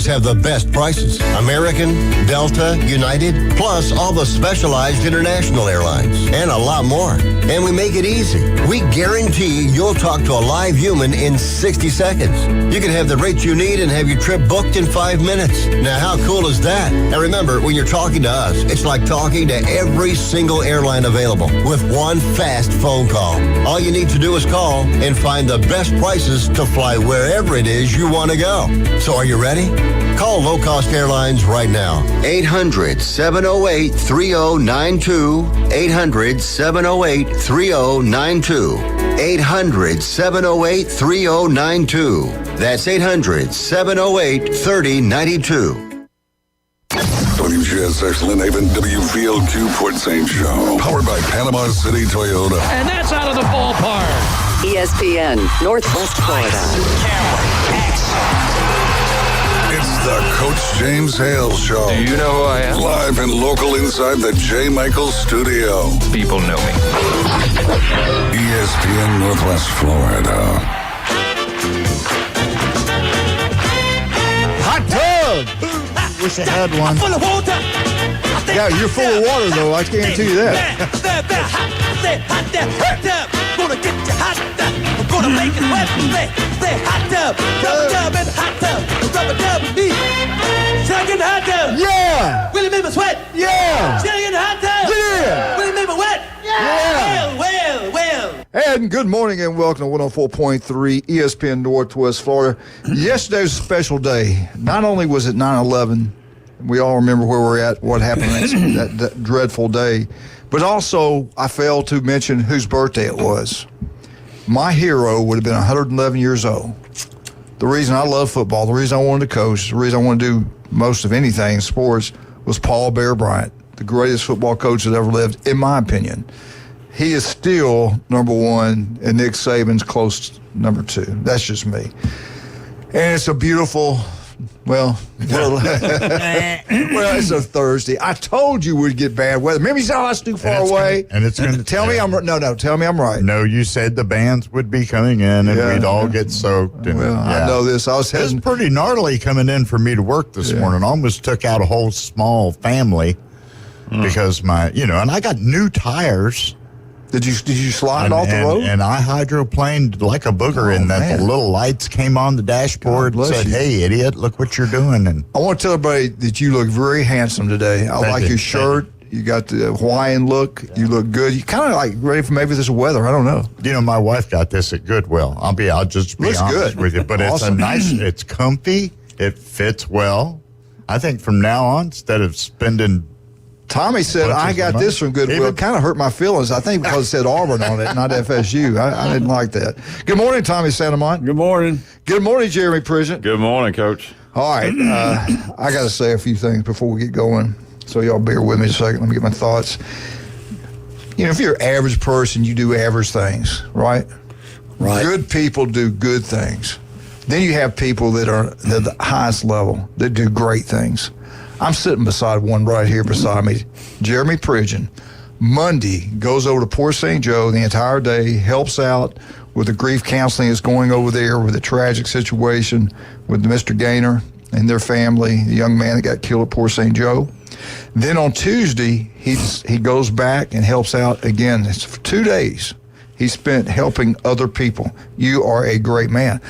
always have the best prices. American, Delta, United, plus all the specialized international airlines, and a lot more. And we make it easy. We guarantee you'll talk to a live human in 60 seconds. You can have the rates you need and have your trip booked in 5 minutes. Now, how cool is that? And remember, when you're talking to us, it's like talking to every single airline available with one fast phone call. All you need to do is call and find the best prices to fly wherever it is you want to go. So are you ready? Call Low Cost Airlines right now. 800-708-3092. 800-708-3092. 800-708-3092. That's 800-708-3092. WGSX Lynn Haven, WVLQ Port St. Joe. Powered by Panama City Toyota. And that's out of the ballpark. ESPN, Northwest Florida. It's the Coach James Hale Show. Do you know who I am? Live and local inside the J. Michaels studio. People know me. ESPN Northwest Florida. Hot tub! Wish I had one. Full of water. Yeah, you're full of water, though. I guarantee you that. Gonna get you hot. I'm gonna make it wet. Say hot tub. Rubber dub and hot tub. Rubber dub and me. Shaking the hot tub. Yeah! Will it make me sweat? Yeah! Shaking the hot tub. Yeah! Will it make me wet? Yeah! Well. And good morning and welcome to 104.3 ESPN Northwest Florida. Yesterday was a special day. Not only was it 9/11, we all remember where we're at, what happened that dreadful day, but also I failed to mention whose birthday it was. My hero would have been 111 years old. The reason I love football, the reason I wanted to coach, the reason I wanted to do most of anything in sports was Paul Bear Bryant, the greatest football coach that ever lived, in my opinion. He is still number one, and Nick Saban's close number two. That's just me. And it's a beautiful, well, it's a Thursday. I told you we'd get bad weather. Remember you said, it's too far away. It's going to tell me I'm right. No, you said the bands would be coming in and we'd all get soaked. And, I know this. It was pretty gnarly coming in for me to work this morning. Almost took out a whole small family because and I got new tires. Did you slide off the road? And I hydroplaned like a booger in that. The little lights came on the dashboard and said, "Hey, idiot, look what you're doing." And I want to tell everybody that you look very handsome today. I like your shirt. You got the Hawaiian look. You look good. You kind of like ready for maybe this weather. I don't know. My wife got this at Goodwill. I'll just be honest with you. But awesome. It's comfy. It fits well. I think from now on, instead of spending Tommy said, I got this from Goodwill. It kind of hurt my feelings, I think, because it said Auburn on it, not FSU. I didn't like that. Good morning, Tommy Santamont. Good morning. Good morning, Jeremy Pridgeon. Good morning, Coach. All right. I got to say a few things before we get going, so y'all bear with me a second. Let me get my thoughts. If you're an average person, you do average things, right? Right. Good people do good things. Then you have people that are at the highest level that do great things. I'm sitting beside one right here beside me, Jeremy Pridgeon. Monday goes over to Port St. Joe the entire day, helps out with the grief counseling that's going over there with the tragic situation with Mr. Gaynor and their family, the young man that got killed at Port St. Joe. Then on Tuesday, he goes back and helps out again. It's for 2 days. He spent helping other people. You are a great man.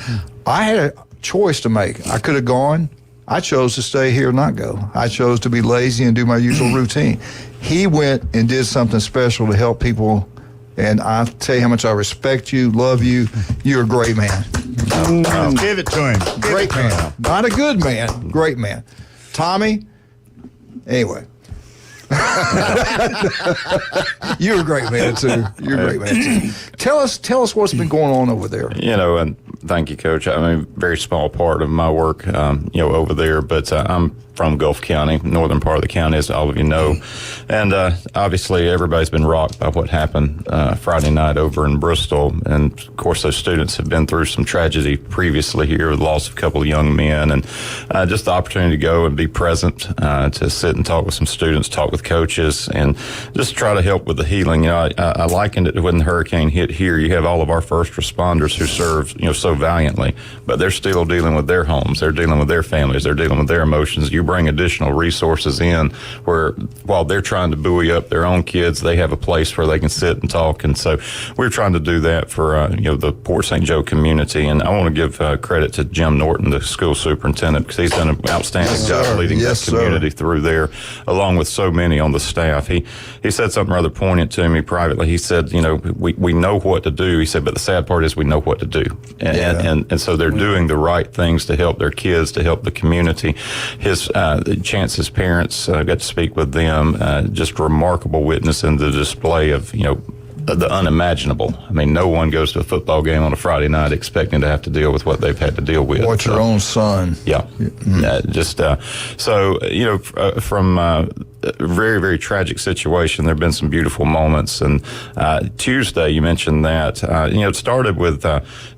I had a choice to make. I could have gone. I chose to stay here and not go. I chose to be lazy and do my usual routine. He went and did something special to help people, and I tell you how much I respect you, love you. You're a great man. Give it to him. Great man. Not a good man. Great man. Tommy, anyway. You're a great man, too. Tell us what's been going on over there. And thank you, Coach. I mean, very small part of my work, over there, but I'm from Gulf County, northern part of the county, as all of you know. And obviously everybody's been rocked by what happened Friday night over in Bristol. And of course those students have been through some tragedy previously here with the loss of a couple of young men, and just the opportunity to go and be present, to sit and talk with some students, talk with coaches, and just try to help with the healing. You know, I likened it to when the hurricane hit here. You have all of our first responders who serve, you know, so valiantly, but they're still dealing with their homes, they're dealing with their families, they're dealing with their emotions. You bring additional resources in where while they're trying to buoy up their own kids, they have a place where they can sit and talk. And so we're trying to do that for you know, the Port St. Joe community. And I want to give credit to Jim Norton, the school superintendent, because he's done an outstanding job leading that community through there, along with so many on the staff. He said something rather poignant to me privately. He said, you know, we know what to do. He said, but the sad part is we know what to do. And so they're doing the right things to help their kids, to help the community. Chance's parents, got to speak with them, just remarkable witness in the display of, you know, the unimaginable. I mean, no one goes to a football game on a Friday night expecting to have to deal with what they've had to deal with. Watch your own son. Yeah. So, you know, from a very, very tragic situation, there have been some beautiful moments. And Tuesday, you mentioned that, you know, it started with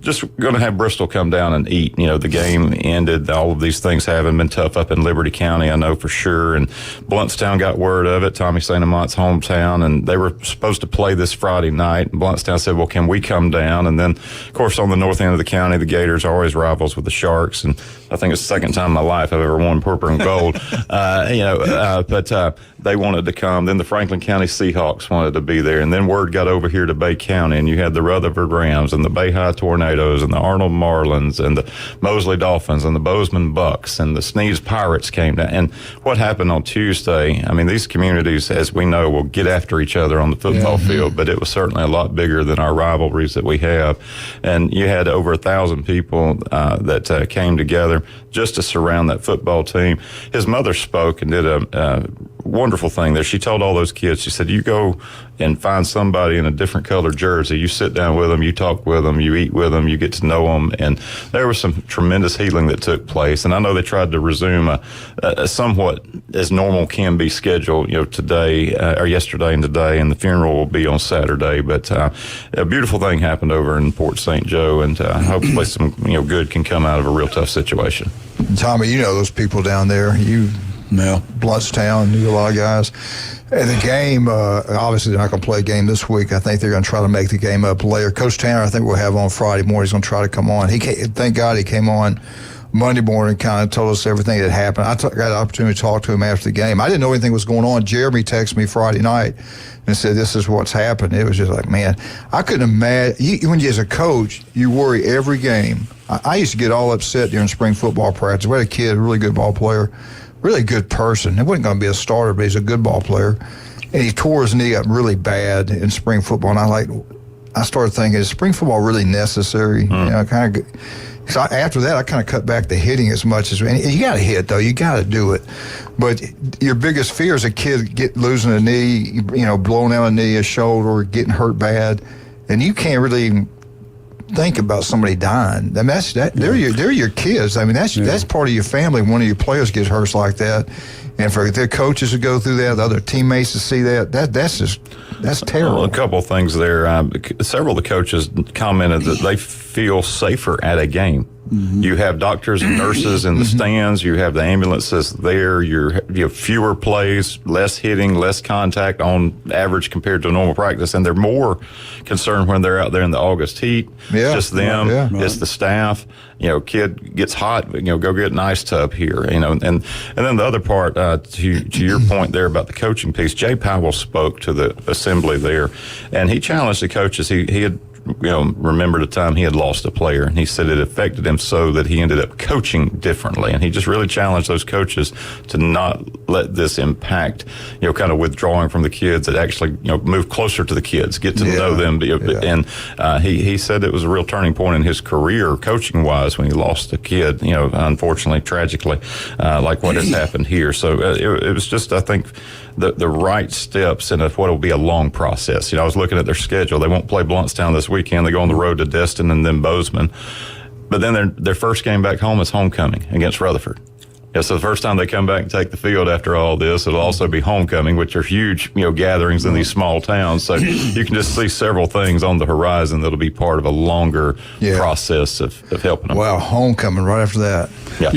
just going to have Bristol come down and eat. You know, the game ended. All of these things haven't been tough up in Liberty County, I know for sure. And Bluntstown got word of it, Tommy St. Amont's hometown, and they were supposed to play this Friday night. And Bluntstown said, well, can we come down? And then, of course, on the north end of the county, the Gators are always rivals with the Sharks. And I think it's the second time in my life I've ever won purple and gold. But they wanted to come. Then the Franklin County Seahawks wanted to be there. And then word got over here to Bay County, and you had the Rutherford Rams and the Bay High Tornadoes and the Arnold Marlins and the Mosley Dolphins and the Bozeman Bucks and the Sneeze Pirates came down. And what happened on Tuesday, I mean, these communities, as we know, will get after each other on the football field, but it was certainly a lot bigger than our rivalries that we have. And you had over 1,000 people that came together just to surround that football team. His mother spoke and did a wonderful thing there. She told all those kids, she said, you go and find somebody in a different colored jersey. You sit down with them, you talk with them, you eat with them, you get to know them. And there was some tremendous healing that took place. And I know they tried to resume a somewhat as normal can be schedule, you know, today or yesterday and today, and the funeral will be on Saturday. But a beautiful thing happened over in Port St. Joe, and hopefully some, you know, good can come out of a real tough situation. Tommy, you know those people down there. You know, Bluntstown, knew a lot of guys. And the game, obviously they're not going to play a game this week. I think they're going to try to make the game up later. Coach Tanner, I think we'll have on Friday morning. He's going to try to come on. Thank God he came on Monday morning, kind of told us everything that happened. I got an opportunity to talk to him after the game. I didn't know anything was going on. Jeremy texted me Friday night and said, this is what's happened. It was just like, man, I couldn't imagine. When you, as a coach, you worry every game. I used to get all upset during spring football practice. We had a kid, a really good ball player, really good person. He wasn't going to be a starter, but he's a good ball player. And he tore his knee up really bad in spring football. And I started thinking, is spring football really necessary? You know, kind of. So after that, I kind of cut back the hitting as much as. And you got to hit though. You got to do it. But your biggest fear is a kid losing a knee, you know, blowing out a knee, a shoulder, getting hurt bad, and you can't really even think about somebody dying. I mean, they're your kids. I mean, that's part of your family. One of your players gets hurt like that, and for their coaches to go through that, the other teammates to see that's terrible. Well, a couple of things there. Several of the coaches commented that they feel safer at a game. You have doctors and nurses in the stands. You have the ambulances there. You have fewer plays, less hitting, less contact on average compared to normal practice. And they're more concerned when they're out there in the August heat. Yeah. Just them. Yeah. It's the staff. You know, kid gets hot, you know, go get an ice tub here, you know. And then the other part, to your point there about the coaching piece, Jay Powell spoke to the assembly there, and he challenged the coaches. He had, you know, remembered a time he had lost a player, and he said it affected him so that he ended up coaching differently. And he just really challenged those coaches to not let this impact, you know, kind of withdrawing from the kids, that actually, you know, move closer to the kids, get to know them. And he said it was a real turning point in his career, coaching wise, when he lost a kid, you know, unfortunately, tragically, like what has happened here. So it was just, I think, the right steps in what will be a long process. You know, I was looking at their schedule. They won't play Bluntstown this weekend. They go on the road to Destin and then Bozeman. But then their first game back home is homecoming against Rutherford. Yeah, so the first time they come back and take the field after all this, it'll also be homecoming, which are huge, gatherings in these small towns. So you can just see several things on the horizon that'll be part of a longer process of helping them. Wow, homecoming right after that. Yeah.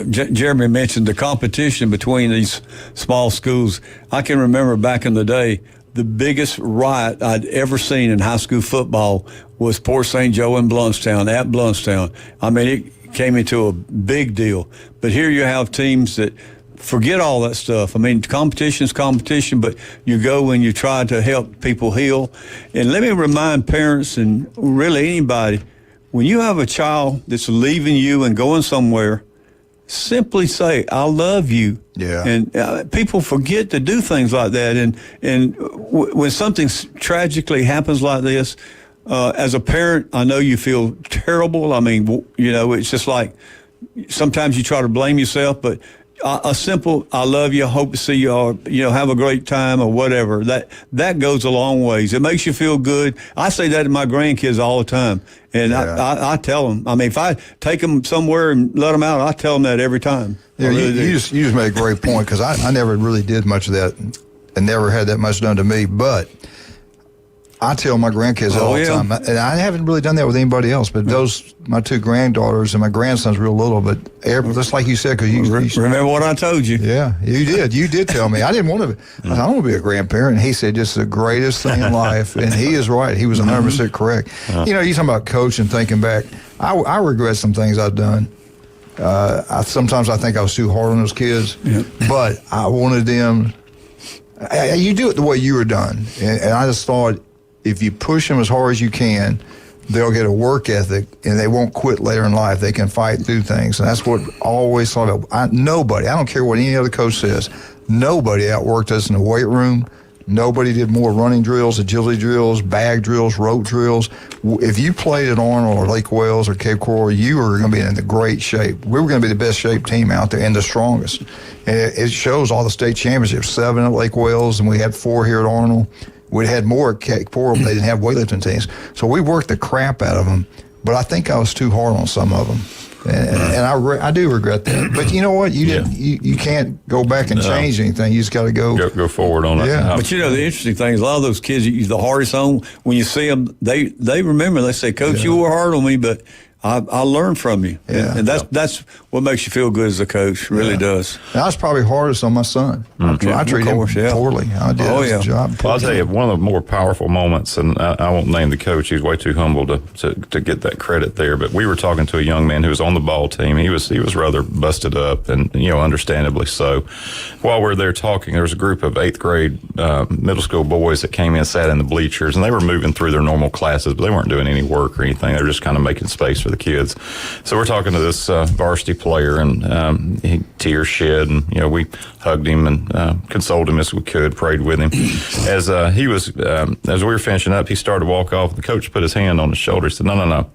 Jeremy mentioned the competition between these small schools. I can remember back in the day, the biggest riot I'd ever seen in high school football was Port St. Joe in Blountstown, at Blountstown. I mean, it came into a big deal. But here you have teams that forget all that stuff. I mean, competition's competition, but you go and you try to help people heal. And let me remind parents and really anybody, when you have a child that's leaving you and going somewhere, simply say, I love you. Yeah. And people forget to do things like that. And when something tragically happens like this, as a parent, I know you feel terrible. I mean, it's just like sometimes you try to blame yourself, but a simple "I love you, hope to see you," or have a great time, or whatever. That goes a long ways. It makes you feel good. I say that to my grandkids all the time, and I tell them. I mean, if I take them somewhere and let them out, I tell them that every time. Yeah, you just made a great point, because I never really did much of that and never had that much done to me, but I tell my grandkids all the time, and I haven't really done that with anybody else, but my two granddaughters and my grandson's real little, but just like you said, because you remember what I told you. Yeah, you did tell me. I didn't want to. I don't want to be a grandparent. And he said, just the greatest thing in life, and he is right. He was 100% correct. You talking about coaching, thinking back, I regret some things I've done. Sometimes I think I was too hard on those kids, but I wanted them. You do it the way you were done, and I just thought, if you push them as hard as you can, they'll get a work ethic, and they won't quit later in life. They can fight through things, and that's what I always thought of. Nobody, I don't care what any other coach says, nobody outworked us in the weight room. Nobody did more running drills, agility drills, bag drills, rope drills. If you played at Arnold or Lake Wales or Cape Coral, you were going to be in the great shape. We were going to be the best shaped team out there and the strongest. And it shows all the state championships, 7 at Lake Wales, and we had 4 here at Arnold. We had more at Cape Coral, but they didn't have weightlifting teams. So we worked the crap out of them, but I think I was too hard on some of them. And I do regret that. But you know what? You can't go back and change anything. You just got to go forward on it. Yeah. But the interesting thing is, a lot of those kids, the hardest on, when you see them, they remember. They say, "Coach, you were hard on me, but I learned from you." Yeah. And that's what makes you feel good as a coach. Really does. And I was probably hardest on my son. I treated him poorly. I did his job poorly. Well, I'll tell you, one of the more powerful moments, and I won't name the coach. He's way too humble to get that credit there. But we were talking to a young man who was on the ball team. He was rather busted up, and understandably so. While we were there talking, there was a group of 8th grade middle school boys that came in, sat in the bleachers, and they were moving through their normal classes, but they weren't doing any work or anything. They were just kind of making space for the kids. So we're talking to this varsity player, and tears shed, and we hugged him and consoled him as we could, prayed with him. As we were finishing up, he started to walk off. The coach put his hand on his shoulder. He said, No.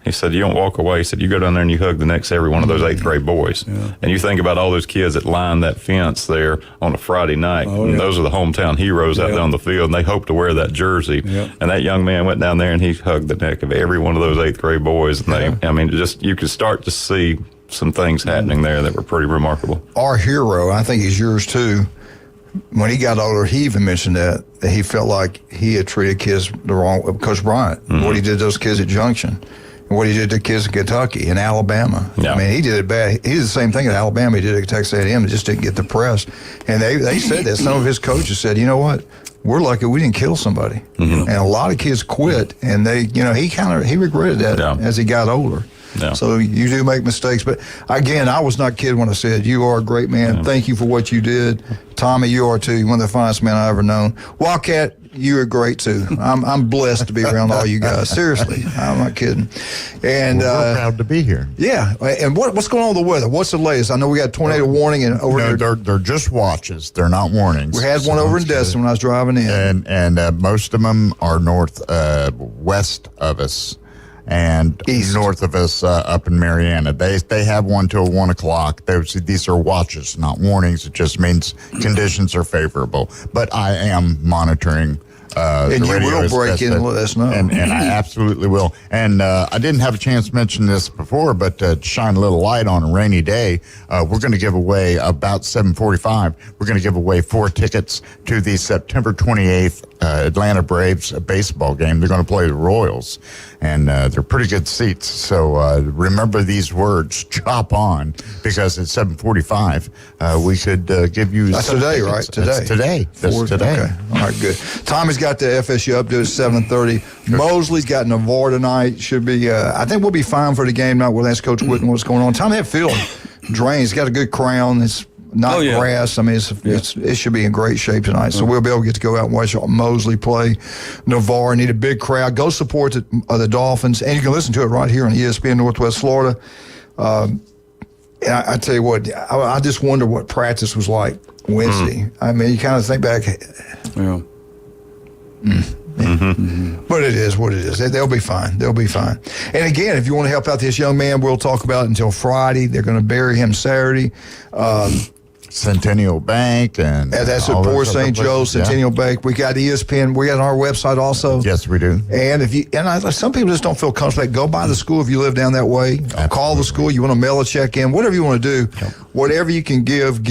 He said, "You don't walk away." He said, "You go down there and you hug the next every one of those 8th grade boys." Yeah. And you think about all those kids that lined that fence there on a Friday night. And those are the hometown heroes out there on the field, and they hope to wear that jersey. Yeah. And that young man went down there and he hugged the neck of every one of those 8th grade boys. And you could start to see some things happening there that were pretty remarkable. Our hero, I think he's yours too. When he got older, he even mentioned that he felt like he had treated kids the wrong way. Coach Bryant, what he did to those kids at Junction. What he did to kids in Kentucky and Alabama. Yeah. I mean, he did it bad. He did the same thing at Alabama. He did it at Texas A&M. Just didn't get the press. And they said that. Some of his coaches said, "You know what? We're lucky we didn't kill somebody." Mm-hmm. And a lot of kids quit. And he regretted that as he got older. Yeah. So you do make mistakes. But again, I was not kidding when I said, you are a great man. Yeah. Thank you for what you did. Tommy, you are too. You're one of the finest men I've ever known. Wildcat, you are great too. I'm blessed to be around all you guys. Seriously, I'm not kidding. And we're proud to be here. Yeah. And what's going on with the weather? What's the latest? I know we got a tornado warning and over there. They're just watches. They're not warnings. We had one over in Destin when I was driving in, and most of them are west of us. And east. North of us up in Mariana. They have one till 1 o'clock. These are watches, not warnings. It just means conditions are favorable. But I am monitoring And you will break in and let us know. And I absolutely will. And I didn't have a chance to mention this before, but to shine a little light on a rainy day, we're going to give away about 7:45. We're going to give away 4 tickets to the September 28th Atlanta Braves baseball game. They're going to play the Royals, and they're pretty good seats. So remember these words, chop on, because at 7:45 we could give you. That's today, tickets. right? Today. That's today. That's today. Okay. All right, good. Tommy's got the FSU up to 7:30. Mosley's got Navarre tonight. Should be. I think we'll be fine for the game tonight. We'll ask Coach Whitten what's going on. Tommy, that field drains. He's got a good crown. It's not grass. I mean, it should be in great shape tonight. So we'll be able to get to go out and watch Mosley play. Navarre, need a big crowd. Go support the Dolphins, and you can listen to it right here on ESPN Northwest Florida. And I tell you what, I just wonder what practice was like Wednesday. I mean, you kind of think back. Yeah. But it is what it is. They'll be fine. They'll be fine. And again, if you want to help out this young man, we'll talk about it until Friday. They're going to bury him Saturday. Centennial Bank and that's at Port St. Joe, Centennial Bank. We got ESPN. We got our website also. Yes, we do. And some people just don't feel comfortable. Go by the school if you live down that way. Absolutely. Call the school. You want to mail a check in, whatever you want to do. Yep. Whatever you can give.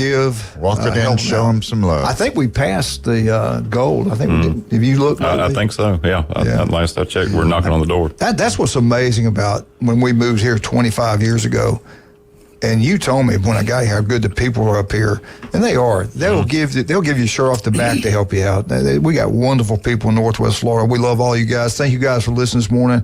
Walk it in, show them some love. I think we passed the gold. I think we did. If you look, I think so. Yeah. Last I checked, we're knocking on the door. That's what's amazing about when we moved here 25 years ago. And you told me when I got here how good the people are up here, and they are. They'll give you a shirt off the back to help you out. We got wonderful people in Northwest Florida. We love all you guys. Thank you guys for listening this morning.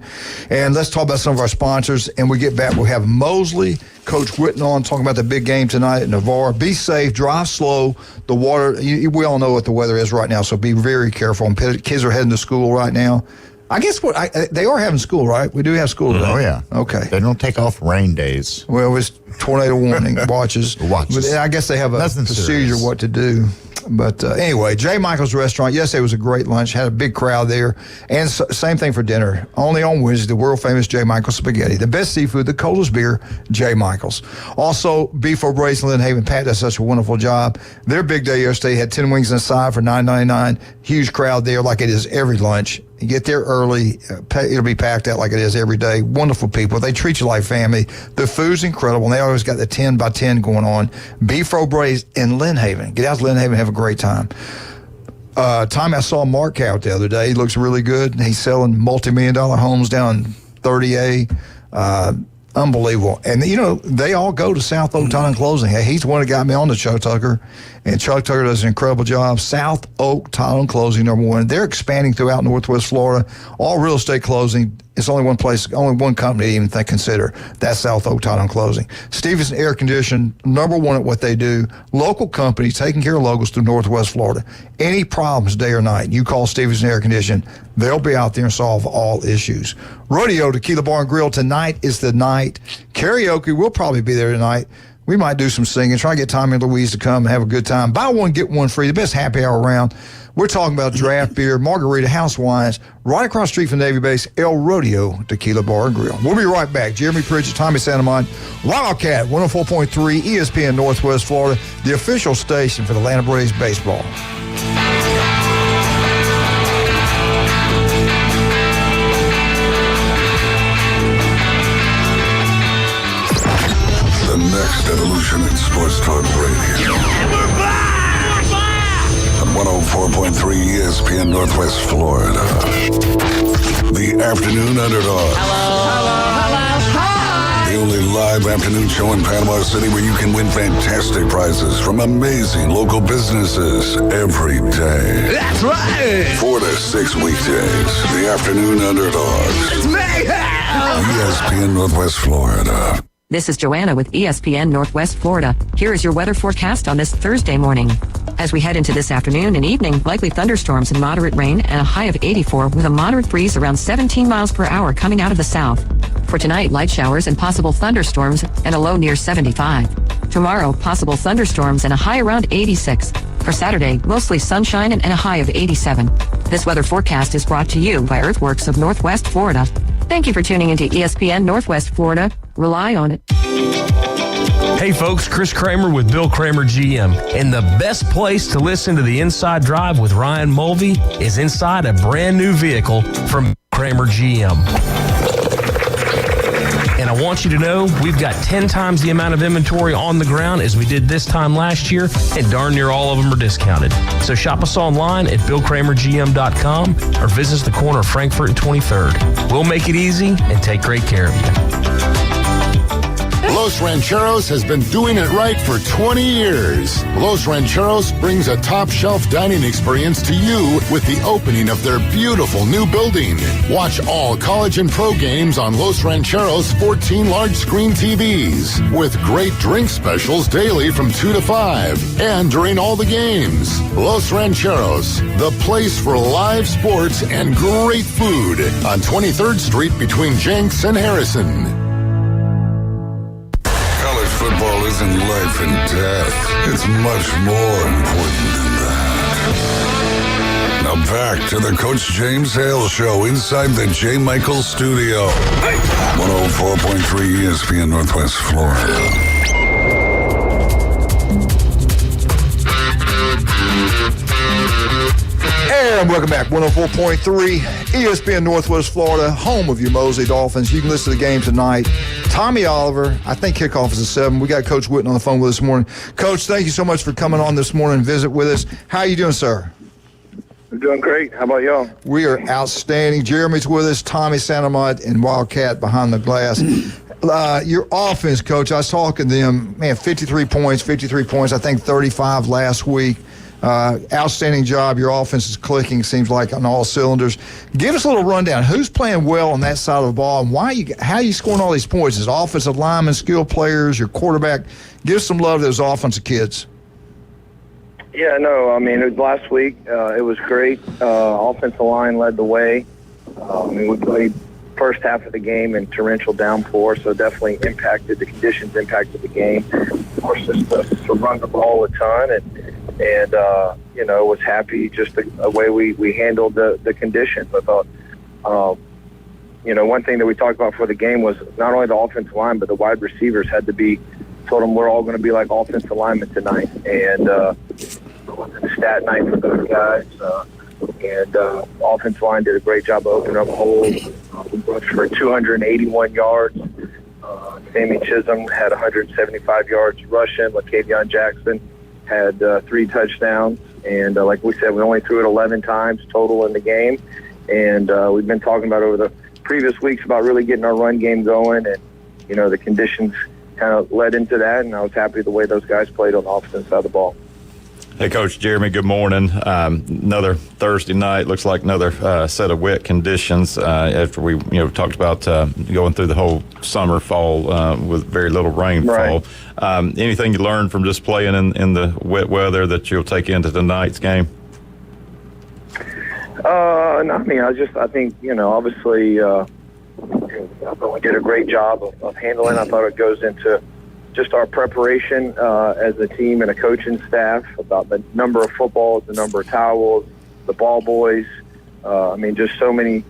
And let's talk about some of our sponsors. And we get back. We'll have Mosley, Coach Whitten on talking about the big game tonight at Navarre. Be safe. Drive slow. The water. We all know what the weather is right now, so be very careful. And kids are heading to school right now. I guess they are having school, right? We do have school today. Oh, yeah. Okay. They don't take off rain days. Well, it's tornado warning watches. But I guess they have a procedure what to do. But anyway, J. Michael's Restaurant, yesterday was a great lunch, had a big crowd there. And same thing for dinner. Only on Wednesday, the world-famous J. Michael's Spaghetti. The best seafood, the coldest beer, J. Michael's. Also, Beef O'Brady's in Lynn Haven. Pat does such a wonderful job. Their big day yesterday had 10 wings and a side for $9.99. Huge crowd there like it is every lunch. You get there early, it'll be packed out like it is every day. Wonderful people. They treat you like family. The food's incredible, and they always got the 10 by 10 going on. Beef O'Brady's in Lynn Haven. Get out to Lynn Haven, have a great time. Tommy, I saw Mark out the other day. He looks really good. He's selling multi-million-dollar homes down 30A. Unbelievable. And, they all go to South Oak Title and Closing. Hey, he's the one that got me on to Chuck Tucker, and Chuck Tucker does an incredible job. South Oak Title and Closing, #1. They're expanding throughout Northwest Florida. All real estate closing. It's only one place, only one company to even consider. That's South Oak Title and Closing. Stevenson Air Condition, #1 at what they do. Local company taking care of locals through Northwest Florida. Any problems day or night, you call Stevenson Air Condition. They'll be out there and solve all issues. Rodeo Tequila Bar and Grill, tonight is the night. Karaoke, we'll probably be there tonight. We might do some singing, try to get Tommy and Louise to come and have a good time. Buy one, get one free, the best happy hour around. We're talking about draft beer, margarita, house wines, right across the street from Navy Base, El Rodeo Tequila Bar and Grill. We'll be right back. Jeremy Pridgett, Tommy Santamon, Wildcat 104.3 ESPN Northwest Florida, the official station for the Atlanta Braves baseball. The next evolution in sports talk radio. And we're back! On 104.3 ESPN Northwest Florida. The Afternoon Underdog. The only live afternoon show in Panama City where you can win fantastic prizes from amazing local businesses every day. That's right! 4 to 6 weekdays. The Afternoon Underdogs. It's mayhem! ESPN Northwest Florida. This is Joanna with ESPN Northwest Florida. Here is your weather forecast on this Thursday morning. As we head into this afternoon and evening, likely thunderstorms and moderate rain and a high of 84 with a moderate breeze around 17 miles per hour coming out of the south. For tonight, light showers and possible thunderstorms and a low near 75. Tomorrow, possible thunderstorms and a high around 86. For Saturday, mostly sunshine and a high of 87. This weather forecast is brought to you by Earthworks of Northwest Florida. Thank you for tuning into ESPN Northwest Florida. Rely on it. Hey folks, Chris Kramer with Bill Kramer GM. And the best place to listen to the Inside Drive with Ryan Mulvey is inside a brand new vehicle from Kramer GM. And I want you to know we've got 10 times the amount of inventory on the ground as we did this time last year, and darn near all of them are discounted. So shop us online at BillKramerGM.com or visit us the corner of Frankfurt and 23rd. We'll make it easy and take great care of you. Los Rancheros has been doing it right for 20 years. Los Rancheros brings a top-shelf dining experience to you with the opening of their beautiful new building. Watch all college and pro games on Los Rancheros' 14 large-screen TVs with great drink specials daily from 2 to 5 and during all the games. Los Rancheros, the place for live sports and great food on 23rd Street between Jenks and Harrison. Football isn't life and death. It's much more important than that. Now back to the Coach James Hale Show inside the J. Michael Studio. 104.3 ESPN Northwest Florida. And welcome back. 104.3 ESPN Northwest Florida, home of your Mosley Dolphins. You can listen to the game tonight. Tommy Oliver, I think kickoff is at 7. We got Coach Witten on the phone with us this morning. Coach, thank you so much for coming on this morning and visit with us. How are you doing, sir? I'm doing great. How about y'all? We are outstanding. Jeremy's with us, Tommy Santamont, and Wildcat behind the glass. Your offense, Coach, I was talking to them, man, 53 points, I think 35 last week. Outstanding job. Your offense is clicking, seems like, on all cylinders. Give us a little rundown. Who's playing well on that side of the ball, and how are you scoring all these points? Is it offensive linemen, skill players, your quarterback? Give us some love to those offensive kids. Yeah, no, I mean, last week it was great. Offensive line led the way. We played first half of the game in torrential downpour, so definitely impacted the conditions, impacted the game. Of course, just to run the ball a ton, and was happy just the way we handled the conditions. I thought, one thing that we talked about for the game was not only the offensive line, but the wide receivers had to be, told them we're all going to be like offensive linemen tonight. And it was a stat night for those guys. Offensive line did a great job of opening up holes. We rushed for 281 yards. Sammy Chisholm had 175 yards rushing. LaKavion Jackson had 3 touchdowns. And like we said, we only threw it 11 times total in the game. And we've been talking about over the previous weeks about really getting our run game going. And, the conditions kind of led into that. And I was happy the way those guys played on the offensive side of the ball. Hey, Coach Jeremy, good morning. Another Thursday night. Looks like another set of wet conditions after we, talked about going through the whole summer, fall with very little rainfall. Right. Anything you learned from just playing in the wet weather that you'll take into tonight's game? No, I think, obviously, we did a great job of handling. I thought it goes into just our preparation as a team and a coaching staff about the number of footballs, the number of towels, the ball boys. Just so many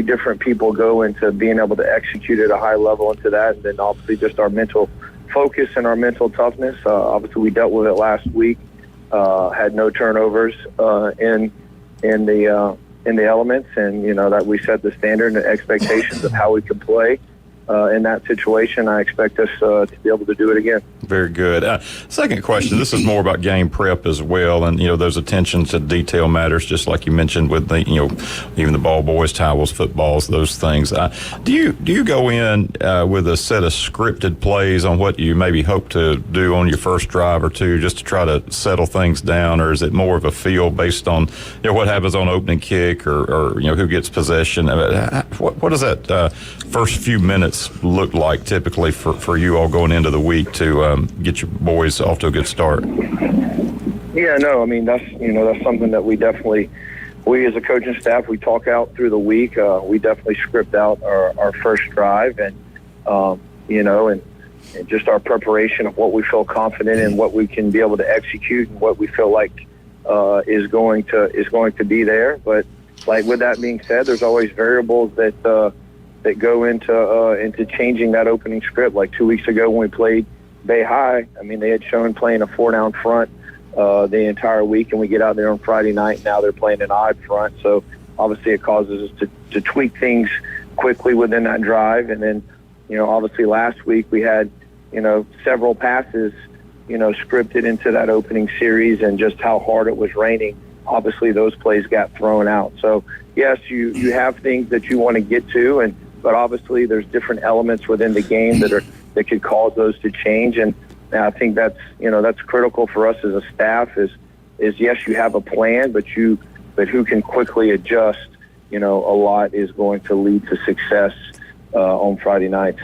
different people go into being able to execute at a high level into that. And then obviously just our mental focus and our mental toughness. Obviously we dealt with it last week, had no turnovers in the elements, and that we set the standard and the expectations of how we could play. In that situation, I expect us to be able to do it again. Very good. Second question, this is more about game prep as well, and those attention to detail matters, just like you mentioned with the even the ball boys, towels, footballs, those things. Do you go in with a set of scripted plays on what you maybe hope to do on your first drive or two, just to try to settle things down, or is it more of a feel based on what happens on opening kick or who gets possession? What does that first few minutes look like typically for you all going into the week to get your boys off to a good start? Yeah, no, that's something that we as a coaching staff, we talk out through the week. We definitely script out our first drive and just our preparation of what we feel confident in, what we can be able to execute, and what we feel like is going to be there. But like with that being said, there's always variables that go into changing that opening script. Like 2 weeks ago when we played Bay High, I mean, they had shown playing a 4-down front the entire week, and we get out there on Friday night, and now they're playing an odd front. So obviously it causes us to tweak things quickly within that drive. And then, obviously last week we had, several passes, scripted into that opening series, and just how hard it was raining. Obviously those plays got thrown out. So yes, you have things that you want to get to, but obviously there's different elements within the game that could cause those to change. And I think that's critical for us as a staff is yes, you have a plan, but who can quickly adjust, a lot is going to lead to success on Friday nights.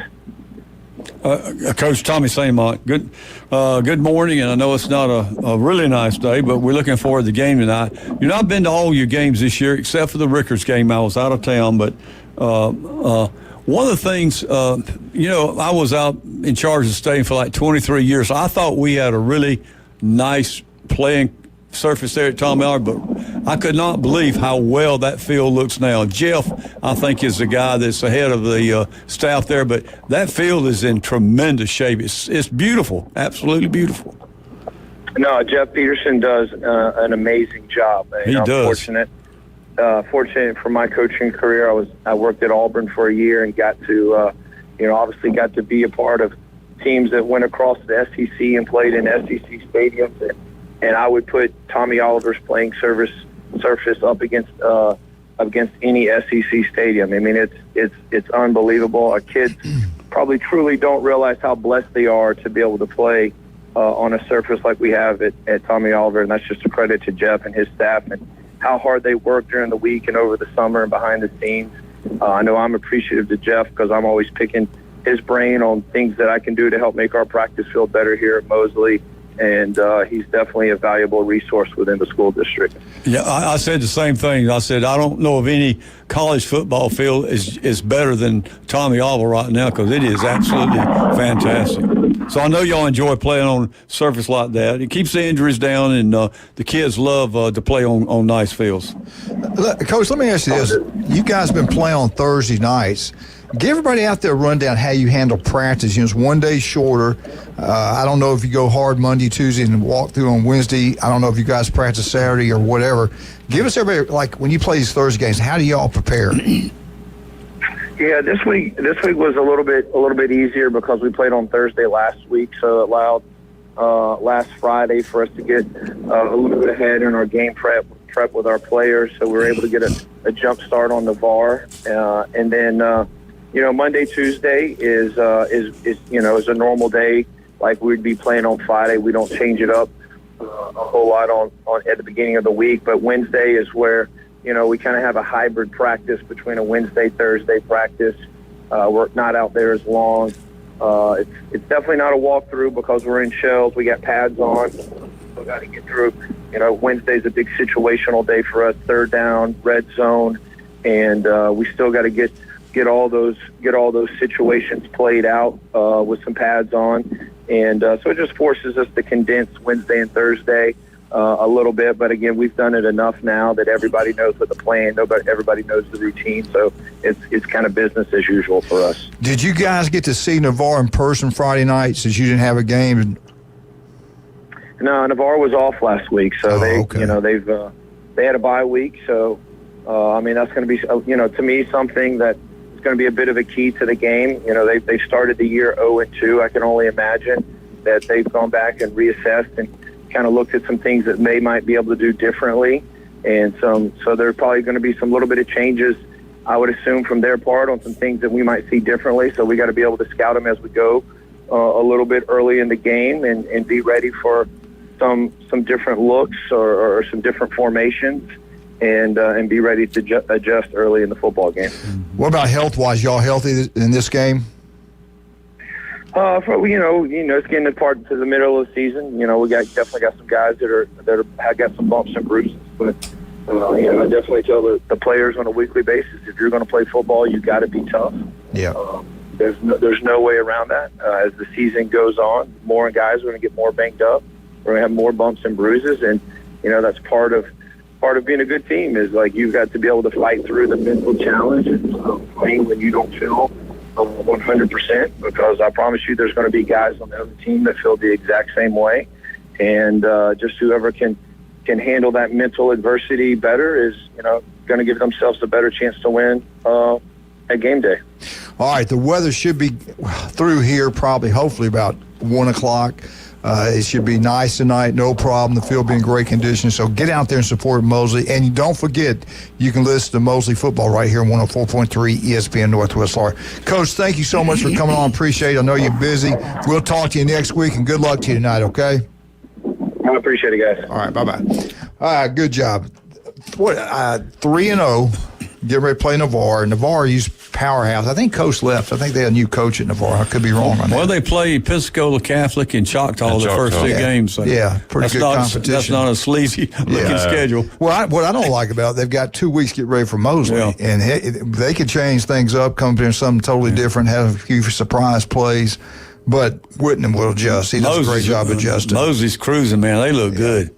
Coach Tommy Saymont, good morning, and I know it's not a really nice day, but we're looking forward to the game tonight. I've been to all your games this year except for the Rickers game. I was out of town, but one of the things, I was out in charge of the stadium for like 23 years. So I thought we had a really nice playing surface there at Tommy Oliver, but I could not believe how well that field looks now. Jeff, I think, is the guy that's the head of the staff there, but that field is in tremendous shape. It's beautiful, absolutely beautiful. No, Jeff Peterson does an amazing job. He does. Fortunate for my coaching career, I worked at Auburn for a year and got to, obviously got to be a part of teams that went across the SEC and played in SEC stadiums. And I would put Tommy Oliver's playing surface up against any SEC stadium. I mean, it's unbelievable. Our kids probably truly don't realize how blessed they are to be able to play on a surface like we have at Tommy Oliver, and that's just a credit to Jeff and his staff and how hard they work during the week and over the summer and behind the scenes. I know I'm appreciative to Jeff because I'm always picking his brain on things that I can do to help make our practice field better here at Mosley. And he's definitely a valuable resource within the school district. Yeah, I said the same thing. I said I don't know of any college football field is better than Tommy Oliver right now because it is absolutely fantastic. So I know y'all enjoy playing on surface like that. It keeps the injuries down, and the kids love to play on nice fields. Coach, let me ask you this. You guys have been playing on Thursday nights. Give everybody out there a rundown how you handle practice. It's one day shorter. I don't know if you go hard Monday, Tuesday, and walk through on Wednesday. I don't know if you guys practice Saturday or whatever. Give us everybody, like when you play these Thursday games, how do y'all prepare? Yeah, this week was a little bit easier because we played on Thursday last week, so it allowed last Friday for us to get a little bit ahead in our game prep with our players, so we were able to get a jump start on the VAR, and then. Monday, Tuesday is a normal day like we'd be playing on Friday. We don't change it up a whole lot on at the beginning of the week. But Wednesday is where, we kind of have a hybrid practice between a Wednesday, Thursday practice. We're not out there as long. It's definitely not a walkthrough because we're in shells. We got pads on. We got to get through. Wednesday's a big situational day for us, third down, red zone, and we still got to get all those situations played out with some pads on, and so it just forces us to condense Wednesday and Thursday a little bit. But again, we've done it enough now that everybody knows what the plan. Everybody knows the routine, so it's kind of business as usual for us. Did you guys get to see Navarre in person Friday night since you didn't have a game? No, Navarre was off last week, so they had a bye week. So that's going to be to me something that. It's going to be a bit of a key to the game. They started the year 0-2. I can only imagine that they've gone back and reassessed and kind of looked at some things that they might be able to do differently. And so there's probably going to be some little bit of changes, I would assume, from their part on some things that we might see differently. So we got to be able to scout them as we go a little bit early in the game and be ready for some different looks or some different formations. And be ready to adjust early in the football game. What about health-wise? Y'all healthy in this game? It's getting part to the middle of the season. We definitely got some guys that have got some bumps and bruises. But I definitely tell the players on a weekly basis, if you're going to play football, you got to be tough. Yeah. There's no way around that. As the season goes on, more guys are going to get more banged up. We're going to have more bumps and bruises, and that's part of being a good team is like you've got to be able to fight through the mental challenge and playing when you don't feel 100%, because I promise you there's going to be guys on the other team that feel the exact same way. And just whoever can handle that mental adversity better is, going to give themselves a better chance to win at game day. All right, the weather should be through here probably, hopefully about 1 o'clock. It should be nice tonight, no problem. The field be in great condition. So get out there and support Mosley. And don't forget, you can listen to Mosley football right here on 104.3 ESPN Northwest Florida. Coach, thank you so much for coming on. Appreciate it. I know you're busy. We'll talk to you next week, and good luck to you tonight, okay? I appreciate it, guys. All right, bye-bye. All right, good job. 3-0. Get ready to play Navarre. Navarre used powerhouse. I think Coach left. I think they had a new coach at Navarre. I could be wrong on that. Well, they play Pensacola Catholic and Choctaw the first two games. So pretty good competition. That's not a sleazy looking schedule. Well, what I don't like about it, they've got 2 weeks to get ready for Mosley. Yeah. And they could change things up, come up here something totally different, have a few surprise plays. But Whitney will adjust. He does a great job adjusting. Mosley's cruising, man. They look good.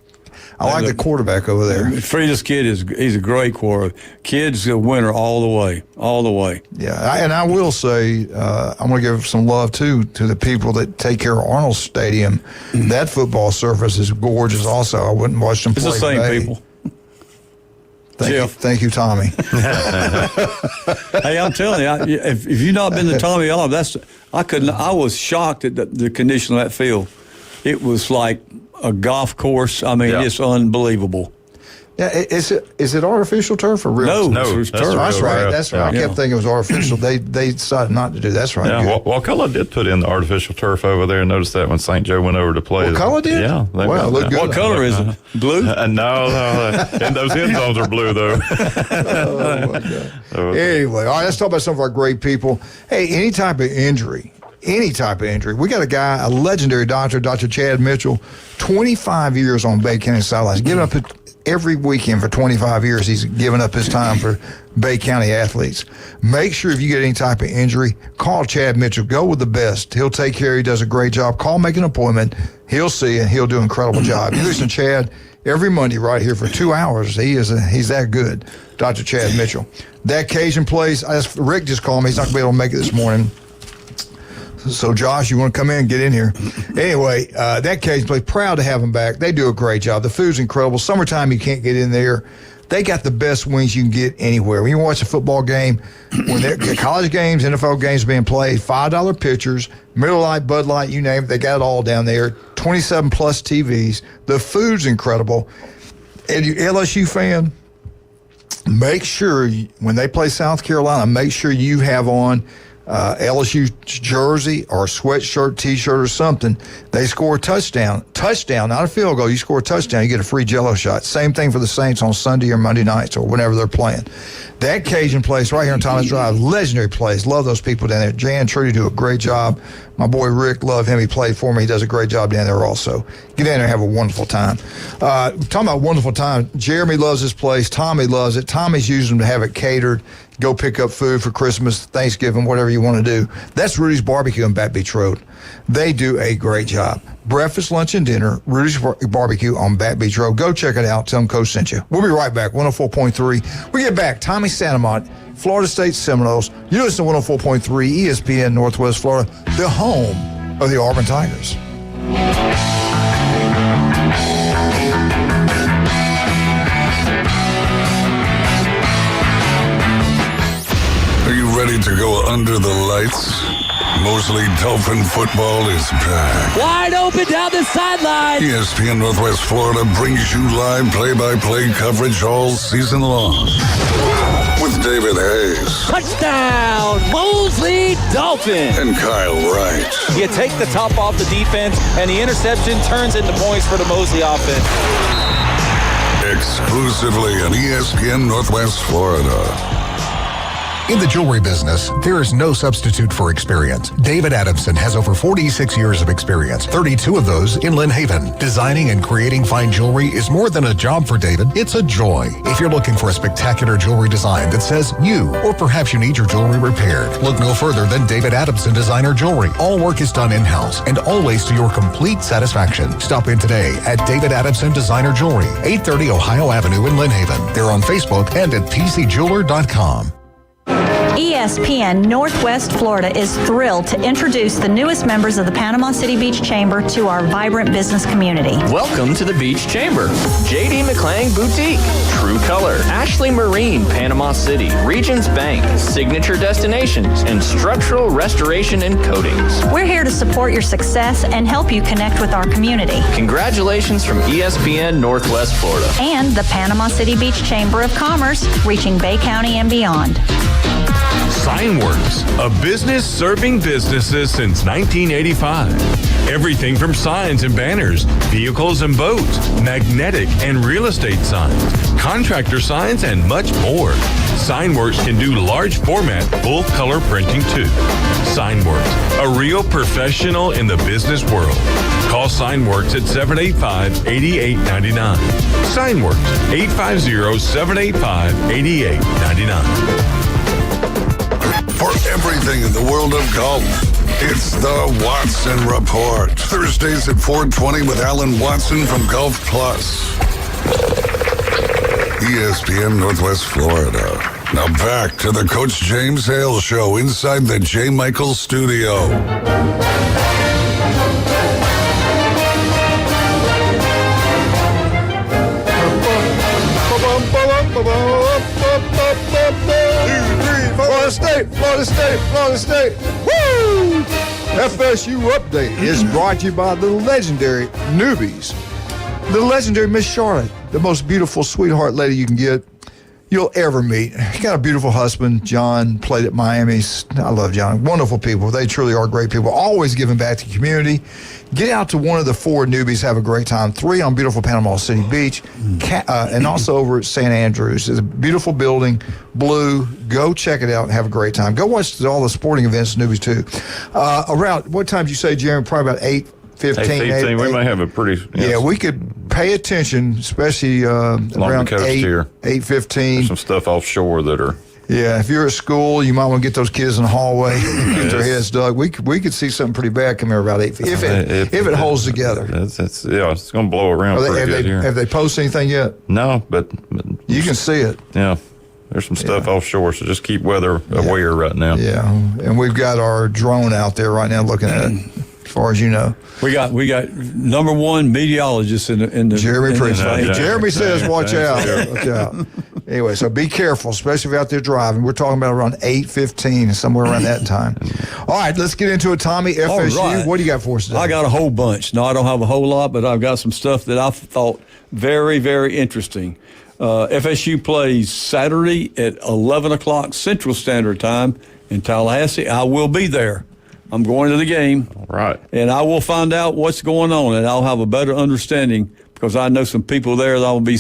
I like the quarterback over there. Frida's kid he's a great quarterback. Kid's a winner all the way. Yeah, and I will say I'm going to give some love too to the people that take care of Arnold Stadium. That football surface is gorgeous. Also, I wouldn't watch them play. It's the same today. people. Thank you, Tommy. Hey, I'm telling you, if you've not been to Tommy Olive, I was shocked at the condition of that field. It was like a golf course. I mean, it's unbelievable. Yeah, is it artificial turf or real? No, it's turf. That's right. That's right. I kept thinking it was artificial. They decided not to do. That's right. Yeah, Wakulla did put in the artificial turf over there. Noticed that when St. Joe went over to play. Wakulla did? Yeah. Wow, look good. What color is it? Blue? No. And those end zones are blue though. Oh my God. Anyway, all right. Let's talk about some of our great people. Hey, any type of injury. We got a guy, a legendary doctor, Dr. Chad Mitchell, 25 years on Bay County sidelines, giving up every weekend for 25 years. He's given up his time for Bay County athletes. Make sure if you get any type of injury, call Chad Mitchell. Go with the best. He'll take care. He does a great job. Call, make an appointment. He'll see you, and he'll do an incredible job. You listen to Chad every Monday right here for 2 hours. He's that good, Dr. Chad Mitchell. That Cajun place, Rick just called me. He's not going to be able to make it this morning. So, Josh, you want to come in and get in here? Anyway, that Cajun place, proud to have them back. They do a great job. The food's incredible. Summertime, you can't get in there. They got the best wings you can get anywhere. When you watch a football game, when college games, NFL games being played, $5 pitchers, Miller Lite, Bud Light, you name it, they got it all down there. 27-plus TVs. The food's incredible. And you LSU fan, make sure when they play South Carolina, make sure you have on LSU jersey or sweatshirt, T-shirt or something. They score a touchdown, not a field goal. You score a touchdown, you get a free Jello shot. Same thing for the Saints on Sunday or Monday nights or whenever they're playing. That Cajun place right here on Thomas Drive, legendary place. Love those people down there. Jan and Trudy do a great job. My boy Rick, love him. He played for me. He does a great job down there also. Get down there and have a wonderful time. Talking about wonderful time, Jeremy loves this place. Tommy loves it. Tommy's using them to have it catered. Go pick up food for Christmas, Thanksgiving, whatever you want to do. That's Rudy's Barbecue in Baton Beach Road. They do a great job. Breakfast, lunch, and dinner, Rudy's Barbecue on Baton Beach Road. Go check it out. Tell them Coach sent you. We'll be right back, 104.3. We get back, Tommy Santamont, Florida State Seminoles. You listen to 104.3 ESPN Northwest Florida, the home of the Auburn Tigers. Are you ready to go under the lights? Mosley Dolphin football is back. Wide open down the sideline. ESPN Northwest Florida brings you live play-by-play coverage all season long. With David Hayes. Touchdown, Mosley Dolphin. And Kyle Wright. You take the top off the defense, and the interception turns into points for the Mosley offense. Exclusively on ESPN Northwest Florida. In the jewelry business, there is no substitute for experience. David Adamson has over 46 years of experience, 32 of those in Lynn Haven. Designing and creating fine jewelry is more than a job for David, it's a joy. If you're looking for a spectacular jewelry design that says you, or perhaps you need your jewelry repaired, look no further than David Adamson Designer Jewelry. All work is done in-house and always to your complete satisfaction. Stop in today at David Adamson Designer Jewelry, 830 Ohio Avenue in Lynn Haven. They're on Facebook and at tcjeweler.com. ESPN Northwest Florida is thrilled to introduce the newest members of the Panama City Beach Chamber to our vibrant business community. Welcome to the Beach Chamber. J.D. McClang Boutique, True Color, Ashley Marine, Panama City, Regions Bank, Signature Destinations, and Structural Restoration and Coatings. We're here to support your success and help you connect with our community. Congratulations from ESPN Northwest Florida. And the Panama City Beach Chamber of Commerce, reaching Bay County and beyond. Signworks, a business serving businesses since 1985. Everything from signs and banners, vehicles and boats, magnetic and real estate signs, contractor signs, and much more. Signworks can do large format, full color printing too. Signworks, a real professional in the business world. Call Signworks at 785-8899. Signworks, 850-785-8899. For everything in the world of golf, it's the Watson Report. Thursdays at 4:20 with Alan Watson from Golf Plus. ESPN Northwest Florida. Now back to the Coach James Hale Show inside the J. Michael Studio. Florida State. Woo! FSU Update is brought to you by the legendary newbies. The legendary Miss Charlotte, the most beautiful sweetheart lady you'll ever meet. She got a beautiful husband. John played at Miami. I love John. Wonderful people. They truly are great people. Always giving back to the community. Get out to one of the 4 newbies. Have a great time. 3 on beautiful Panama City Beach. And also over at St. Andrews. It's a beautiful building. Blue. Go check it out and have a great time. Go watch all the sporting events, newbies too. Around, what time did you say, Jeremy? Probably about 8:15. 8:15. We may have a pretty... Yeah, we could pay attention, especially around 8:15. There's some stuff offshore that are... Yeah, if you're at school, you might want to get those kids in the hallway, get their heads dug. We could see something pretty bad come here about 8:15 if it holds together. It's going to blow around pretty good here. Have they posted anything yet? No, but you can see it. Yeah. There's some stuff offshore, so just keep weather aware right now. Yeah, and we've got our drone out there right now looking at it. As far as you know, we got number one meteorologist in the Jeremy Pritchard. Jeremy says, "Watch out, watch out." Anyway, so be careful, especially if you're out there driving. We're talking about around 8:15, somewhere around that time. All right, let's get into it, Tommy. FSU, right. What do you got for us today? I got a whole bunch. No, I don't have a whole lot, but I've got some stuff that I thought very, very interesting. FSU plays Saturday at 11 o'clock Central Standard Time in Tallahassee. I will be there. I'm going to the game. All right. And I will find out what's going on, and I'll have a better understanding because I know some people there that I'll be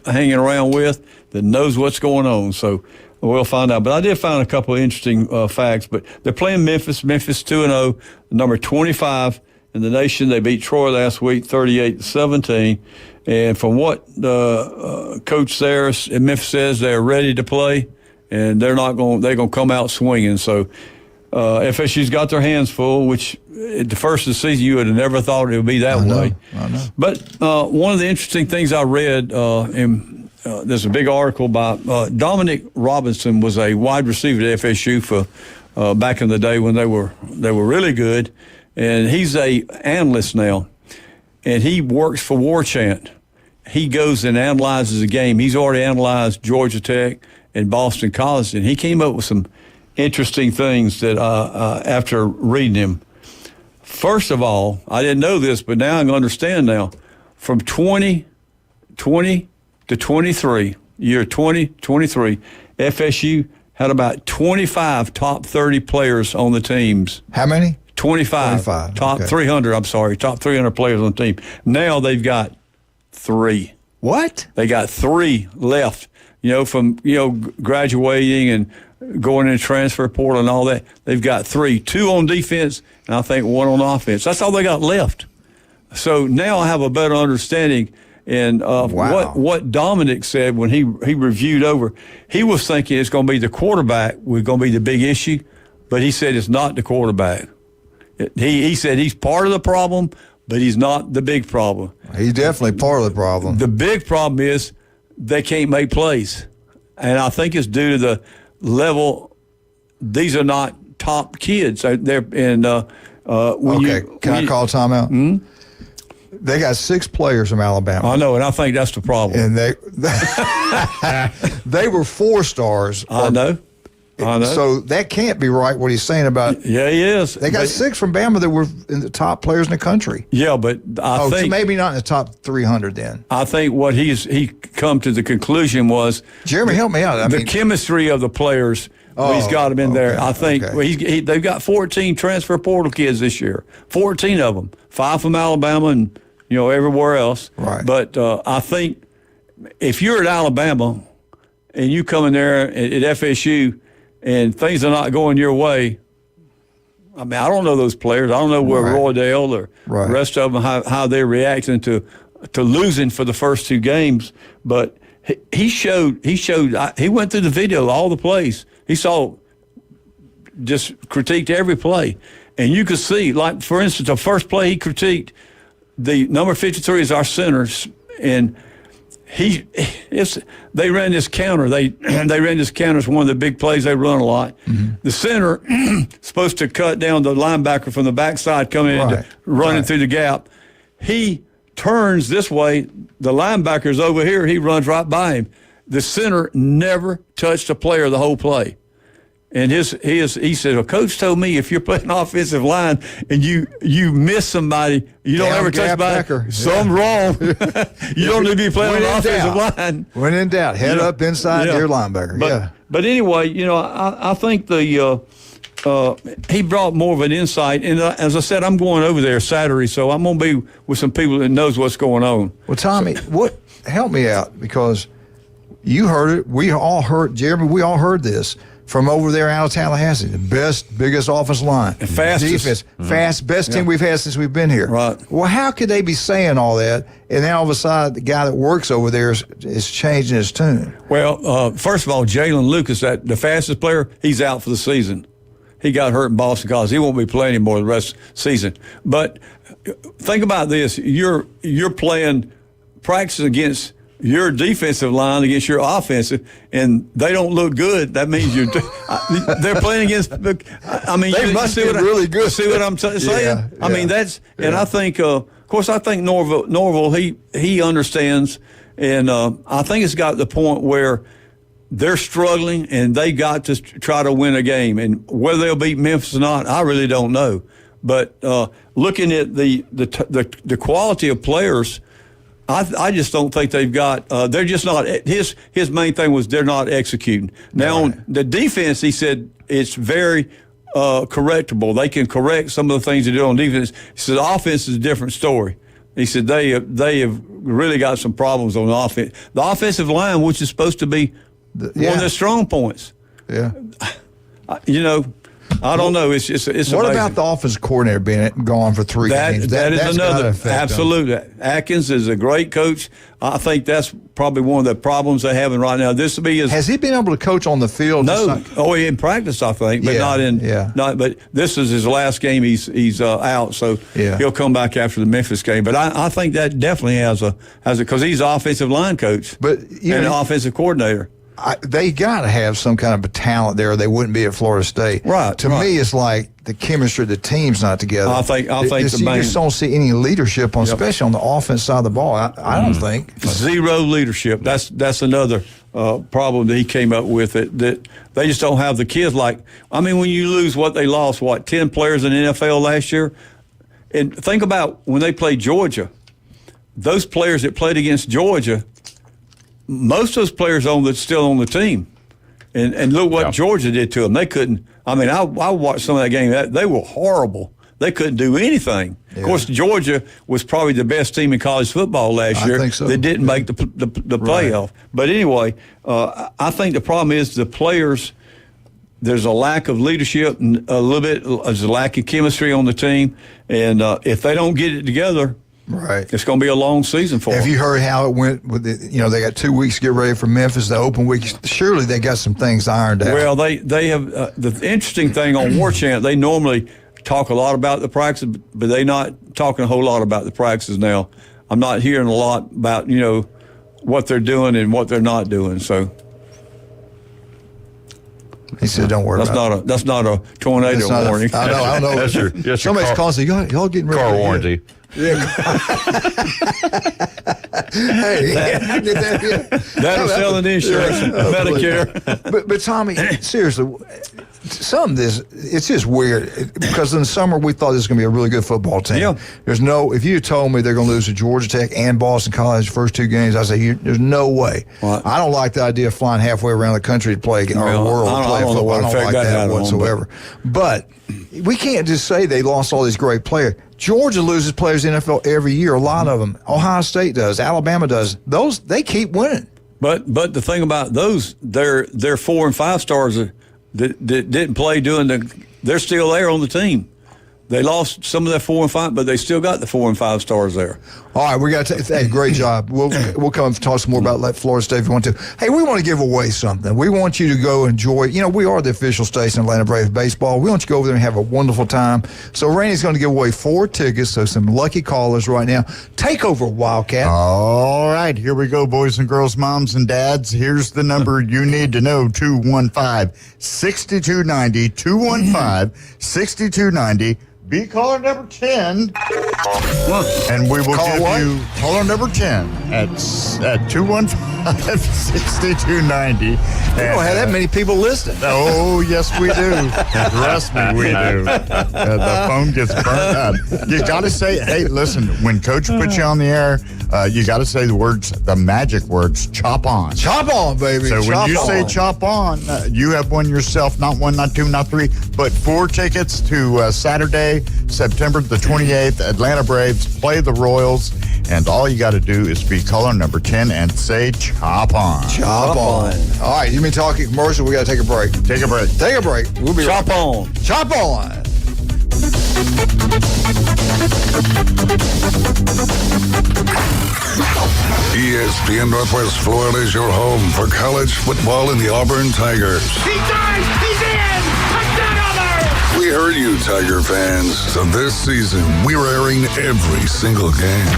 hanging around with that knows what's going on. So we'll find out. But I did find a couple of interesting facts. But they're playing Memphis. Memphis 2-0, number 25 in the nation. They beat Troy last week, 38-17. And from what Coach there at Memphis says, they're ready to play, and they're going to come out swinging. So FSU's got their hands full, which at the first of the season you would have never thought it would be that way. I know. But one of the interesting things I read, there's a big article by Dominic Robinson was a wide receiver at FSU for back in the day when they were really good, and he's a analyst now, and he works for War Chant. He goes and analyzes a game. He's already analyzed Georgia Tech and Boston College, and he came up with some interesting things that after reading him. First of all, I didn't know this, but now I understand now. From 2020 to 23, year 2023, FSU had about 25 top 30 players on the teams. How many? 25. Top 300, top 300 players on the team. Now they've got 3. What? They got 3 left, from, graduating and going in transfer portal and all that. They've got 3, 2 on defense, and I think 1 on offense. That's all they got left. So now I have a better understanding and what Dominic said when he reviewed over. He was thinking it's going to be the quarterback was going to be the big issue, but he said it's not the quarterback. He said he's part of the problem, but he's not the big problem. He's definitely part of the problem. The big problem is they can't make plays. And I think it's due to the level these are not top kids. They're can I call timeout? Hmm? They got 6 players from Alabama. I know, and I think that's the problem. And they were 4 stars. I know. So that can't be right, what he's saying about. Yeah, he is. They got 6 from Bama that were in the top players in the country. Yeah, but I think. So maybe not in the top 300 then. I think what he come to the conclusion was. Jeremy, help me out. The chemistry of the players. He's got them in there. I think they've got 14 transfer portal kids this year. 14 of them. 5 from Alabama and everywhere else. Right. But I think if you're at Alabama and you come in there at FSU and things are not going your way, I mean, I don't know those players. I don't know where Roy Dale or the rest of them how they're reacting to losing for the first 2 games. But he went through the video, all the plays. He just critiqued every play. And you could see, like, for instance, the first play he critiqued, the number 53 is our center, and they ran this counter. They ran this counter as one of the big plays they run a lot. Mm-hmm. The center supposed to cut down the linebacker from the backside coming in, running through the gap. He turns this way. The linebacker's over here. He runs right by him. The center never touched a player the whole play. And he said, well, Coach told me if you're playing offensive line and you miss somebody, you don't ever touch somebody, something's wrong. You don't need to be playing on the offensive line. When in doubt, head up inside your linebacker. But anyway, I think he brought more of an insight. And as I said, I'm going over there Saturday, so I'm going to be with some people that knows what's going on. Well, Tommy, help me out, because you heard it. We all heard, Jeremy, we all heard this from over there out of Tallahassee. The biggest offensive line. And fastest. Defense. Best team we've had since we've been here. Right. Well, how could they be saying all that, and then all of a sudden the guy that works over there is changing his tune? Well, first of all, Jalen Lucas, the fastest player, he's out for the season. He got hurt in Boston College. He won't be playing anymore the rest of the season. But think about this. You're playing practice against your defensive line against your offensive, and they don't look good. That means they're playing against. I mean, they must be really good. See what I'm saying? Yeah. I mean, that's, and I think, of course, I think Norville he understands, and I think it's got to the point where they're struggling, and they got to try to win a game, and whether they'll beat Memphis or not, I really don't know. But looking at the quality of players, I just don't think they've got. They're just not. His main thing was they're not executing. Now on the defense, he said it's very correctable. They can correct some of the things they do on defense. He said offense is a different story. He said they have really got some problems on the offense. The offensive line, which is supposed to be one of their strong points. Yeah. I don't know. It's what amazing. about the offensive coordinator being gone for 3 games? That is that's another. Absolutely. Atkins is a great coach. I think that's probably one of the problems they're having right now. This will be Has he been able to coach on the field? No. In practice, I think, but not in. Yeah. But this is his last game. He's out, so he'll come back after the Memphis game. But I think that definitely has because he's an offensive line coach, and an offensive coordinator. They got to have some kind of a talent there, or they wouldn't be at Florida State. Right. To me, it's like the chemistry of the team's not together. I think you just don't see any leadership especially on the offense side of the ball. I don't think zero leadership. That's another problem that he came up with. That they just don't have the kids. When you lose what they lost, 10 players in the NFL last year, and think about when they played Georgia. Those players that played against Georgia. Most of those players still on the team, and look what Georgia did to them. They couldn't. I mean, I watched some of that game. They were horrible. They couldn't do anything. Yeah. Of course, Georgia was probably the best team in college football last year. I think so. They didn't make the playoff. But anyway, I think the problem is the players. There's a lack of leadership and a little bit. There's a lack of chemistry on the team, and if they don't get it together. Right. It's going to be a long season for them. Have you heard how it went with they got 2 weeks to get ready for Memphis, the open week. Surely they got some things ironed out. Well, they have the interesting thing on War Chant, they normally talk a lot about the practices, but they're not talking a whole lot about the practices now. I'm not hearing a lot about, what they're doing and what they're not doing. So He said, "Don't worry about it." That's not a tornado warning. I know. That's your Somebody's calling and say, y'all getting ready car to hit." warranty. Yeah. Hey, That'll sell an insurance, Medicare. But Tommy, seriously, some of this, it's just weird because in the summer we thought this was going to be a really good football team. Yeah. If you told me they're going to lose to Georgia Tech and Boston College the first two games, I say there's no way. Well, I don't like the idea of flying halfway around the country to play or the world to play football. I don't like that whatsoever. But we can't just say they lost all these great players. Georgia loses players in the NFL every year. A lot of them. Ohio State does. Alabama does. They keep winning. But the thing about those, they're 4 and 5 stars that didn't play they're still there on the team. They lost some of their 4 and 5, but they still got the 4 and 5 stars there. All right, we got to. Hey, great job. We'll come and talk some more about Florida State if you want to. Hey, we want to give away something. We want you to go enjoy. We are the official station of Atlanta Braves baseball. We want you to go over there and have a wonderful time. So Randy's going to give away 4 tickets. So some lucky callers right now. Take over, Wildcat. All right, here we go, boys and girls, moms and dads. Here's the number you need to know: 215-6290. 215-6290. Be caller number 10, and we will give you caller number 10 at 215-6290. We don't have that many people listening. Oh, yes, we do. Trust me, we do. The phone gets burnt up. You got to say, hey, listen, when Coach puts you on the air, you got to say the magic words, chop on. Chop on, baby. So when you say chop on, you have won yourself not 1, not 2, not 3, but 4 tickets to Saturday, September the 28th. Atlanta Braves play the Royals, and all you got to do is be caller number 10 and say chop on. Chop on. All right, you mean talking commercial? We got to take a break. Take a break. Take a break. We'll be chop right on. Chop on. ESPN Northwest Florida is your home for college football and the Auburn Tigers. He dives! He's in! Touchdown Auburn! We heard you, Tiger fans. So this season, we're airing every single game.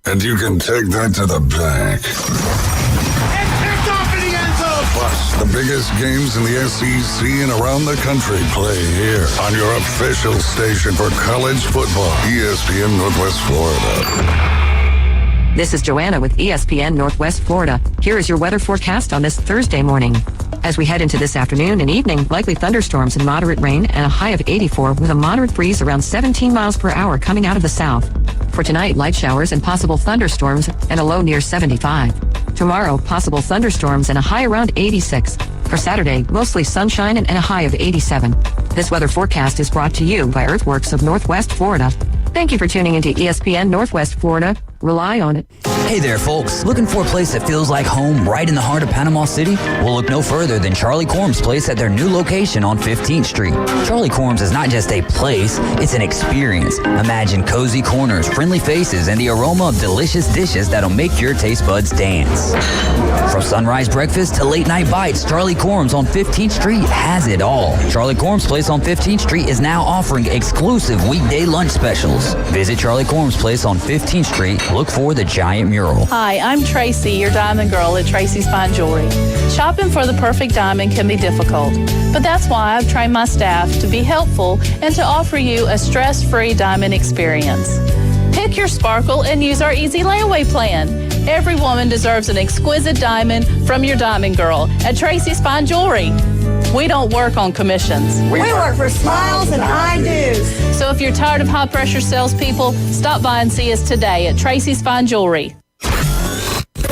And you can take that to the bank. And picked off in the end zone! Plus, the biggest games in the SEC and around the country play here on your official station for college football, ESPN Northwest Florida. This is Joanna with ESPN Northwest Florida. Here is your weather forecast on this Thursday morning. As we head into this afternoon and evening, likely thunderstorms and moderate rain and a high of 84 with a moderate breeze around 17 miles per hour coming out of the south. For tonight, light showers and possible thunderstorms and a low near 75. Tomorrow, possible thunderstorms and a high around 86. For Saturday, mostly sunshine and a high of 87. This weather forecast is brought to you by Earthworks of Northwest Florida. Thank you for tuning into ESPN Northwest Florida. Rely on it. Hey there, folks. Looking for a place that feels like home right in the heart of Panama City? Well, look no further than Charlie Corm's place at their new location on 15th Street. Charlie Corm's is not just a place, it's an experience. Imagine cozy corners, friendly faces, and the aroma of delicious dishes that'll make your taste buds dance. From sunrise breakfast to late night bites, Charlie Corm's on 15th Street has it all. Charlie Corm's place on 15th Street is now offering exclusive weekday lunch specials. Visit Charlie Corm's place on 15th Street. Look for the giant mural. Hi, I'm Tracy, your diamond girl at Tracy's Fine Jewelry. Shopping for the perfect diamond can be difficult, but that's why I've trained my staff to be helpful and to offer you a stress-free diamond experience. Pick your sparkle and use our easy layaway plan. Every woman deserves an exquisite diamond from your diamond girl at Tracy's Fine Jewelry. We don't work on commissions. We work for smiles and I-dos. So if you're tired of high-pressure salespeople, stop by and see us today at Tracy's Fine Jewelry.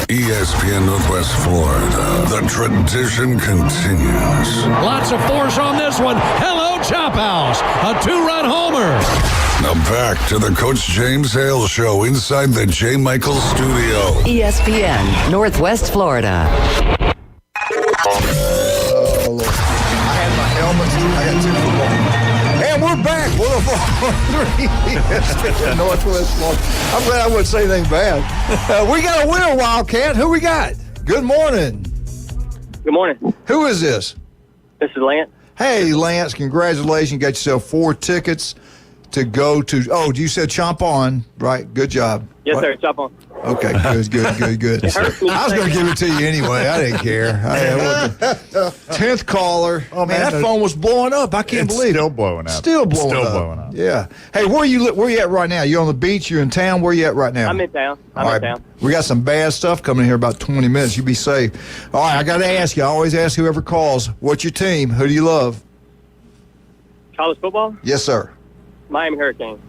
ESPN Northwest Florida. The tradition continues. Lots of force on this one. Hello, Chop House. A 2-run homer. Now back to the Coach James Hale Show inside the J. Michael Studio. ESPN Northwest Florida. And we're back. 104.3 Northwest Florida. I'm glad I wouldn't say anything bad. We got a winner, Wildcat. Who we got? Good morning. Good morning. Who is this? This is Lance. Hey, Lance. Congratulations. You got yourself 4 tickets to go to. Oh, you said chomp on, right? Good job. Yes, What? sir. Chop on. Okay, good. It hurts me to I was say going to that. give it to you anyway. I didn't care. 10th caller. Oh, man, man, that phone was blowing up. I can't It's believe still it. blowing up. Still blowing Still up. blowing up. Yeah. Hey, where you at right now? You on the beach? You in town? Where you at right now? I'm in town. I'm All in right. town. We got some bad stuff coming in here about 20 minutes. You be safe. All right, I got to ask you. I always ask whoever calls, what's your team? Who do you love? College football? Yes, sir. Miami Hurricanes.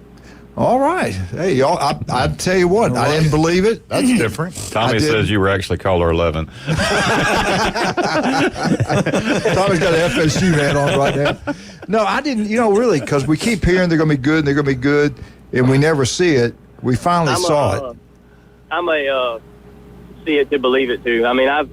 All right. Hey, y'all, I tell you what, I didn't believe it. That's different. Tommy says you were actually caller 11. Tommy's got an FSU hat on right now. No, I didn't, really, because we keep hearing they're going to be good and they're going to be good, and we never see it. We finally saw it. I'm a see it to believe it too. I mean,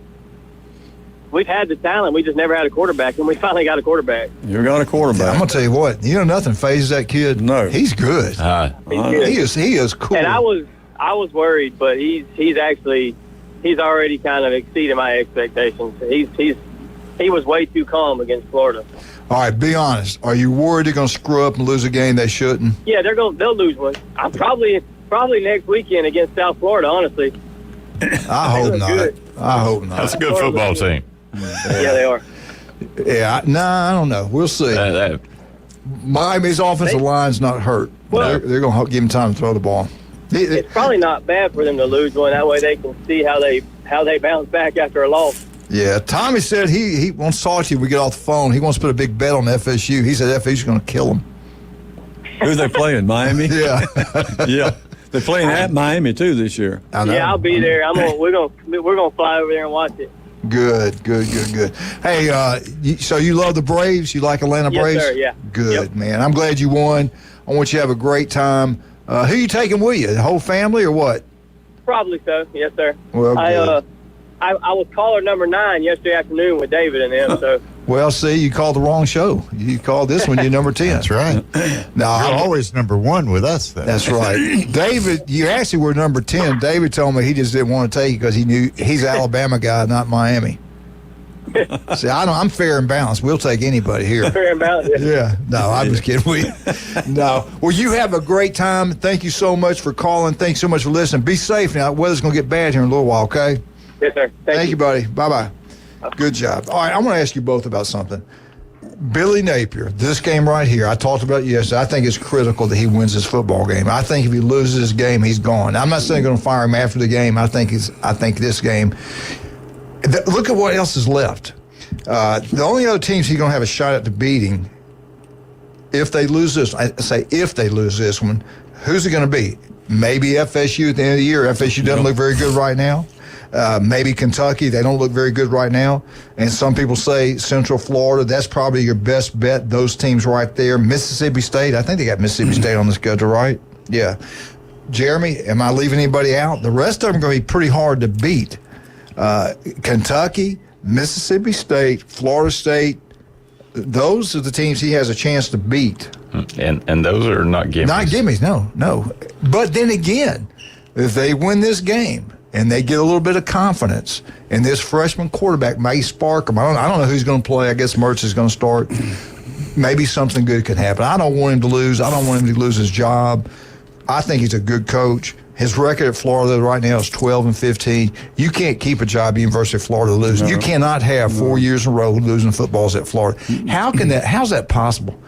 we've had the talent, we just never had a quarterback, and we finally got a quarterback. You got a quarterback. I'm going to tell you what, nothing phases that kid. No. He's good. He's good. He is cool. And I was worried, but he's already kind of exceeded my expectations. He was way too calm against Florida. All right, be honest. Are you worried they're going to screw up and lose a game they shouldn't? Yeah, they'll lose one. I'm probably next weekend against South Florida, honestly. I hope not. Good. I hope not. That's a good football team. Yeah, they are. Yeah, I don't know. We'll see. Miami's offensive line's not hurt. Well, they're going to give him time to throw the ball. It's probably not bad for them to lose one. That way they can see how they bounce back after a loss. Yeah, Tommy said he wants to talk to you when we get off the phone. He wants to put a big bet on FSU. He said FSU's going to kill him. Who they playing? Miami? Yeah. Yeah. They're playing at Miami, too, this year. Yeah, I'll be there. We're gonna fly over there and watch it. Good. Hey, so you love the Braves? You like Atlanta Yes, Braves? sir, yeah. Good, man. I'm glad you won. I want you to have a great time. Who you taking with you? The whole family or what? Probably so. Yes, sir. Well, good. I was caller number 9 yesterday afternoon with David and them. So Well, see, you called the wrong show. You called this one, you're number 10. That's right. No, You're always number 1 with us, then. That's right. David, you actually were number 10. David told me he just didn't want to take you because he knew he's an Alabama guy, not Miami. See, I'm fair and balanced. We'll take anybody here. fair and balanced. Yeah. No, I'm just kidding. No. Well, you have a great time. Thank you so much for calling. Thanks so much for listening. Be safe now. Weather's going to get bad here in a little while, okay? Yes, sir. Thank you, buddy. Bye-bye. Good job. All right, I want to ask you both about something. Billy Napier, this game right here, I talked about it yesterday. I think it's critical that he wins this football game. I think if he loses this game, he's gone. I'm not saying they're going to fire him after the game. I think this game. Look at what else is left. The only other teams he's going to have a shot at beating, if they lose this, I say if they lose this one, who's it going to be? Maybe FSU at the end of the year. FSU doesn't look very good right now. Maybe Kentucky, they don't look very good right now. And some people say Central Florida, that's probably your best bet, those teams right there. Mississippi State, I think they got Mississippi State on the schedule, right? Yeah. Jeremy, am I leaving anybody out? The rest of them are going to be pretty hard to beat. Kentucky, Mississippi State, Florida State, those are the teams he has a chance to beat. And those are not gimmies. Not gimmies, no. But then again, if they win this game and they get a little bit of confidence, and this freshman quarterback may spark them. I don't know who's going to play. I guess Mertz is going to start. Maybe something good could happen. I don't want him to lose. I don't want him to lose his job. I think he's a good coach. His record at Florida right now is 12-15. You can't keep a job at the University of Florida losing. No. You cannot have 4 years in a row losing footballs at Florida. How's that possible?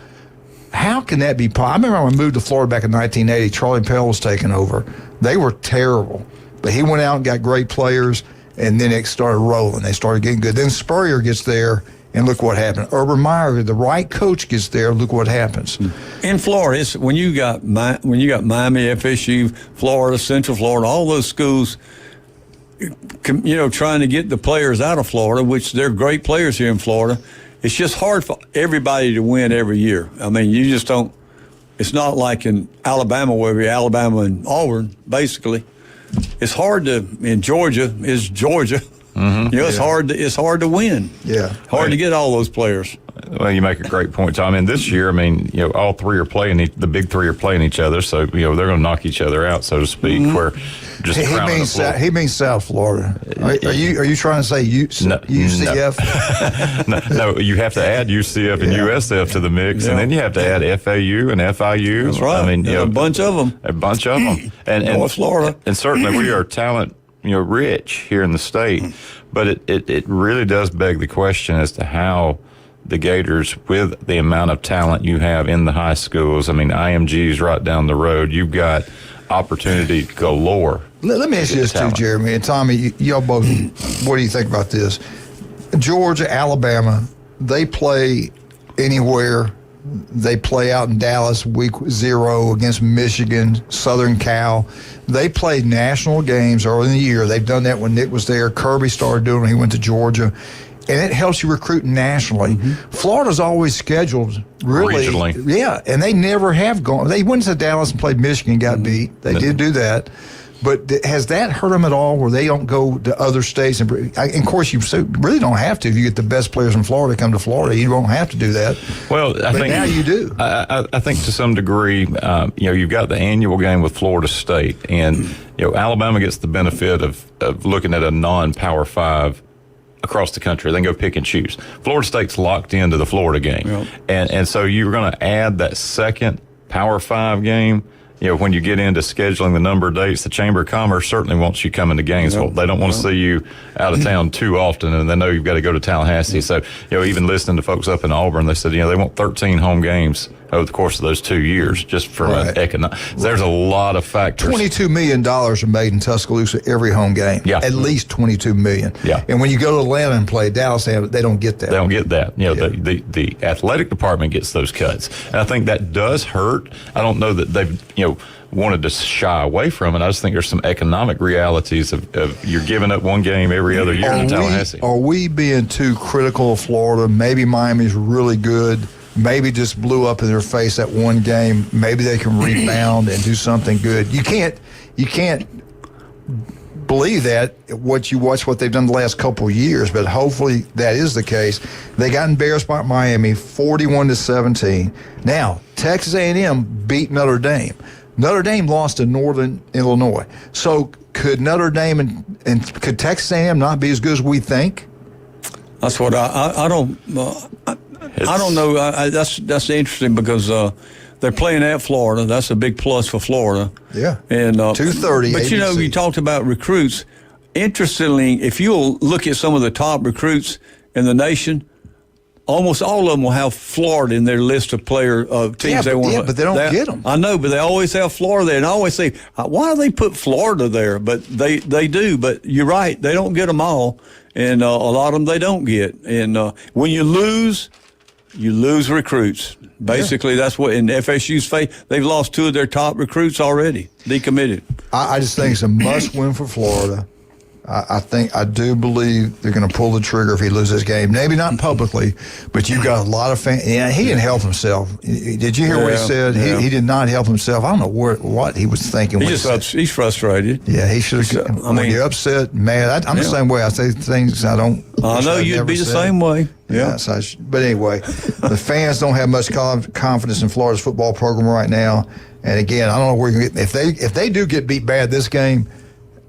How can that be possible? I remember when I moved to Florida back in 1980, Charlie Pell was taking over. They were terrible. But he went out and got great players, and then it started rolling. They started getting good. Then Spurrier gets there, and look what happened. Urban Meyer, the right coach, gets there. Look what happens. In Florida, it's when you got Miami, FSU, Florida, Central Florida, all those schools, trying to get the players out of Florida, which they're great players here in Florida. It's just hard for everybody to win every year. I mean, you just don't. It's not like in Alabama where we're Alabama and Auburn, basically. It's hard to. In Georgia is Georgia. Mm-hmm. It's hard to win. Yeah, hard to get all those players. Well, you make a great point, Tom. And this year, all three are playing. The big three are playing each other, so they're going to knock each other out, so to speak. Mm-hmm. Where just crowning the floor. He means South Florida. Are you trying to say UCF? No, you have to add UCF and USF to the mix, and then you have to add FAU and FIU. That's right. I mean, a bunch of them. A bunch of them. And North Florida. And certainly we are talent, rich here in the state. But it really does beg the question as to how the Gators, with the amount of talent you have in the high schools, I mean, IMG's right down the road. You've got opportunity galore. Let me ask you this too, Jeremy and Tommy. Y'all both, what do you think about this? Georgia, Alabama, they play anywhere. They play out in Dallas week 0 against Michigan, Southern Cal. They played national games early in the year. They've done that when Nick was there. Kirby started doing it when he went to Georgia. And it helps you recruit nationally. Florida's always scheduled really. Regionally. Yeah, and they never have gone. They went to Dallas and played Michigan and got beat. They did do that. But has that hurt them at all where they don't go to other states? And of course, you really don't have to. If you get the best players in Florida come to Florida, you won't have to do that. Well, I think now you do. I think to some degree, you've got the annual game with Florida State. And, Alabama gets the benefit of looking at a non-Power 5 across the country. They can go pick and choose. Florida State's locked into the Florida game. Yep. And so you're going to add that second Power 5 game. When you get into scheduling the number of dates, the Chamber of Commerce certainly wants you coming to Gainesville. Yep. They don't want to see you out of town too often, and they know you've got to go to Tallahassee. So, even listening to folks up in Auburn, they said, they want 13 home games over the course of those 2 years, just from an economic. There's a lot of factors. $22 million are made in Tuscaloosa every home game. Yeah. At least $22 million. Yeah. And when you go to Atlanta and play Dallas, they don't get that. They don't get that. The athletic department gets those cuts. And I think that does hurt. I don't know that they've, wanted to shy away from it. I just think there's some economic realities of you're giving up one game every other year in Tallahassee. Are we being too critical of Florida? Maybe Miami's really good. Maybe just blew up in their face that one game. Maybe they can rebound and do something good. You can't believe that what you watch what they've done the last couple of years, but hopefully that is the case. They got embarrassed by Miami 41-17. Now, Texas A&M beat Notre Dame. Notre Dame lost to Northern Illinois. So could Notre Dame and could Texas A&M not be as good as we think? That's what I don't know. That's interesting because they're playing at Florida. That's a big plus for Florida. Yeah. And 2:30. But ABC. you talked about recruits. Interestingly, if you'll look at some of the top recruits in the nation, almost all of them will have Florida in their list of teams they want. Yeah, but they don't get them. I know, but they always have Florida there. And I always say, why do they put Florida there? But they do. But you're right, they don't get them all. And a lot of them they don't get. And when you lose recruits. Basically, that's what in FSU's face, they've lost 2 of their top recruits already, decommitted. I just think it's a must-win for Florida. I do believe they're going to pull the trigger if he loses this game. Maybe not publicly, but you've got a lot of fans. Yeah, he didn't help himself. Did you hear what he said? Yeah. He did not help himself. I don't know what he was thinking. He's frustrated. Yeah, he should have. When you're upset, mad. I'm the same way. I say things I don't. I know you'd be the same way. Yeah. But anyway, the fans don't have much confidence in Florida's football program right now. And again, I don't know where you get if they do get beat bad this game.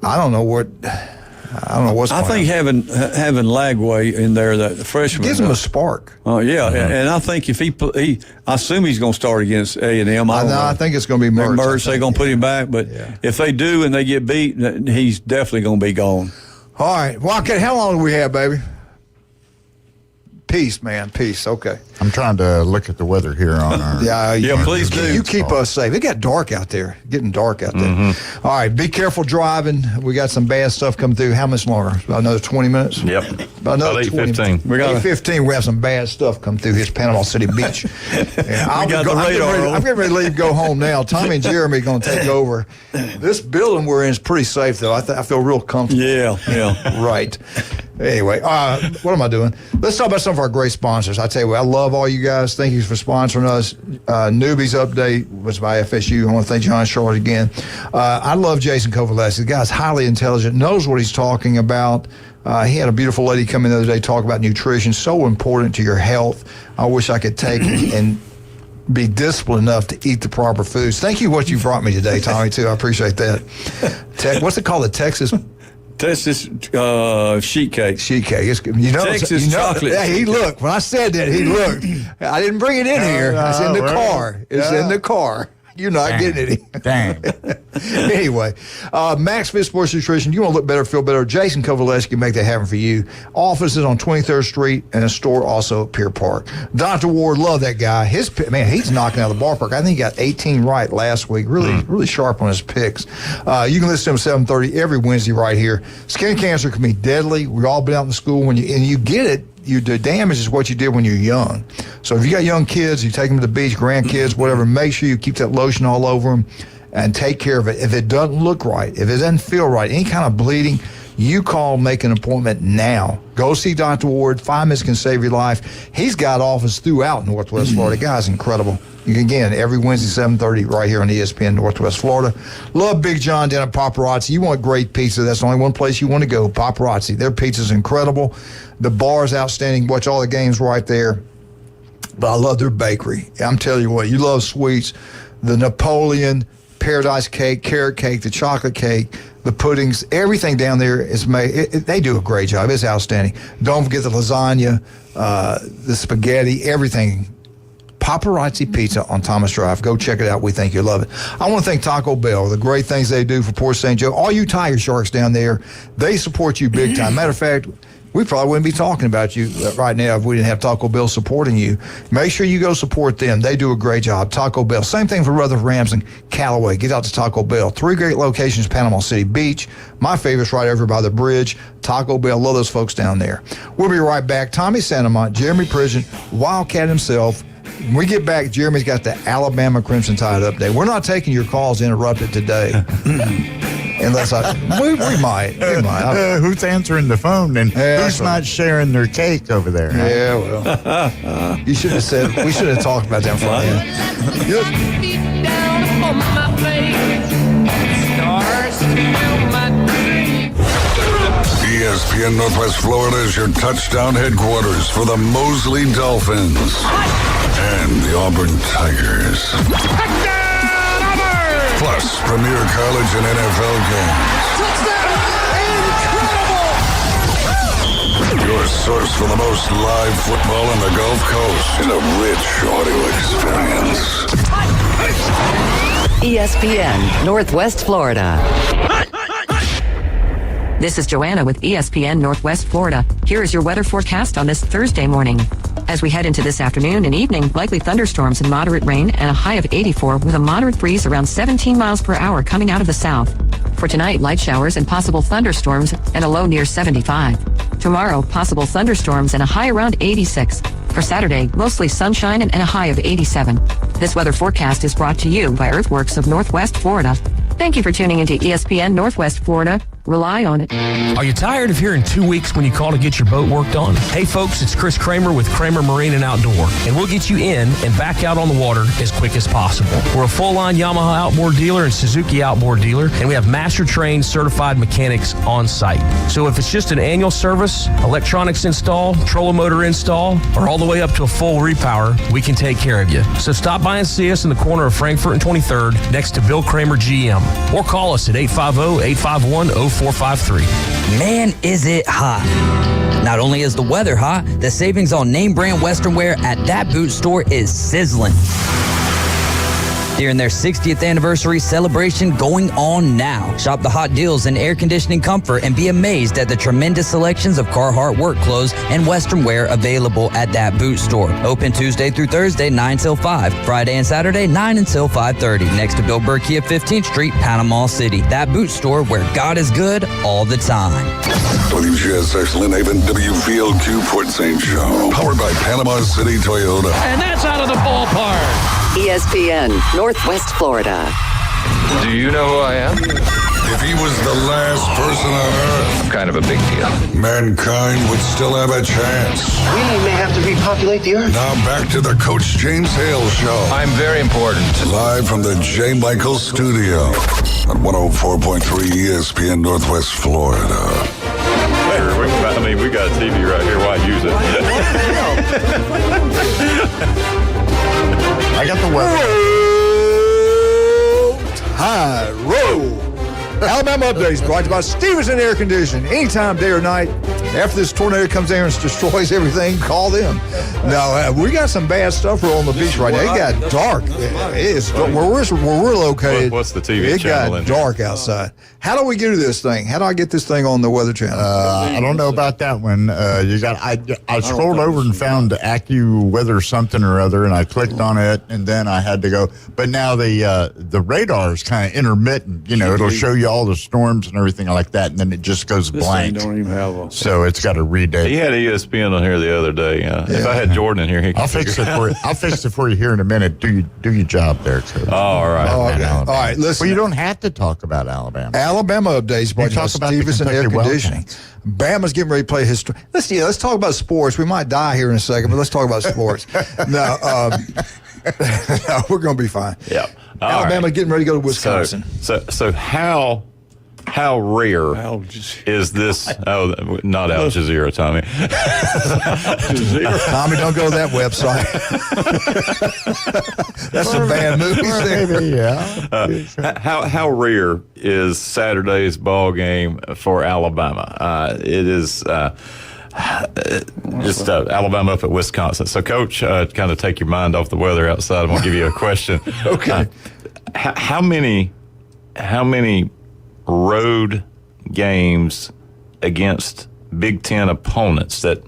I don't know what's I think having Lagway in there, that freshman, gives him a spark. Oh yeah, and I think if I assume he's going to start against A&M. I think it's going to be Mertz. They're going to put him back, but if they do and they get beat, he's definitely going to be gone. All right, well, how long do we have, baby? Peace, man. Peace. Okay. I'm trying to look at the weather here on our. Yeah, please do. You keep us safe. It got dark out there. Getting dark out there. Mm-hmm. All right. Be careful driving. We got some bad stuff coming through. How much longer? About another 20 minutes? Yep. About another 8:15. We got 8:15. We have some bad stuff come through his Panama City Beach. I'm getting ready to leave. Go home now. Tommy and Jeremy are going to take over. This building we're in is pretty safe, though. I feel real comfortable. Yeah. Right. Anyway, what am I doing? Let's talk about some of our great sponsors. I tell you what, I love all you guys. Thank you for sponsoring us. Newbies Update was by FSU. I want to thank John Charlotte again. I love Jason Kovaleski. The guy's highly intelligent, knows what he's talking about. He had a beautiful lady come in the other day talk about nutrition, so important to your health. I wish I could take and be disciplined enough to eat the proper foods. Thank you what you brought me today, Tommy, too. I appreciate that. What's it called? The Texas sheet cake. Sheet cake. Texas chocolate. Hey, look. When I said that, he looked. I didn't bring it in here. It's in the car. It's in the car. You're not getting it. Dang. Anyway, Max Fit Sports Nutrition. You want to look better, feel better. Jason Kovaleski can make that happen for you. Offices on 23rd Street and a store also at Pier Park. Dr. Ward, love that guy. He's knocking out of the ballpark. I think he got 18 right last week. Really sharp on his picks. You can listen to him 7:30 every Wednesday right here. Skin cancer can be deadly. We've all been out in school and you get it. The damage is what you did when you're young. So if you got young kids, you take them to the beach, grandkids, whatever, make sure you keep that lotion all over them and take care of it. If it doesn't look right, if it doesn't feel right, any kind of bleeding, you call, make an appointment now. Go see Dr. Ward. 5 minutes can save your life. He's got office throughout Northwest Florida. The guy's incredible. You can, again, every Wednesday, 7:30, right here on ESPN Northwest Florida. Love Big John down at Paparazzi. You want great pizza, that's the only one place you want to go, Paparazzi. Their pizza's incredible. The bar's outstanding. Watch all the games right there. But I love their bakery. I'm telling you what, you love sweets. The Napoleon, Paradise Cake, Carrot Cake, the chocolate cake, the puddings, everything down there is made. They do a great job. It's outstanding. Don't forget the lasagna, the spaghetti, everything. Paparazzi Pizza on Thomas Drive. Go check it out. We think you'll love it. I want to thank Taco Bell, the great things they do for Port St. Joe. All you Tiger Sharks down there, they support you big time. Matter of fact, we probably wouldn't be talking about you right now if we didn't have Taco Bell supporting you. Make sure you go support them. They do a great job. Taco Bell. Same thing for Rutherford Ramsden, Callaway. Get out to Taco Bell. 3 great locations, Panama City Beach. My favorite's right over by the bridge. Taco Bell. Love those folks down there. We'll be right back. Tommy Santamont, Jeremy Pridgeon, Wildcat himself. When we get back, Jeremy's got the Alabama Crimson Tide update. We're not taking your calls interrupted today. Unless we might. Who's answering the phone and who's not sharing their cake over there? Yeah, well. You should have said, we should have talked about that in front of ESPN Northwest Florida is your touchdown headquarters for the Mosley Dolphins and the Auburn Tigers. Plus, premier college and NFL games. Incredible! Your source for the most live football on the Gulf Coast in a rich audio experience. ESPN Northwest Florida. This is Joanna with ESPN Northwest Florida. Here is your weather forecast on this Thursday morning. As we head into this afternoon and evening, likely thunderstorms and moderate rain and a high of 84 with a moderate breeze around 17 miles per hour coming out of the south. For tonight, light showers and possible thunderstorms and a low near 75. Tomorrow, possible thunderstorms and a high around 86. For Saturday, mostly sunshine and a high of 87. This weather forecast is brought to you by Earthworks of Northwest Florida. Thank you for tuning into ESPN Northwest Florida. Rely on it. Are you tired of hearing 2 weeks when you call to get your boat worked on? Hey folks, it's Chris Kramer with Kramer Marine and Outdoor, and we'll get you in and back out on the water as quick as possible. We're a full-line Yamaha outboard dealer and Suzuki outboard dealer, and we have master-trained certified mechanics on site. So if it's just an annual service, electronics install, trolling motor install, or all the way up to a full repower, we can take care of you. So stop by and see us in the corner of Frankfurt and 23rd next to Bill Kramer GM, or call us at 850-851-0453. Man, is it hot. Not only is the weather hot, the savings on name brand Western wear at that boot store is sizzling. During their 60th anniversary celebration going on now. Shop the hot deals in air conditioning comfort and be amazed at the tremendous selections of Carhartt work clothes and Western wear available at that boot store. Open Tuesday through Thursday, 9 till 5. Friday and Saturday, 9 until 5:30. Next to Bill Berkey at 15th Street, Panama City. That boot store where God is good all the time. WGSX Lynn Haven, WVLQ Port St. Joe. Powered by Panama City Toyota. And that's out of the ballpark. ESPN Northwest Florida. Do you know who I am? If he was the last person on Earth, I'm kind of a big deal. mankind would still have a chance. We may have to repopulate the Earth. Now back to the Coach James Hale Show. I'm very important. Live from the J. Michael Studio at 104.3 ESPN Northwest Florida. I mean, we got a TV right here. Why use it? I got the weather. High roll. Alabama Updates brought to you by Stevenson Air Conditioning. Anytime, day or night, after this tornado comes there and destroys everything, call them. Now, we got some bad stuff rolling on the beach right now. It got dark. It is where we're located. What's the TV it channel? It got dark outside. How do we get to this thing? How do I get this thing on the Weather Channel? I don't know about that one. I scrolled over and found AccuWeather something or other, and I clicked on it, and then I had to go. But now the radar is kind of intermittent. It'll show you all the storms and everything like that, and then it just goes blank. Don't even have a. So it's got to redate. He had ESPN on here the other day. If I had Jordan in here, I'll fix it for you. I'll fix it for you here in a minute. Do your job there, Coach. Oh, all right. Okay. All right. Listen. Well, you don't have to talk about Alabama. Alabama Updates brought to you by Stevenson Air Conditioning. Bama's getting ready to play history. Let's talk about sports. We might die here in a second, but let's talk about sports. No, we're going to be fine. Yeah. Alabama getting ready to go to Wisconsin. So how rare is this? Oh, not Al Jazeera, Tommy. Tommy, don't go to that website. That's a bad movie. Yeah. How rare is Saturday's ball game for Alabama? It is. Just Alabama up at Wisconsin. So, Coach, kind of take your mind off the weather outside. I'm going to give you a question. Okay. How many road games against Big Ten opponents that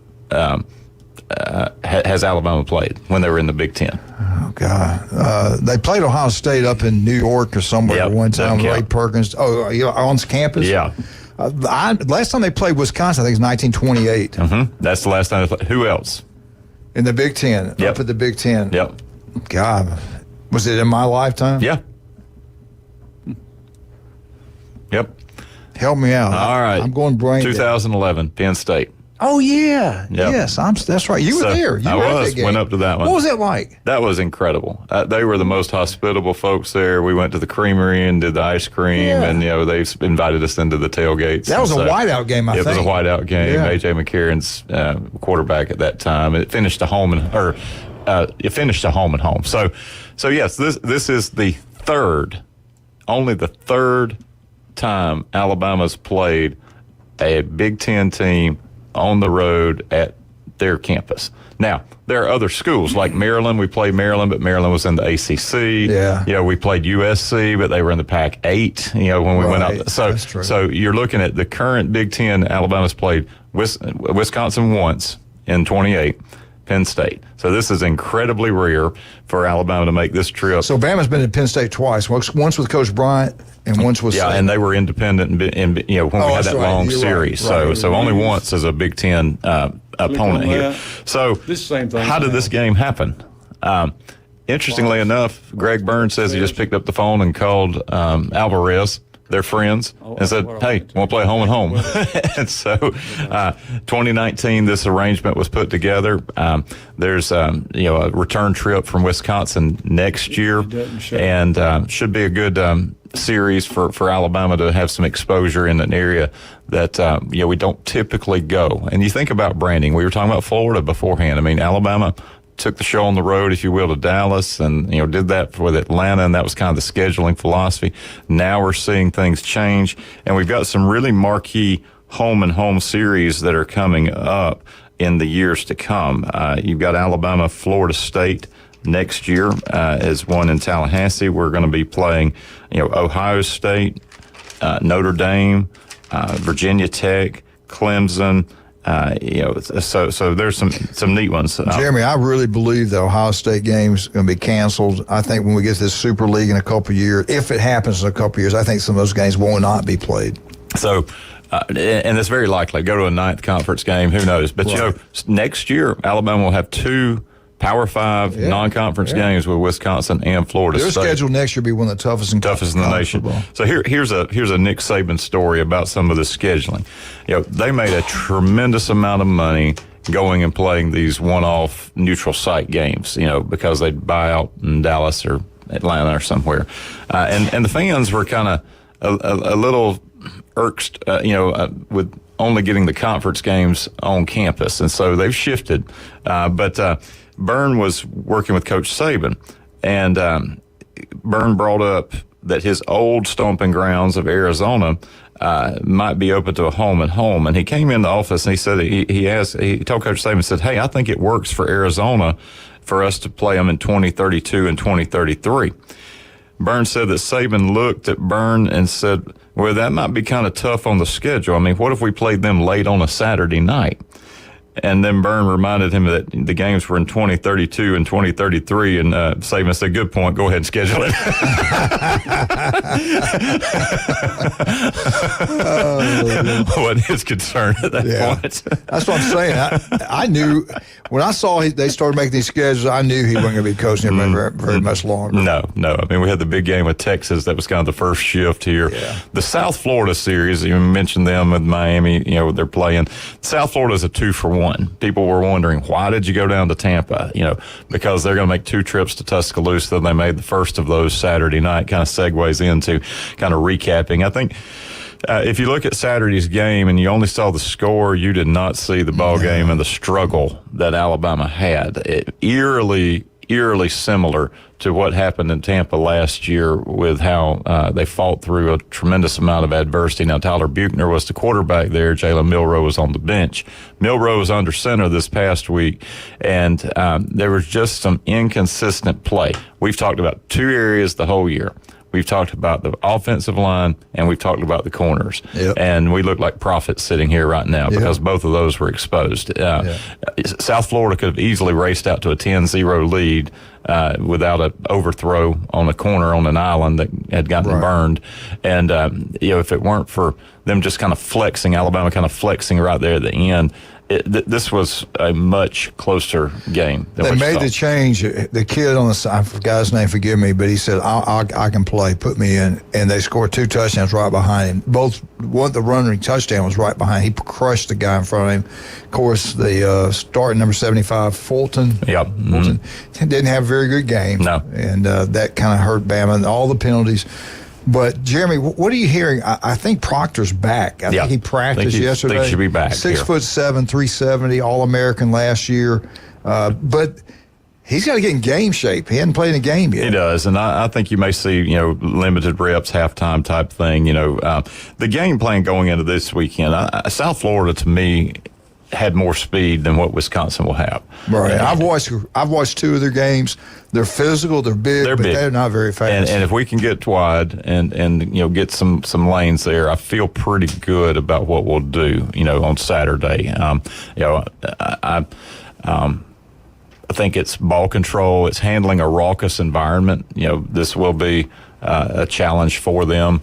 has Alabama played when they were in the Big Ten? Oh, God. They played Ohio State up in New York or somewhere one time. Ray Perkins. Oh, on campus? Yeah. Last time they played Wisconsin, I think it was 1928. Mm-hmm. That's the last time they played. Who else? In the Big Ten. Up at the Big Ten. Yep. God. Was it in my lifetime? Yeah. Yep. Help me out. All right. I'm going brain 2011, Penn State. Oh, yeah. Yep. Yes, that's right. You were there. I was. Went up to that one. What was it like? That was incredible. They were the most hospitable folks there. We went to the creamery and did the ice cream, and they invited us into the tailgates. That was a whiteout game, I think. It was a whiteout game. Yeah. A.J. McCarron's quarterback at that time. It finished a home and home. So yes, this is the only the third time Alabama's played a Big Ten team on the road at their campus. Now, there are other schools like Maryland. We played Maryland, but Maryland was in the ACC. Yeah. We played USC, but they were in the Pac-8, when we went up. So you're looking at the current Big Ten. Alabama's played Wisconsin once in 28, Penn State. So this is incredibly rare for Alabama to make this trip. So Bama's been at Penn State twice, once with Coach Bryant and once with and they were independent when we had that long series. Right. So only once as a Big Ten opponent here. So how did this game happen? Interestingly enough, Greg Burns says he just picked up the phone and called Alvarez, their friends, and said, hey, want to play home and home? And so 2019, this arrangement was put together. There's a return trip from Wisconsin next year, and should be a good series for Alabama to have some exposure in an area that we don't typically go. And you think about branding. We were talking about Florida beforehand. I mean, Alabama took the show on the road, if you will, to Dallas, and did that with Atlanta, and that was kind of the scheduling philosophy. Now we're seeing things change, and we've got some really marquee home series that are coming up in the years to come. You've got Alabama, Florida State next year as one in Tallahassee. We're going to be playing, Ohio State, Notre Dame, Virginia Tech, Clemson. So there's some neat ones. Jeremy, I really believe the Ohio State game's going to be canceled. I think when we get to this Super League in a couple of years, if it happens in a couple of years, I think some of those games will not be played. So, and it's very likely. Go to a ninth conference game, who knows? But, next year, Alabama will have two Power 5 non-conference games with Wisconsin and Florida State. Their schedule next year will be one of the toughest in the nation. Football. So here's a Nick Saban story about some of the scheduling. They made a tremendous amount of money going and playing these one-off neutral site games, because they'd buy out in Dallas or Atlanta or somewhere. And the fans were kind of a little irked, with only getting the conference games on campus. And so they've shifted. But Byrne was working with Coach Saban, And Byrne brought up that his old stomping grounds of Arizona might be open to a home and home. And he came in the office and he said, he told Coach Saban, said, hey, I think it works for Arizona for us to play them in 2032 and 2033. Byrne said that Saban looked at Byrne and said, well, that might be kind of tough on the schedule. I mean, what if we played them late on a Saturday night? And then Byrne reminded him that the games were in 2032 and 2033, and Saban said, good point, go ahead and schedule it. Wasn't his concern at that point. That's what I'm saying. I knew when I saw they started making these schedules, I knew he wasn't going to be coaching him very much longer. No. I mean, we had the big game with Texas. That was kind of the first shift here. Yeah. The South Florida series, you mentioned them with Miami, they're playing. South Florida is a 2-for-1. People were wondering, why did you go down to Tampa? Because they're going to make 2 trips to Tuscaloosa. They made the first of those Saturday night. Kind of segues into kind of recapping. I think if you look at Saturday's game and you only saw the score, you did not see the ball game and the struggle that Alabama had. Eerily similar to what happened in Tampa last year with how they fought through a tremendous amount of adversity. Now, Tyler Buchner was the quarterback there. Jalen Milroe was on the bench. Milroe was under center this past week, and there was just some inconsistent play. We've talked about 2 areas the whole year. We've talked about the offensive line, and we've talked about the corners. Yep. And we look like prophets sitting here right now because both of those were exposed. South Florida could have easily raced out to a 10-0 lead without an overthrow on a corner on an island that had gotten burned. And, if it weren't for them just kind of flexing, Alabama kind of flexing right there at the end, this was a much closer game. They made the change. The kid on the side, I forgot his name, forgive me, but he said, I can play, put me in. And they scored 2 touchdowns right behind him. The running touchdown was right behind him. He crushed the guy in front of him. Of course, the starting number 75, Fulton. Yep. Fulton didn't have a very good game. No. And that kind of hurt Bama. And all the penalties. But, Jeremy, what are you hearing? I think Proctor's back. I think he practiced yesterday. I think he should be back. 6'7", 370, All-American last year. But he's got to get in game shape. He hadn't played in a game yet. He does, and I think you may see, limited reps, halftime type thing. The game plan going into this weekend, South Florida, to me, had more speed than what Wisconsin will have. Right. I've watched 2 of their games. They're physical, they're big, but they're not very fast. And if we can get wide and get some lanes there, I feel pretty good about what we'll do, on Saturday. I think it's ball control, it's handling a raucous environment. This will be a challenge for them.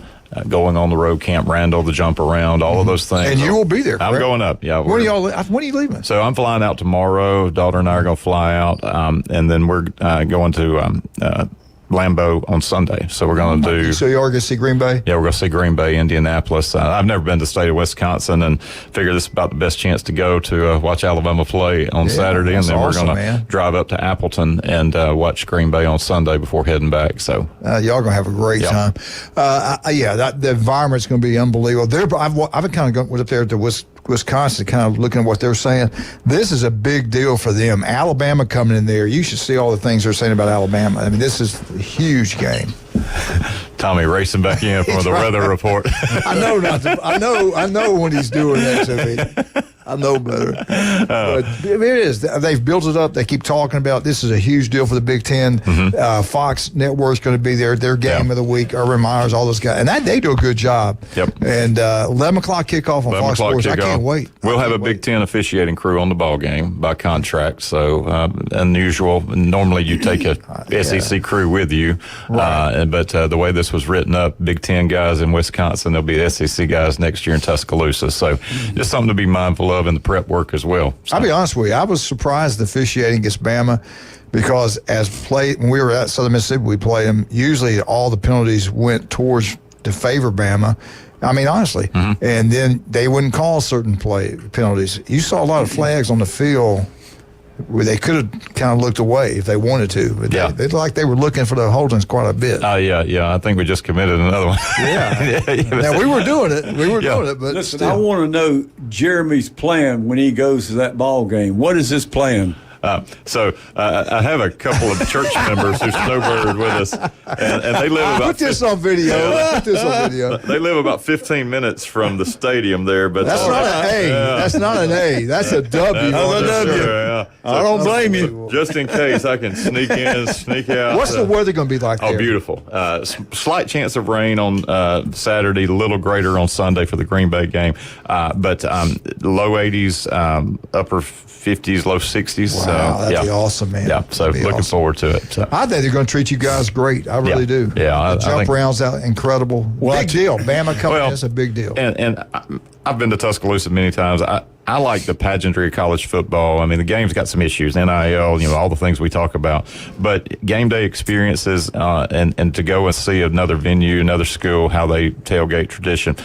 Going on the road, Camp Randall, the jump around, all of those things. And you will be there, correct? I'm going up, yeah. When are you leaving? So I'm flying out tomorrow. Daughter and I are going to fly out, and then we're going to Lambeau on Sunday. So we're going to do. So you are going to see Green Bay? Yeah, we're going to see Green Bay, Indianapolis. I've never been to the state of Wisconsin, and figure this is about the best chance to go to watch Alabama play on Saturday, and then we're going to drive up to Appleton and watch Green Bay on Sunday before heading back. So y'all going to have a great time. The environment's going to be unbelievable. I've been kind of went up there to Wisconsin, kind of looking at what they're saying. This is a big deal for them. Alabama coming in there. You should see all the things they're saying about Alabama. I mean, this is a huge game. Tommy racing back in for the weather report. I know when he's doing that to me. I know better. But it is. They've built it up. They keep talking about this is a huge deal for the Big Ten. Fox Network's going to be there. Their game of the week. Urban Meyer's, all those guys. And they do a good job. Yep. And 11 o'clock kickoff on Fox Sports. I can't wait. We'll have a Big Ten officiating crew on the ball game by contract. So unusual. Normally you take a SEC crew with you. Right. But the way this was written up, Big Ten guys in Wisconsin, there'll be SEC guys next year in Tuscaloosa. So just something to be mindful of in the prep work as well. So. I'll be honest with you. I was surprised the officiating against Bama because when we were at Southern Mississippi, we played them. Usually all the penalties went to favor Bama. I mean, honestly. And then they wouldn't call certain penalties. You saw a lot of flags on the field where they could have kind of looked away if they wanted to. But they looked like they were looking for the holdings quite a bit. I think we just committed another one. Now, we were doing it. But listen, I want to know Jeremy's plan when he goes to that ball game. What is his plan? So I have a couple of church members who snowbird with us, and they live about. Put this on video. Put this on video. They live about 15 minutes from the stadium there, but that's not an A. That's not an A. That's a W. That's a W. So I don't blame you. Just in case, I can sneak in, sneak out. What's the weather going to be like there? Oh, beautiful. Slight chance of rain on Saturday, a little greater on Sunday for the Green Bay game, but low 80s, upper 50s, low 60s. Wow, that'd be awesome, man. Yeah, so looking forward to it. So. I think they're going to treat you guys great. I really do. Yeah, the jump rounds out incredible. Big deal. Bama coming in is a big deal. And I've been to Tuscaloosa many times. I like the pageantry of college football. I mean, the game's got some issues, NIL, all the things we talk about. But game day experiences and to go and see another venue, another school, how they tailgate tradition.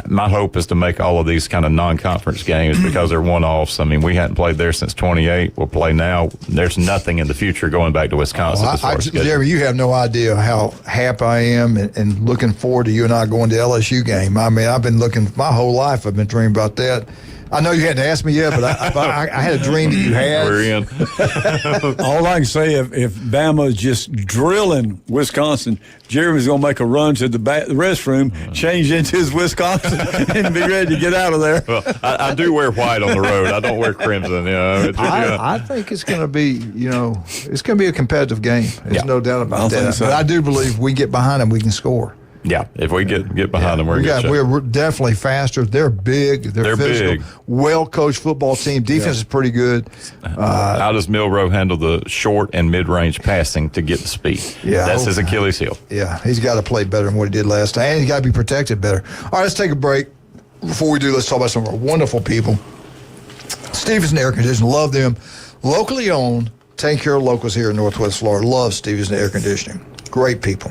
My hope is to make all of these kind of non-conference games because they're one-offs. I mean, we hadn't played there since 28. We'll play now. There's nothing in the future going back to Wisconsin. Jeremy, you have no idea how happy I am and looking forward to you and I going to LSU game. I mean, I've been looking my whole life. I've been dreaming about that. I know you hadn't asked me yet, but I had a dream that you had. We're in. All I can say, if Bama is just drilling Wisconsin, Jeremy's going to make a run to the restroom, change into his Wisconsin, and be ready to get out of there. Well, I do wear white on the road. I don't wear crimson. I think it's going to be, it's going to be a competitive game. There's no doubt about that. So. But I do believe we get behind them, we can score. Yeah, if we get behind them, we're definitely faster. They're big. They're physical. Big. Well-coached football team. Defense is pretty good. How does Milroe handle the short and mid-range passing to get the speed? Yeah, that's his Achilles heel. Yeah, he's got to play better than what he did last time, and he's got to be protected better. All right, let's take a break. Before we do, let's talk about some of our wonderful people. Stevenson Air Conditioning, love them. Locally owned, take care of locals here in Northwest Florida. Love Stevenson Air Conditioning. Great people.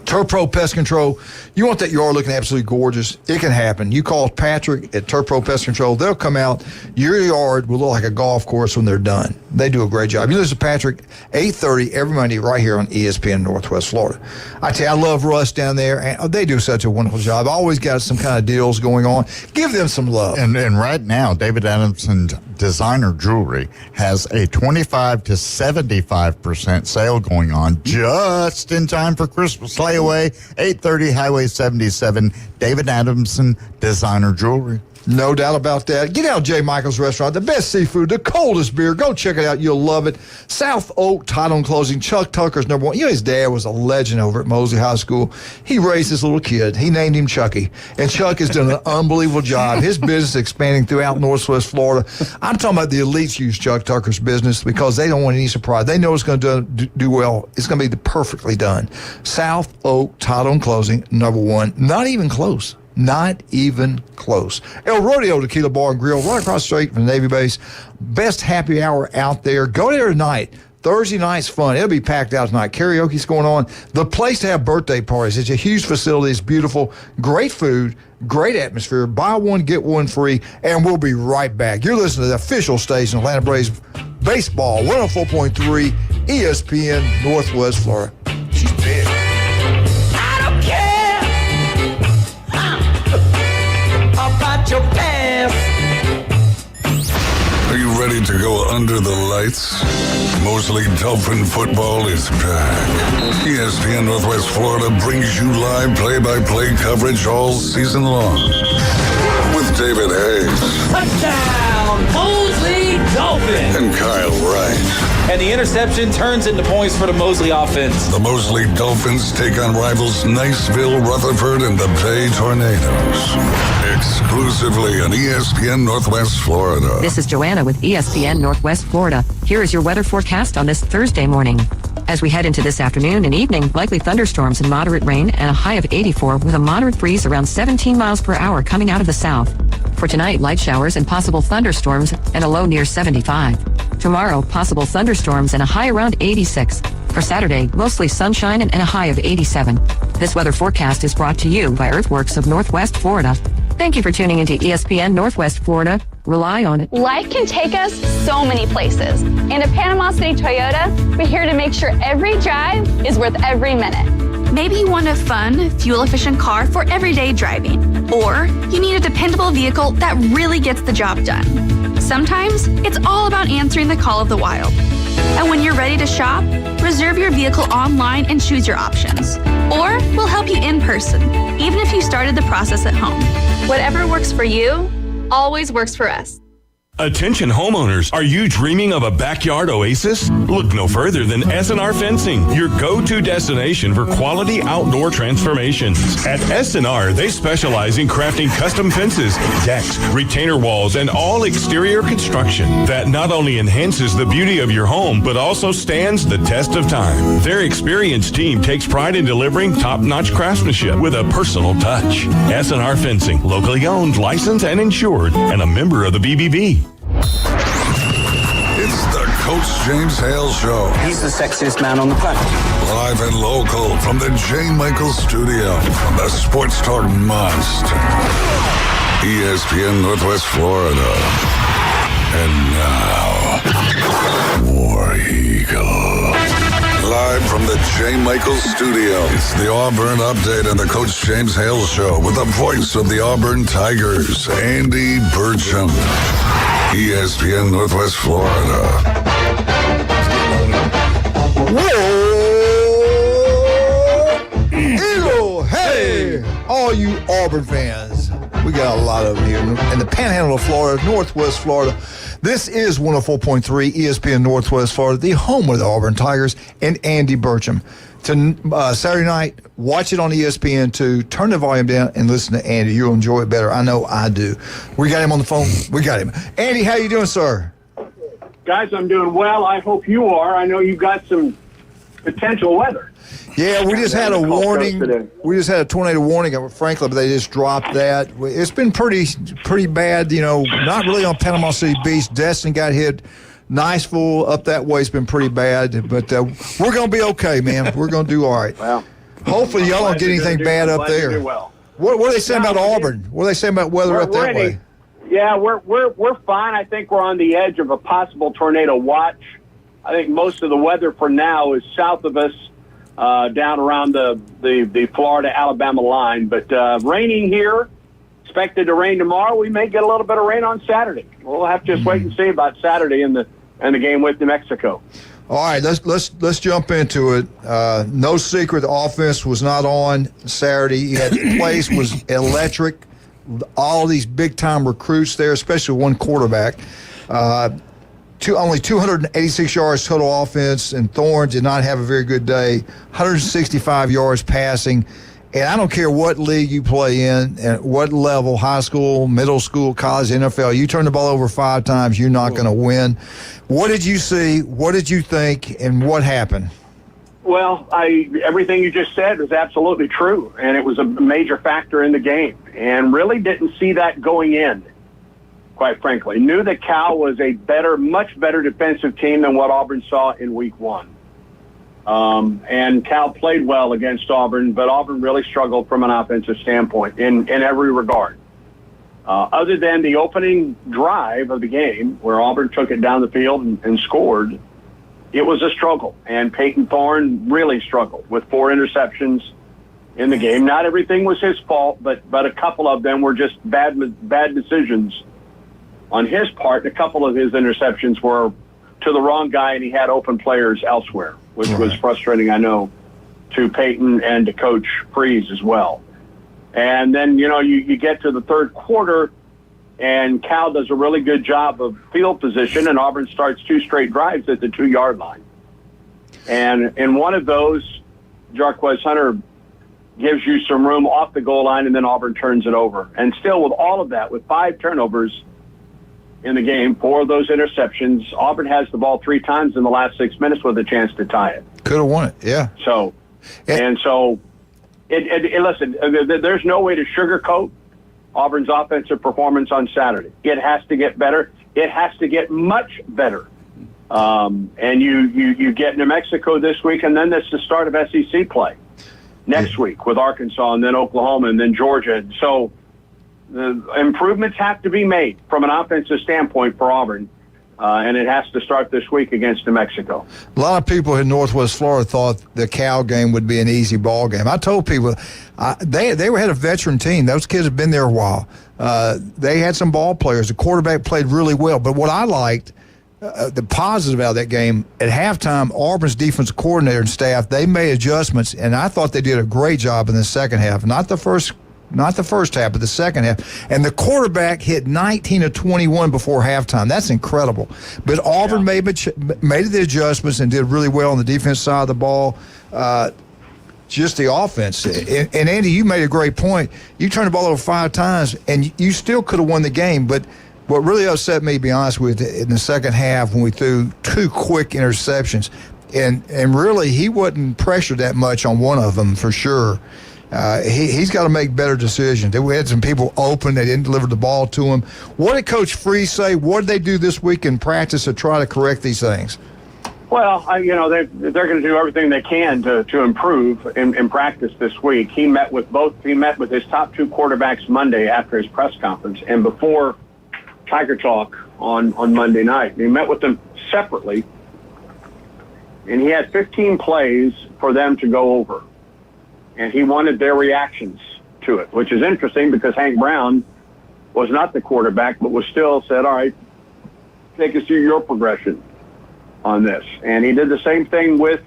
Turpro Pest Control. You want that yard looking absolutely gorgeous? It can happen. You call Patrick at Turpro Pest Control. They'll come out. Your yard will look like a golf course when they're done. They do a great job. You listen to Patrick, 8:30 every Monday right here on ESPN Northwest Florida. I tell you, I love Russ down there. And they do such a wonderful job. Always got some kind of deals going on. Give them some love. And right now, David Adamson Designer Jewelry has a 25 to 75% sale going on just in time for Christmas layaway. 830 Highway 77, David Adamson Designer Jewelry. No doubt about that. Get out J. Michael's Restaurant, the best seafood, the coldest beer. Go check it out. You'll love it. South Oak Title and Closing. Chuck Tucker's number one. His dad was a legend over at Mosley High School. He raised this little kid. He named him Chucky. And Chuck has done an unbelievable job. His business is expanding throughout Northwest Florida. I'm talking about the elites use Chuck Tucker's business because they don't want any surprise. They know it's going to do well. It's going to be perfectly done. South Oak Title and Closing, number one. Not even close. Not even close. El Rodeo Tequila Bar and Grill, right across the street from the Navy base. Best happy hour out there. Go there tonight. Thursday night's fun. It'll be packed out tonight. Karaoke's going on. The place to have birthday parties. It's a huge facility. It's beautiful. Great food. Great atmosphere. Buy one, get one free. And we'll be right back. You're listening to the official station, Atlanta Braves Baseball, 104.3 ESPN Northwest Florida. She's big. Your past. Are you ready to go under the lights? Mosley Dolphin football is back. ESPN Northwest Florida brings you live play-by-play coverage all season long with David Hayes. Touchdown, Mosley Dolphins! And Kyle Wright. And the interception turns into points for the Mosley offense. The Mosley Dolphins take on rivals Niceville, Rutherford, and the Bay Tornadoes. Exclusively on ESPN Northwest Florida. This is Joanna with ESPN Northwest Florida. Here is your weather forecast on this Thursday morning. As we head into this afternoon and evening, likely thunderstorms and moderate rain and a high of 84 with a moderate breeze around 17 miles per hour coming out of the south. For tonight, light showers and possible thunderstorms and a low near 75. Tomorrow, possible thunderstorms and a high around 86. For Saturday, mostly sunshine and a high of 87. This weather forecast is brought to you by Earthworks of Northwest Florida. Thank you for tuning into ESPN Northwest Florida. Rely on it. Life can take us so many places. And at Panama City Toyota, we're here to make sure every drive is worth every minute. Maybe you want a fun, fuel-efficient car for everyday driving. Or you need a dependable vehicle that really gets the job done. Sometimes it's all about answering the call of the wild. And when you're ready to shop, reserve your vehicle online and choose your options. Or we'll help you in person, even if you started the process at home. Whatever works for you, always works for us. Attention homeowners, are you dreaming of a backyard oasis? Look no further than S&R Fencing, your go-to destination for quality outdoor transformations. At S&R, they specialize in crafting custom fences, decks, retainer walls, and all exterior construction that not only enhances the beauty of your home, but also stands the test of time. Their experienced team takes pride in delivering top-notch craftsmanship with a personal touch. S&R Fencing, locally owned, licensed, and insured, and a member of the BBB. It's the Coach James Hale Show. He's the sexiest man on the planet. Live and local from the J. Michael Studio on the Sports Talk Must. ESPN Northwest Florida. And now, War Eagle. Live from the J. Michael Studio. It's the Auburn Update on the Coach James Hale Show with the voice of the Auburn Tigers, Andy Burcham. ESPN Northwest Florida. Whoa! Eagle! Hey! All you Auburn fans. We got a lot of them here in the Panhandle of Florida, Northwest Florida. This is 104.3 ESPN Northwest Florida, the home of the Auburn Tigers, and Andy Burcham. Saturday night, watch it on ESPN2. Turn the volume down and listen to Andy. You'll enjoy it better. I know I do. We got him on the phone. We got him. Andy, how you doing, sir? Guys, I'm doing well. I hope you are. I know you've got some potential weather. Yeah, we just had a warning. We just had a tornado warning at Franklin, but they just dropped that. It's been pretty bad, not really on Panama City Beach. Destin got hit. Niceville up that way has been pretty bad, but we're going to be okay, man. We're going to do all right. Well, hopefully y'all don't get anything bad up there. Well. What are they saying about Auburn? What are they saying about weather up that way? Yeah, we're fine. I think we're on the edge of a possible tornado watch. I think most of the weather for now is south of us, down around the Florida-Alabama line. But raining here, expected to rain tomorrow. We may get a little bit of rain on Saturday. We'll have to just wait and see about Saturday in the game with New Mexico. All right, let's jump into it. No secret, the offense was not on Saturday. The place was electric. All these big-time recruits there, especially one quarterback. Only 286 yards total offense, and Thorne did not have a very good day. 165 yards passing. And I don't care what league you play in, and what level, high school, middle school, college, NFL, you turn the ball over 5 times, you're not going to win. What did you see? What did you think? And what happened? Well, everything you just said was absolutely true, and it was a major factor in the game, and really didn't see that going in, quite frankly. Knew that Cal was a much better defensive team than what Auburn saw in week 1. And Cal played well against Auburn, but Auburn really struggled from an offensive standpoint in every regard. Other than the opening drive of the game, where Auburn took it down the field and scored, it was a struggle. And Peyton Thorne really struggled with 4 interceptions in the game. Not everything was his fault, but a couple of them were just bad decisions on his part. A couple of his interceptions were to the wrong guy, and he had open players elsewhere, which was frustrating, I know, to Peyton and to Coach Freeze as well. And then, you get to the third quarter, and Cal does a really good job of field position, and Auburn starts 2 straight drives at the 2-yard line. And in one of those, Jarquez Hunter gives you some room off the goal line, and then Auburn turns it over. And still, with all of that, with 5 turnovers in the game, 4 of those interceptions, Auburn has the ball 3 times in the last 6 minutes with a chance to tie it. Could have won it, yeah. Listen, there's no way to sugarcoat Auburn's offensive performance on Saturday. It has to get better. It has to get much better. And you get New Mexico this week, and then that's the start of SEC play next week with Arkansas, and then Oklahoma, and then Georgia. So the improvements have to be made from an offensive standpoint for Auburn. and it has to start this week against New Mexico. A lot of people in Northwest Florida thought the Cal game would be an easy ball game. I told people they had a veteran team. Those kids have been there a while. They had some ball players. The quarterback played really well. But what I liked, the positive out of that game, at halftime, Auburn's defensive coordinator and staff, they made adjustments, and I thought they did a great job in the second half. Not the first half, but the second half. And the quarterback hit 19 of 21 before halftime. That's incredible. But Auburn made the adjustments and did really well on the defense side of the ball. Just the offense. And Andy, you made a great point. You turned the ball over 5 times, and you still could have won the game. But what really upset me, to be honest with you, in the second half when we threw 2 quick interceptions, and really he wasn't pressured that much on one of them for sure. He's got to make better decisions. We had some people open. They didn't deliver the ball to him. What did Coach Freeze say? What did they do this week in practice to try to correct these things? Well, they're going to do everything they can to improve in practice this week. He met with his top 2 quarterbacks Monday after his press conference and before Tiger Talk on Monday night. He met with them separately, and he had 15 plays for them to go over. And he wanted their reactions to it, which is interesting because Hank Brown was not the quarterback, but was still said, all right, take us through your progression on this. And he did the same thing with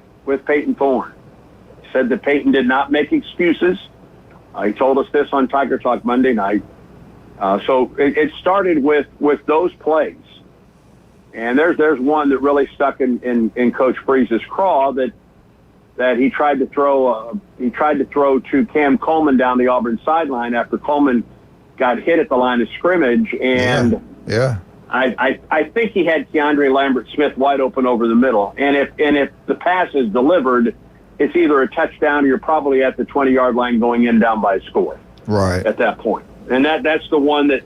Peyton Thorne. He said that Peyton did not make excuses. He told us this on Tiger Talk Monday night. So it started with those plays. And there's one that really stuck in Coach Freeze's craw that he tried to throw to Cam Coleman down the Auburn sideline after Coleman got hit at the line of scrimmage, and I think he had Keandre Lambert-Smith wide open over the middle, and if the pass is delivered, it's either a touchdown or you're probably at the 20-yard line going in down by a score. Right at that point, and that's the one that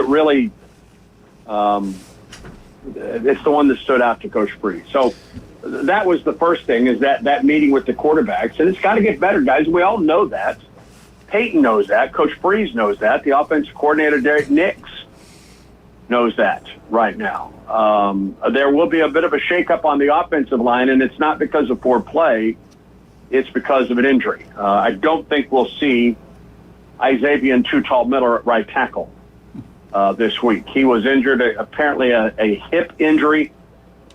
really it's the one that stood out to Coach Freeze. So. That was the first thing, is that meeting with the quarterbacks. And it's got to get better, guys. We all know that. Peyton knows that. Coach Freeze knows that. The offensive coordinator, Derek Nix, knows that right now. There will be a bit of a shakeup on the offensive line, and it's not because of poor play. It's because of an injury. I don't think we'll see Xavier Tall-Miller at right tackle this week. He was injured, apparently a hip injury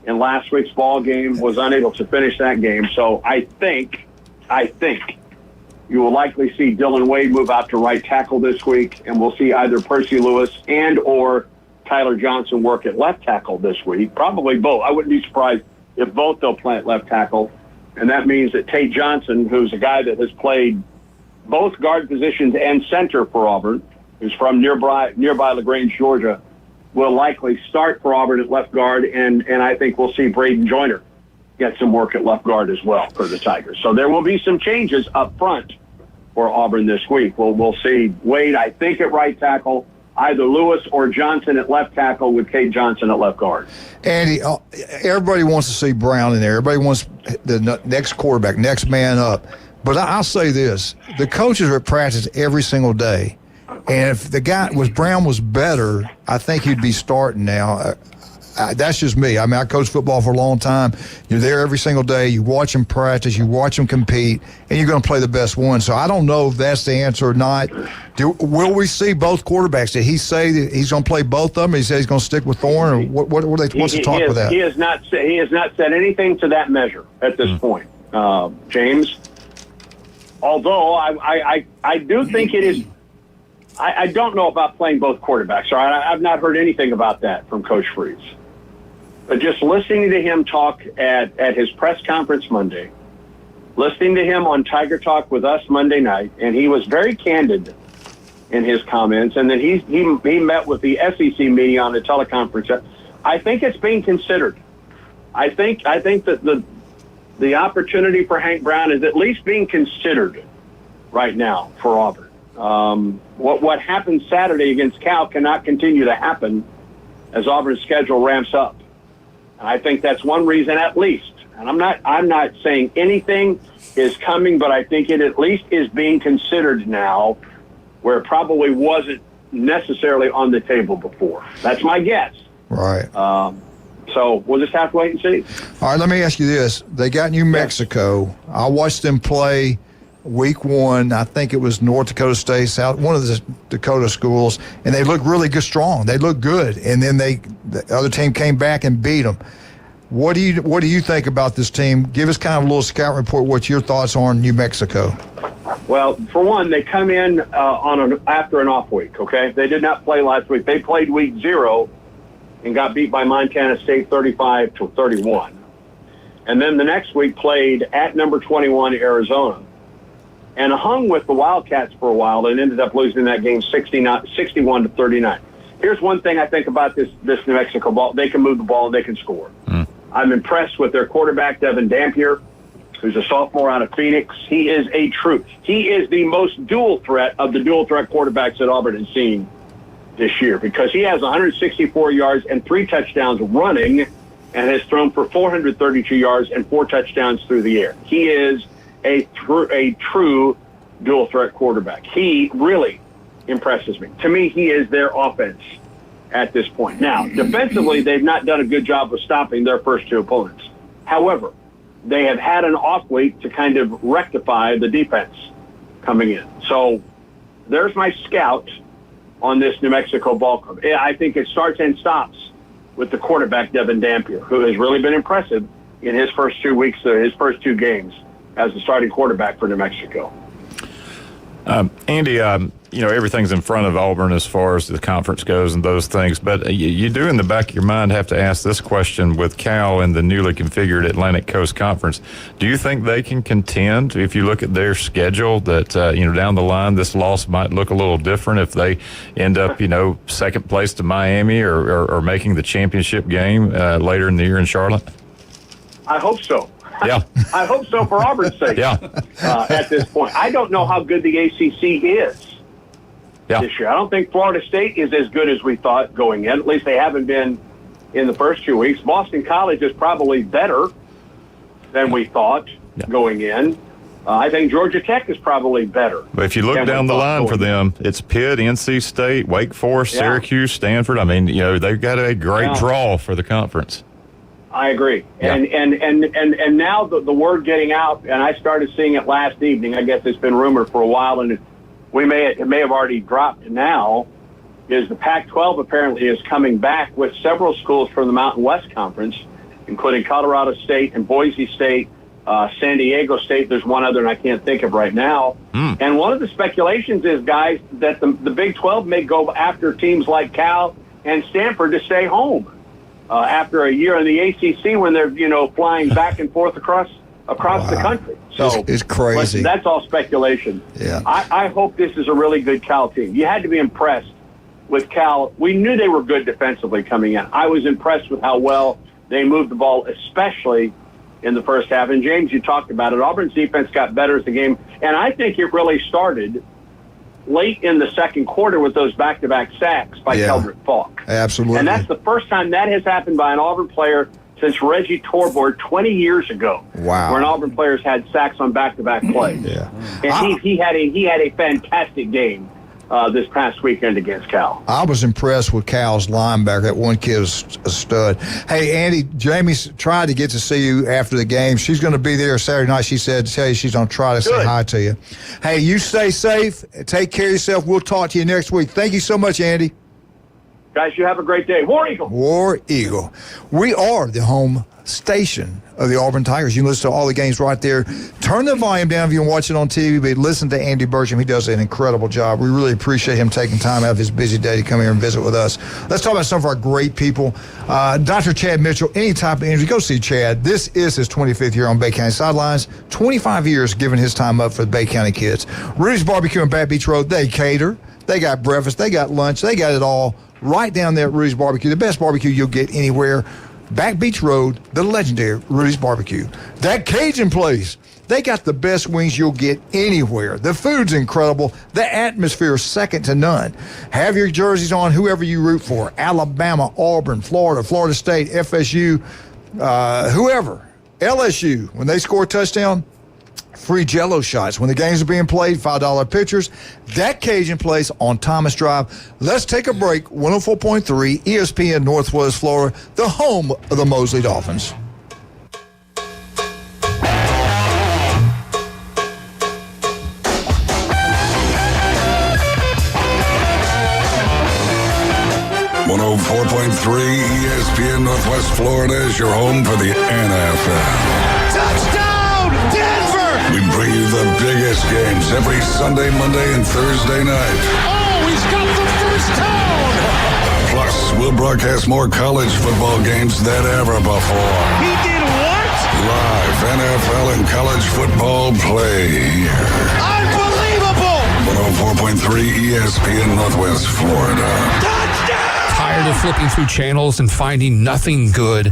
in last week's ball game, was unable to finish that game. So I think you will likely see Dylan Wade move out to right tackle this week, and we'll see either Percy Lewis and or Tyler Johnson work at left tackle this week. Probably both. I wouldn't be surprised if both they'll play at left tackle. And that means that Tate Johnson, who's a guy that has played both guard positions and center for Auburn, who's from nearby LaGrange, Georgia, will likely start for Auburn at left guard, and I think we'll see Braden Joyner get some work at left guard as well for the Tigers. So there will be some changes up front for Auburn this week. We'll see Wade, I think, at right tackle, either Lewis or Johnson at left tackle with Kate Johnson at left guard. Andy, everybody wants to see Brown in there. Everybody wants the next quarterback, next man up. But I'll say this. The coaches are at practice every single day. And if Brown was better, I think he'd be starting now. That's just me. I mean, I coached football for a long time. You're there every single day. You watch him practice. You watch him compete, and you're going to play the best one. So I don't know if that's the answer or not. Will we see both quarterbacks? Did he say that he's going to play both of them? He said he's going to stick with Thorne, or what's the talk with that? He has not said anything to that measure at this point, James. Although I do think it is. I don't know about playing both quarterbacks. All right, I've not heard anything about that from Coach Freeze. But just listening to him talk at his press conference Monday, listening to him on Tiger Talk with us Monday night, and he was very candid in his comments. And then he met with the SEC media on a teleconference. I think it's being considered. I think that the opportunity for Hank Brown is at least being considered right now for Auburn. What happened Saturday against Cal cannot continue to happen as Auburn's schedule ramps up. And I think that's one reason at least. And I'm not saying anything is coming, but I think it at least is being considered now where it probably wasn't necessarily on the table before. That's my guess. Right. So we'll just have to wait and see. All right, let me ask you this. They got New Mexico. I watched them play week 1. I think it was North Dakota State, one of the Dakota schools, and they looked really good, strong. They looked good. And then the other team came back and beat them. What do you think about this team? Give us kind of a little scout report, what your thoughts are on New Mexico. Well, for one, they come in after an off week, okay? They did not play last week. They played week 0 and got beat by Montana State 35-31. And then the next week played at number 21 Arizona and hung with the Wildcats for a while and ended up losing that game 61-39. Here's one thing I think about this New Mexico ball. They can move the ball and they can score. I'm impressed with their quarterback, Devin Dampier, who's a sophomore out of Phoenix. He is he is the most dual threat of the dual threat quarterbacks that Auburn has seen this year, because he has 164 yards and 3 touchdowns running and has thrown for 432 yards and 4 touchdowns through the air. He is a true dual threat quarterback. He really impresses me. To me, he is their offense at this point. Now, defensively, they've not done a good job of stopping their first 2 opponents. However, they have had an off week to kind of rectify the defense coming in. So there's my scout on this New Mexico ball club. I think it starts and stops with the quarterback, Devin Dampier, who has really been impressive in his first 2 weeks, his first 2 games as the starting quarterback for New Mexico. Andy, everything's in front of Auburn as far as the conference goes and those things, but you do in the back of your mind have to ask this question with Cal and the newly configured Atlantic Coast Conference. Do you think they can contend if you look at their schedule that, down the line this loss might look a little different if they end up, second place to Miami or making the championship game later in the year in Charlotte? I hope so. Yeah. I hope so for Auburn's sake. Yeah. At this point, I don't know how good the ACC is this year. I don't think Florida State is as good as we thought going in. At least they haven't been in the first 2 weeks. Boston College is probably better than we thought going in. I think Georgia Tech is probably better. But if you look down the line for them, it's Pitt, NC State, Wake Forest, Syracuse, Stanford. I mean, they've got a great draw for the conference. I agree. Yeah. And now the word getting out, and I started seeing it last evening. I guess it's been rumored for a while, and it may have already dropped now, is the Pac-12 apparently is coming back with several schools from the Mountain West Conference, including Colorado State and Boise State, San Diego State. There's one other and I can't think of right now. And one of the speculations is, guys, that the Big 12 may go after teams like Cal and Stanford to stay home. After a year in the ACC when they're, flying back and forth across the country. So it's crazy. That's all speculation. Yeah. I hope this is a really good Cal team. You had to be impressed with Cal. We knew they were good defensively coming in. I was impressed with how well they moved the ball, especially in the first half. And James, you talked about it. Auburn's defense got better as the game. And I think it really started late in the second quarter with those back-to-back sacks by Keldrick Falk. Absolutely. And that's the first time that has happened by an Auburn player since Reggie Torbord 20 years ago. Wow. Where an Auburn player's had sacks on back-to-back plays. Yeah. And he had a fantastic game this past weekend against Cal. I was impressed with Cal's linebacker. That one kid was a stud. Hey, Andy, Jamie's tried to get to see you after the game. She's going to be there Saturday night. She said, tell you she's going to try to say hi to you. Hey, you stay safe. Take care of yourself. We'll talk to you next week. Thank you so much, Andy. Guys, you have a great day. War Eagle. War Eagle. We are the home station of the Auburn Tigers. You can listen to all the games right there. Turn the volume down if you can watch it on TV, but listen to Andy Burcham. He does an incredible job. We really appreciate him taking time out of his busy day to come here and visit with us. Let's talk about some of our great people. Dr. Chad Mitchell, any type of injury, go see Chad. This is his 25th year on Bay County sidelines, 25 years giving his time up for the Bay County kids. Rudy's Barbecue on Baton Beach Road, they cater. They got breakfast. They got lunch. They got it all right down there at Rudy's Barbecue, the best barbecue you'll get anywhere. Back Beach Road, the legendary Rudy's Barbecue. That Cajun place, they got the best wings you'll get anywhere. The food's incredible. The atmosphere is second to none. Have your jerseys on, whoever you root for. Alabama, Auburn, Florida, Florida State, FSU, whoever. LSU, when they score a touchdown, free Jell-O shots. When the games are being played, $5 pitchers. That Cajun Place on Thomas Drive. Let's take a break. 104.3 ESPN Northwest Florida, the home of the Mosley Dolphins. ESPN Northwest Florida is your home for the NFL. Touchdown, Denver! We bring you the biggest games every Sunday, Monday, and Thursday night. Oh, he's got the first down! Plus, we'll broadcast more college football games than ever before. He did what? Live NFL and college football play here. Unbelievable! 104.3 ESPN Northwest Florida. Tired of flipping through channels and finding nothing good?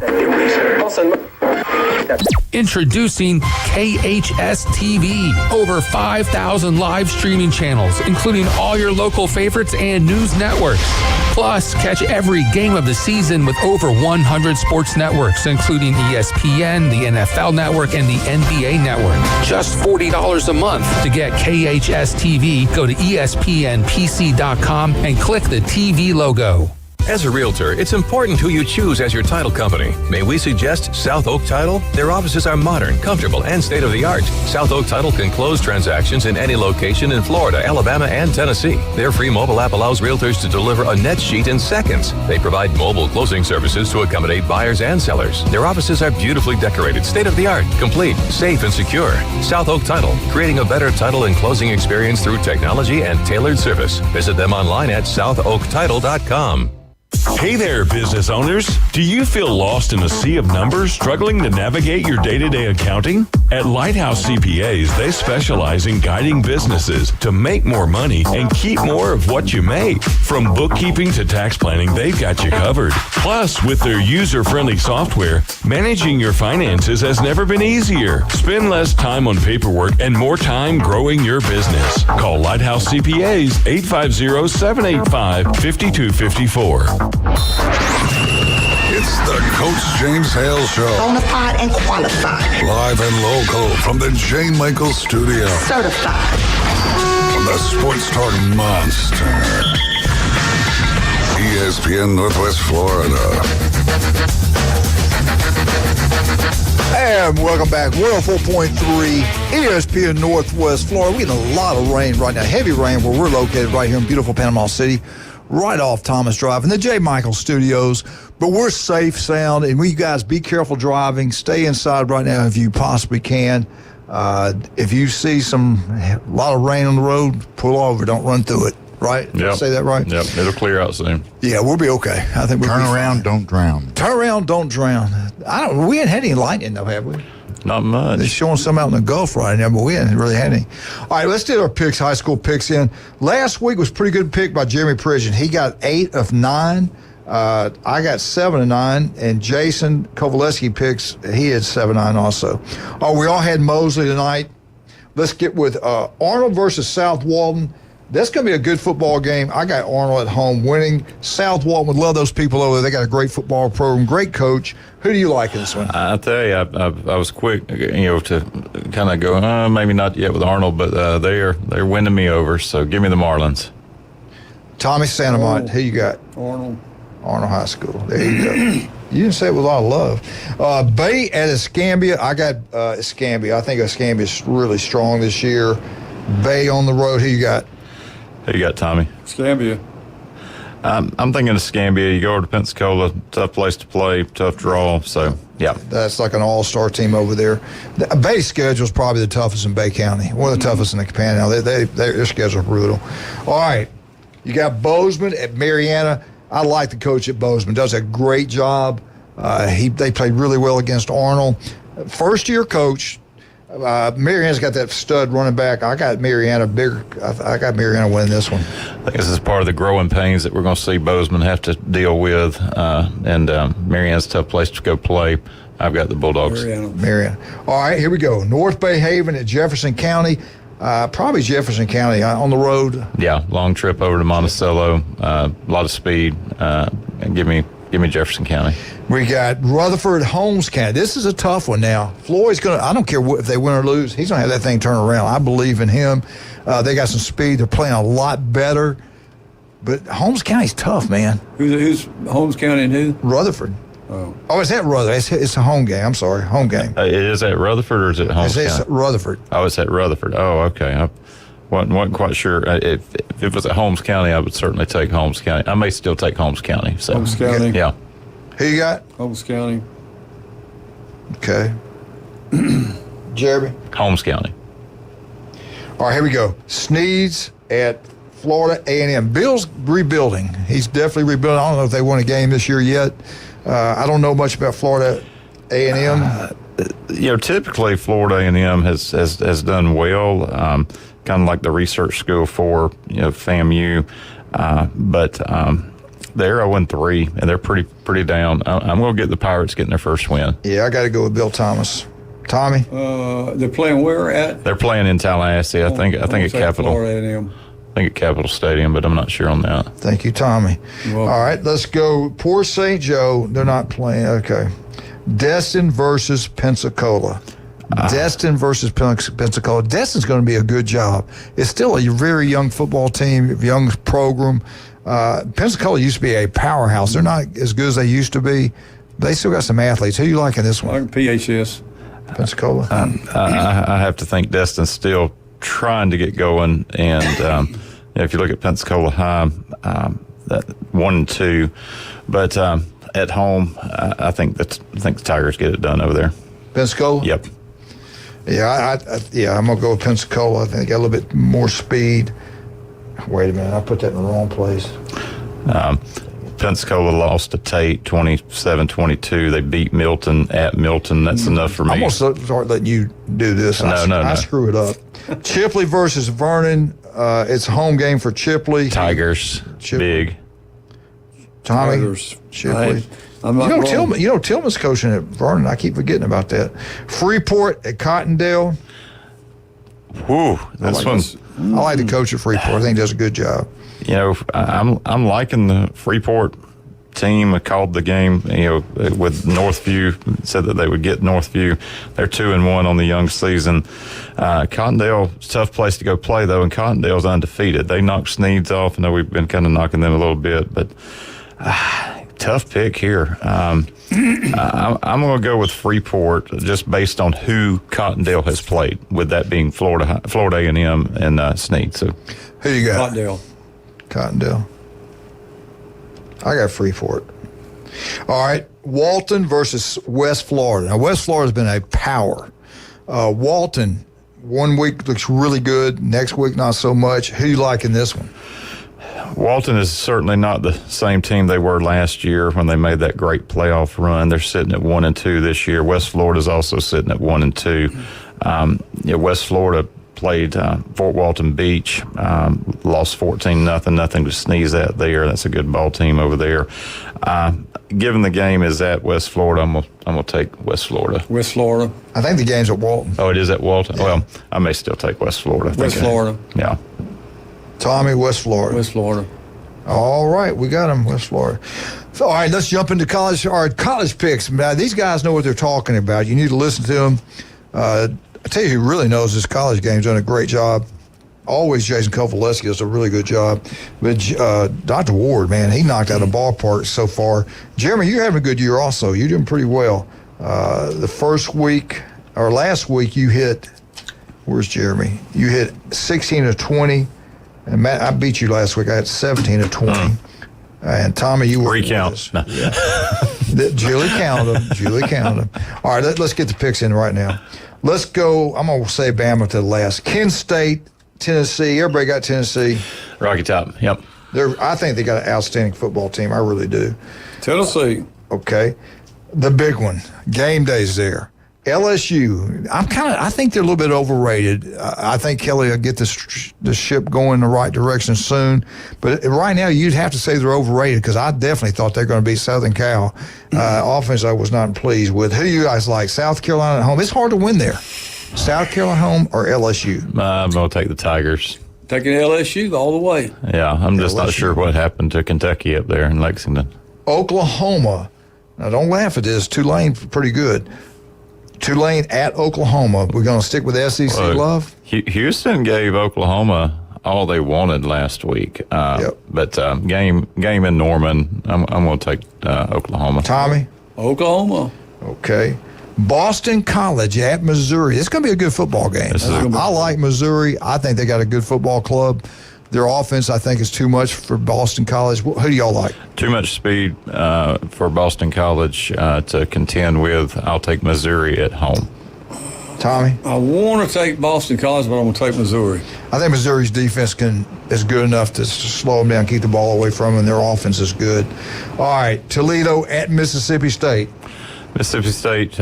Introducing KHS TV. Over 5,000 live streaming channels, including all your local favorites and news networks. Plus, catch every game of the season with over 100 sports networks, including ESPN, the NFL Network, and the NBA Network. Just $40 a month. To get KHS TV, go to ESPNPC.com and click the TV logo. As a realtor, it's important who you choose as your title company. May we suggest South Oak Title? Their offices are modern, comfortable, and state-of-the-art. South Oak Title can close transactions in any location in Florida, Alabama, and Tennessee. Their free mobile app allows realtors to deliver a net sheet in seconds. They provide mobile closing services to accommodate buyers and sellers. Their offices are beautifully decorated, state-of-the-art, complete, safe, and secure. South Oak Title, creating a better title and closing experience through technology and tailored service. Visit them online at southoaktitle.com. Hey there, business owners. Do you feel lost in a sea of numbers, struggling to navigate your day-to-day accounting? At Lighthouse CPAs, they specialize in guiding businesses to make more money and keep more of what you make. From bookkeeping to tax planning, they've got you covered. Plus, with their user-friendly software, managing your finances has never been easier. Spend less time on paperwork and more time growing your business. Call Lighthouse CPAs 850-785-5254. It's the Coach James Hale Show. Bonafide and qualified. Live and local from the J. Michael Studio. Certified. From the Sports Talk Monster. ESPN Northwest Florida. And welcome back. 104.3 ESPN Northwest Florida. We're getting a lot of rain right now. Heavy rain where we're located right here in beautiful Panama City, right off Thomas Drive in the J. Michael Studios. But we're safe, sound, and you guys be careful driving. Stay inside right now if you possibly can. If you see a lot of rain on the road, pull over. Don't run through it. Right? Did I say that right? Yep. It'll clear out soon. Yeah, we'll be okay. I think we'll Turn around, don't drown. Turn around, don't drown. We hadn't had any lightning though, have we? Not much. They're showing some out in the Gulf right now, but we hadn't really had any. All right, let's do our picks, high school picks in. Last week was a pretty good pick by Jeremy Pridgeon. He got 8 of 9. I got 7 of 9, and Jason Kovaleski picks, he had 7 of 9 also. We all had Mosley tonight. Let's get with Arnold versus South Walton. That's going to be a good football game. I got Arnold at home winning. South Walton would love those people over there. They got a great football program, great coach. Who do you like in this one? I tell you, I was quick, to kind of go, maybe not yet with Arnold, but they're winning me over. So give me the Marlins. Tommy Santamont, who you got? Arnold High School. There you go. You didn't say it with a lot of love. Bay at Escambia. I got Escambia. I think Escambia is really strong this year. Bay on the road. Who you got? Who you got, Tommy? Escambia. I'm thinking of Escambia. You go over to Pensacola, tough place to play, tough draw. So, yeah. That's like an all-star team over there. The Bay schedule is probably the toughest in Bay County. One of the toughest in the Panhandle. Their schedule is brutal. All right. You got Bozeman at Mariana. I like the coach at Bozeman. Does a great job. They played really well against Arnold. First-year coach. Mariana's got that stud running back. I got Mariana bigger. I got Mariana winning this one. I think this is part of the growing pains that we're going to see Bozeman have to deal with. And Mariana's a tough place to go play. I've got the Bulldogs. Mariana. All right, here we go. North Bay Haven at Jefferson County. Probably Jefferson County on the road. Yeah, long trip over to Monticello. A lot of speed. And give me Give me Jefferson County. We got Rutherford, Holmes County. This is a tough one now. Floyd's going to, I don't care if they win or lose, he's going to have that thing turn around. I believe in him. They got some speed. They're playing a lot better. But Holmes County's tough, man. Who's Holmes County and who? Rutherford. Oh, it's at Rutherford. It's a home game. I'm sorry, home game. It is at Rutherford or is it Holmes County? It's Rutherford. Oh, it's at Rutherford. Oh, okay. I wasn't quite sure. If it was at Holmes County, I would certainly take Holmes County. I may still take Holmes County. So. Holmes County? Yeah. Who you got? Holmes County. Okay. Jeremy? Holmes County. All right, here we go. Sneeds at Florida A&M. Bill's rebuilding. He's definitely rebuilding. I don't know if they won a game this year yet. I don't know much about Florida A&M. Typically Florida A&M has done well, kind of like the research school for FAMU, but they're 0-3 and they're pretty down. I'm going to get the Pirates getting their first win. Yeah, I got to go with Bill Thomas. Tommy? They're playing where at? They're playing in Tallahassee. I think at Capitol. Florida A&M. I think at Capitol Stadium, but I'm not sure on that. Thank you, Tommy. All right, let's go. Poor St. Joe. They're not playing. Okay. Destin versus Pensacola. Destin versus Pensacola. Destin's going to be a good job. It's still a very young football team, young program. Pensacola used to be a powerhouse. They're not as good as they used to be. They still got some athletes. Who you like in this one? I like PHS. Pensacola. I have to think Destin's still trying to get going, and if you look at Pensacola High, that 1-2, but at home, I think the Tigers get it done over there. Pensacola. Yep. Yeah, I'm gonna go with Pensacola. I think they got a little bit more speed. Wait a minute, I put that in the wrong place. Pensacola lost to Tate 27-22. They beat Milton at Milton. That's enough for me. I'm going to start letting you do this. I screw it up. Chipley versus Vernon. It's a home game for Chipley. Tigers. Big. Tommy. Tigers. Chipley. I'm not wrong. Tillman's coaching at Vernon. I keep forgetting about that. Freeport at Cottondale. Whew, I like the coach at Freeport. I think he does a good job. I'm liking the Freeport team. I called the game, with Northview, said that they would get Northview. They're 2-1 on the young season. Cottondale, it's a tough place to go play though, and Cottondale's undefeated. They knocked Sneeds off. I know we've been kind of knocking them a little bit, but tough pick here. I'm going to go with Freeport just based on who Cottondale has played, with that being Florida A&M and Sneed. So, who you got? Cottondale. I got Freeport. All right, Walton versus West Florida. Now, West Florida's been a power. Walton, 1 week looks really good. Next week, not so much. Who you like in this one? Walton is certainly not the same team they were last year when they made that great playoff run. They're sitting at 1-2 this year. West Florida's also sitting at 1-2. West Florida played Fort Walton Beach, lost 14-0, nothing to sneeze at there. That's a good ball team over there. Given the game is at West Florida, I'm gonna take West Florida. West Florida. I think the game's at Walton. Oh, it is at Walton. Yeah. Well, I may still take West Florida. Florida. Yeah. Tommy, West Florida. West Florida. All right, we got him, West Florida. So, all right, let's jump into college picks. Now, these guys know what they're talking about. You need to listen to them. I tell you who really knows this college game's done a great job. Always Jason Kovaleski does a really good job. But Dr. Ward, man, he knocked out a ballpark so far. Jeremy, you're having a good year also. You're doing pretty well. The first week, or last week, you hit, where's Jeremy? You hit 16 of 20. And Matt, I beat you last week. I had 17 of 20. And Tommy, you were recount. No. Yeah. Julie counted them. All right, let's get the picks in right now. Let's go. I'm going to say Bama to the last. Kent State, Tennessee. Everybody got Tennessee. Rocky Top, yep. I think they got an outstanding football team. I really do. Tennessee. Okay. The big one. Game day's there. LSU. I think they're a little bit overrated. I think Kelly will get the ship going in the right direction soon. But right now, you'd have to say they're overrated because I definitely thought they're going to be Southern Cal. Offense, I was not pleased with. Who you guys like? South Carolina at home. It's hard to win there. South Carolina home or LSU? I'm going to take the Tigers. Taking LSU all the way. Yeah, I'm just not sure what happened to Kentucky up there in Lexington. Oklahoma. Now, don't laugh at this. Tulane, pretty good. Tulane at Oklahoma. We're going to stick with SEC love. Houston gave Oklahoma all they wanted last week. But game in Norman, I'm going to take Oklahoma. Tommy? Oklahoma. Okay. Boston College at Missouri. It's going to be a good football game. I like Missouri. I think they got a good football club. Their offense, I think, is too much for Boston College. Who do y'all like? Too much speed for Boston College to contend with. I'll take Missouri at home. Tommy? I want to take Boston College, but I'm going to take Missouri. I think Missouri's defense is good enough to slow them down, keep the ball away from them, and their offense is good. All right, Toledo at Mississippi State. Mississippi State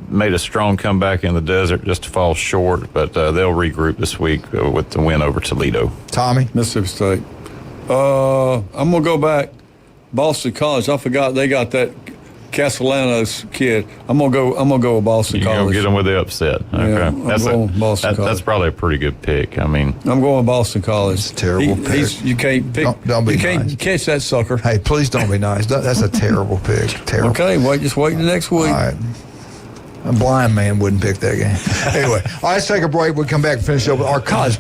made a strong comeback in the desert just to fall short, but they'll regroup this week with the win over Toledo. Tommy? Mississippi State. I'm going to go back. Boston College. I forgot they got that Castellanos kid. I'm gonna go with Boston College. You're going to get them with the upset. Okay. Yeah, I'm going Boston College. That's probably a pretty good pick. I mean, I'm going with Boston College. It's a terrible pick. You can't pick. Don't be You can't nice. catch that sucker. Hey, please don't be nice. That's a terrible pick. Terrible. Okay, just wait the next week. All right. A blind man wouldn't pick that game. Anyway, all right, let's take a break. We'll come back and finish up with our college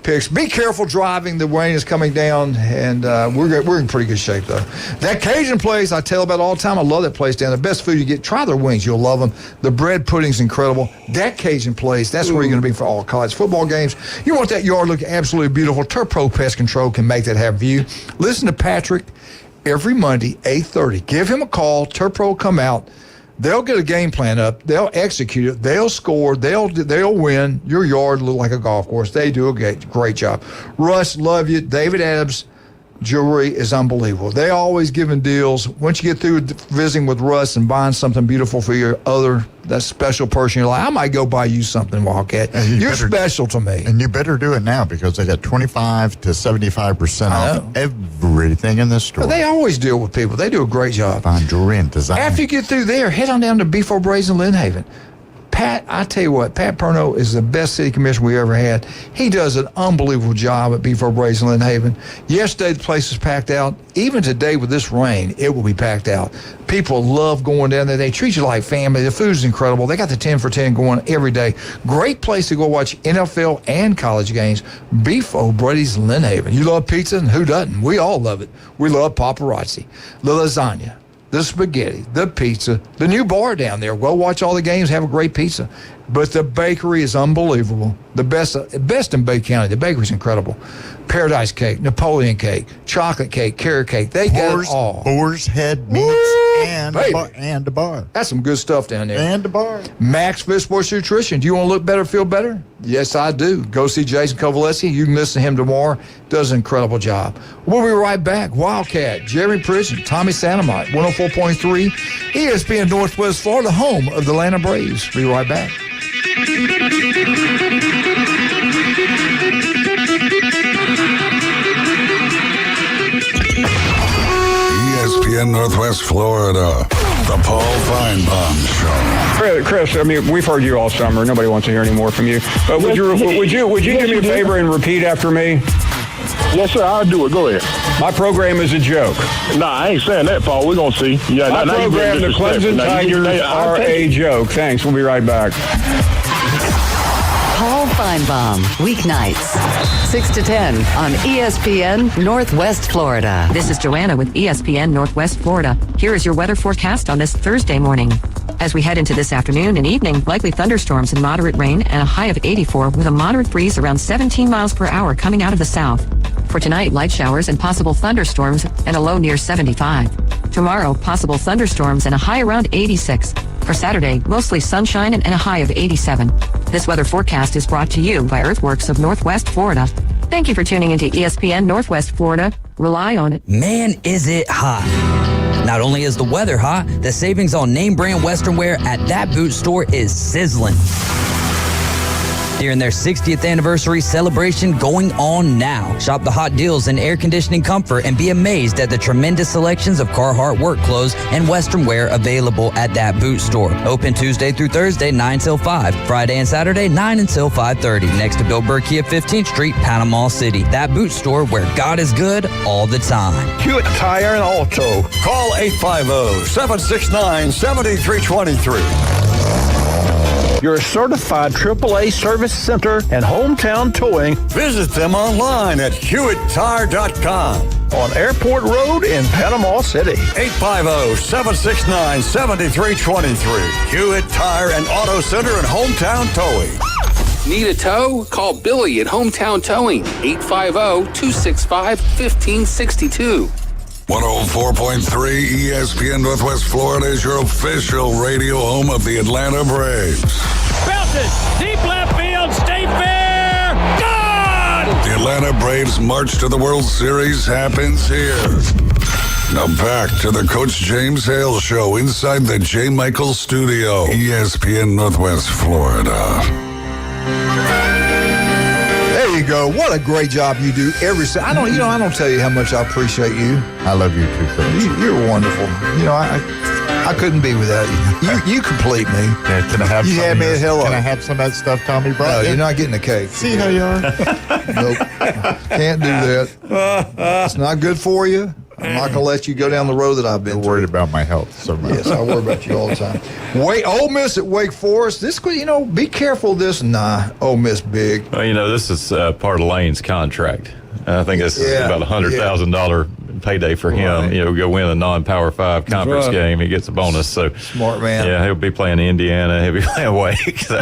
picks. Be careful driving. The rain is coming down, and we're in pretty good shape, though. That Cajun place I tell about all the time. I love that place down there. Best food you get. Try their wings. You'll love them. The bread pudding's incredible. That Cajun place, that's where you're going to be for all college football games. You want that yard look absolutely beautiful. Turpro Pest Control can make that happen for you. Listen to Patrick every Monday, 8:30. Give him a call. Turpro will come out. They'll get a game plan up. They'll execute it. They'll score. They'll win. Your yard look like a golf course. They do a great job. Russ, love you. David Adams jewelry is unbelievable. They always giving deals. Once you get through visiting with Russ and buying something beautiful for that special person, you're like, I might go buy you something, Wildcat. You're special to me. And you better do it now because they got 25 to 75% off everything in this store. But they always deal with people. They do a great job. Fine jewelry and design. After you get through there, head on down to Beef O'Brady's in Lynn Haven. Pat, I tell you what, Pat Perno is the best city commissioner we ever had. He does an unbelievable job at Beef O'Brady's in Lynn Haven. Yesterday, the place was packed out. Even today with this rain, it will be packed out. People love going down there. They treat you like family. The food's incredible. They got the 10 for 10 going every day. Great place to go watch NFL and college games. Beef O'Brady's in Lynn Haven. You love pizza, and who doesn't? We all love it. We love paparazzi, the lasagna, the spaghetti, the pizza, the new bar down there. Go watch all the games, have a great pizza. But the bakery is unbelievable. The best in Bay County. The bakery's incredible. Paradise cake, Napoleon cake, chocolate cake, carrot cake. They got it all. Boar's Head meats and a bar. That's some good stuff down there. And a bar. Max Fit Sports Nutrition. Do you want to look better, feel better? Yes, I do. Go see Jason Kovaleski. You can listen to him tomorrow. Does an incredible job. We'll be right back. Wildcat, Jeremy Prison, Tommy Santamite, 104.3, ESPN Northwest Florida, home of the Atlanta Braves. Be right back. ESPN Northwest Florida, the Paul Feinbaum Show. Chris, I mean, we've heard you all summer. Nobody wants to hear any more from you. But would you do me a favor and repeat after me? Yes, sir. I'll do it. Go ahead. My program is a joke. Nah, I ain't saying that, Paul. We're going to see. Yeah, my program, the Clemson Tigers, are a joke. Thanks. We'll be right back. Paul Feinbaum, weeknights, 6 to 10 on ESPN Northwest Florida. This is Joanna with ESPN Northwest Florida. Here is your weather forecast on this Thursday morning. As we head into this afternoon and evening, likely thunderstorms and moderate rain and a high of 84 with a moderate breeze around 17 miles per hour coming out of the south. For tonight, light showers and possible thunderstorms and a low near 75. Tomorrow, possible thunderstorms and a high around 86. For Saturday, mostly sunshine and a high of 87. This weather forecast is brought to you by Earthworks of Northwest Florida. Thank you for tuning into ESPN Northwest Florida. Rely on it. Man, is it hot. Not only is the weather hot, the savings on name brand Western wear at that boot store is sizzling. during their 60th anniversary celebration going on now. Shop the hot deals in air conditioning comfort and be amazed at the tremendous selections of Carhartt work clothes and Western wear available at that boot store. Open Tuesday through Thursday, 9 till 5. Friday and Saturday, 9 until 5:30. Next to Bill Burkey at 15th Street, Panama City. That boot store where God is good all the time. Hewitt Tire and Auto. Call 850-769-7323. Your certified AAA service center and hometown towing. Visit them online at HewittTire.com on Airport Road in Panama City. 850-769-7323. Hewitt Tire and Auto Center and hometown towing. Need a tow? Call Billy at Hometown Towing, 850-265-1562. 104.3 ESPN Northwest Florida is your official radio home of the Atlanta Braves. Belted, deep left field, stay fair, gone! The Atlanta Braves march to the World Series happens here. Now back to the Coach James Hale Show inside the J. Michael Studio, ESPN Northwest Florida. There you go. What a great job you do every. I don't tell you how much I appreciate you. I love you too, Coach. You're wonderful. I couldn't be without you. You complete me. Yeah, can I have you some had me at hello. Can I have some of that stuff Tommy brought? No, you're not getting the cake. See how you are? Nope. Can't do that. It's not good for you. I'm not going to let you go down the road that I've been worried about my health so much. Yes, I worry about you all the time. Ole Miss at Wake Forest. This, be careful of this. Nah, Ole Miss big. Well, this is part of Lane's contract. I think this is about $100,000 payday for him. Right. Go win a non-Power 5 conference game. He gets a bonus. So smart man. Yeah, he'll be playing Indiana. He'll be playing Wake. So,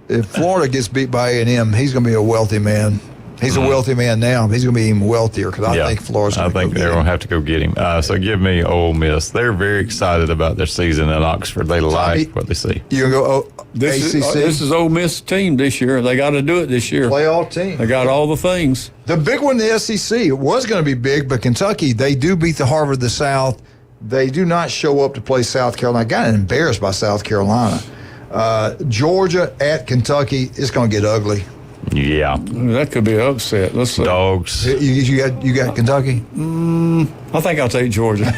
if Florida gets beat by A&M, he's going to be a wealthy man. He's a wealthy man now. He's going to be even wealthier because I think Florida's going to I think they're going to have to go get him. So give me Ole Miss. They're very excited about their season in Oxford. They like what they see. You going to go This ACC? This is Ole Miss team this year. They got to do it this year. Playoff team. They got all the things. The big one, the SEC, it was going to be big, but Kentucky, they do beat the Harvard of the South. They do not show up to play South Carolina. Got embarrassed by South Carolina. Georgia at Kentucky, it's going to get ugly. Yeah, that could be an upset. Let's see. Dogs. You got Kentucky? I think I'll take Georgia.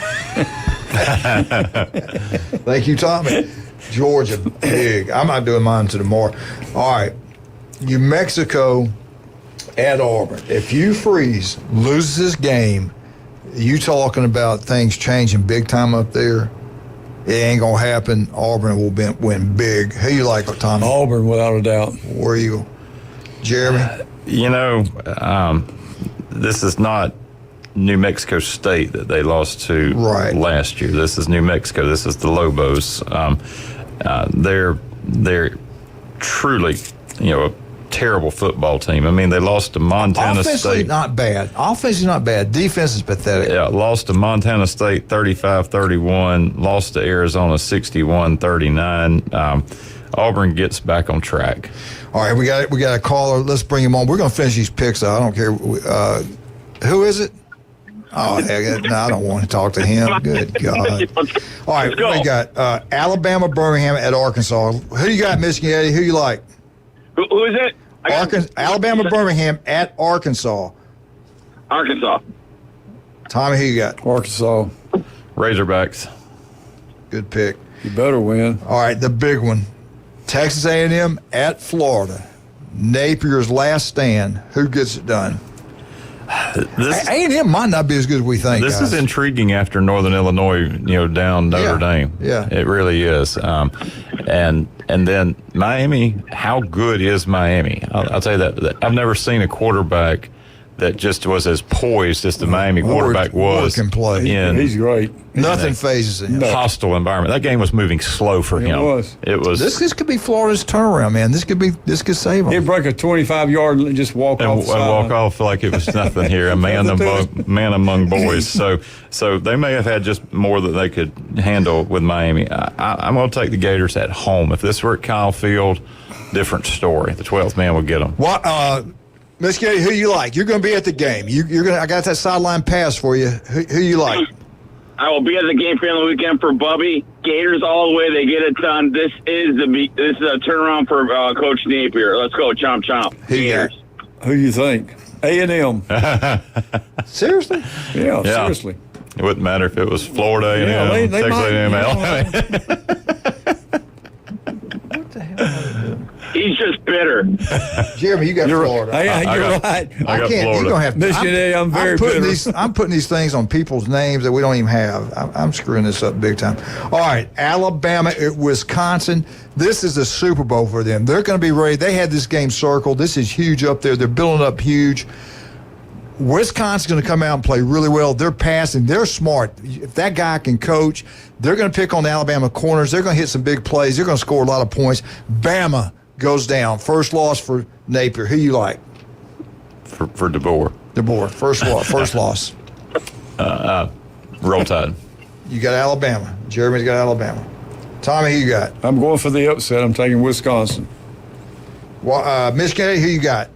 Thank you, Tommy. Georgia, big. I'm not doing mine to tomorrow. All right, New Mexico at Auburn. If you freeze, loses this game, you talking about things changing big time up there. It ain't gonna happen. Auburn will win big. Who you like, Tommy? Auburn, without a doubt. Where you go? Jeremy? This is not New Mexico State that they lost to last year. This is New Mexico. This is the Lobos. They're truly, a terrible football team. I mean, they lost to Montana Offensively, State. not bad. Offense is not bad. Defense is pathetic. Yeah, lost to Montana State 35-31. Lost to Arizona 61-39. Auburn gets back on track. All right, we got a caller. Let's bring him on. We're going to finish these picks. I don't care. Who is it? Oh, heck, no, I don't want to talk to him. Good God. All right, we got Alabama, Birmingham at Arkansas. Who you got, Michigan Eddie? Who you like? Who is it? Alabama, Birmingham at Arkansas. Arkansas. Tommy, who you got? Arkansas. Razorbacks. Good pick. You better win. All right, the big one. Texas A&M at Florida. Napier's last stand. Who gets it done? A&M might not be as good as we think. This guys. is intriguing after Northern Illinois, down Notre Dame. Yeah, it really is. And then Miami. How good is Miami? I'll tell you that I've never seen a quarterback that just was as poised as the Miami quarterback was. Can play. He's great. Nothing phases him. Hostile environment. That game was moving slow for him. It was. This could be Florida's turnaround, man. This could save them. He'd break a 25-yard and just walk off. And walk off like it was nothing here. A man among boys. So they may have had just more that they could handle with Miami. I'm going to take the Gators at home. If this were at Kyle Field, different story. The 12th man would get them. What? Miss Katie, who you like? You're going to be at the game. You're going. I got that sideline pass for you. Who you like? I will be at the game for the weekend for Bubby. Gators all the way. They get it done. This is a turnaround for Coach Napier. Let's go, chomp chomp. Gators. Who do you think? A&M. Seriously? Yeah, seriously. It wouldn't matter if it was Florida A&M, Yeah, they Texas might, A&M. He's just bitter. Jeremy, you got Florida. You're right. I can't. You're gonna have to. Michigan A, I'm very putting bitter. I'm putting these things on people's names that we don't even have. I'm screwing this up big time. All right, Alabama at Wisconsin. This is a Super Bowl for them. They're going to be ready. They had this game circled. This is huge up there. They're building up huge. Wisconsin's going to come out and play really well. They're passing. They're smart. If that guy can coach, they're going to pick on the Alabama corners. They're going to hit some big plays. They're going to score a lot of points. Bama goes down. First loss for Napier. Who you like? For DeBoer. DeBoer. First loss. Roll Tide. You got Alabama. Jeremy's got Alabama. Tommy, who you got? I'm going for the upset. I'm taking Wisconsin. Well, Michigan, who you got?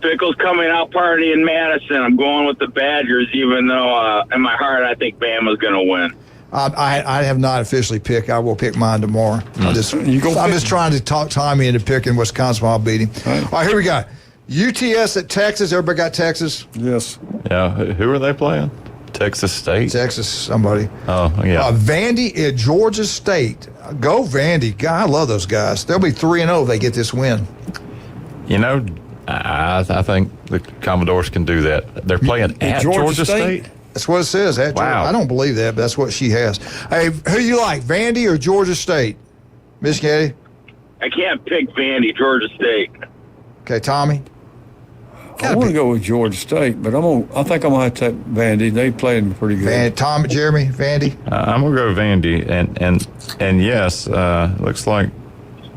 Pickle's coming out party in Madison. I'm going with the Badgers, even though in my heart I think Bama's going to win. I have not officially picked. I will pick mine tomorrow. I'm just trying to talk Tommy into picking Wisconsin. I'll beat him. All right, here we go. UTS at Texas. Everybody got Texas? Yes. Yeah. Who are they playing? Texas State. Texas, somebody. Oh, yeah. Vandy at Georgia State. Go Vandy. God, I love those guys. They'll be 3-0 if they get this win. You know, I think the Commodores can do that. They're playing at Georgia State? That's what it says. At Georgia. I don't believe that, but that's what she has. Hey, who you like, Vandy or Georgia State? Miss Getty? I can't pick Vandy, Georgia State. Okay, Tommy? I want to go with Georgia State, but I think I'm going to have to take Vandy. They played pretty good. Jeremy, Vandy? I'm going to go Vandy. And yes, looks like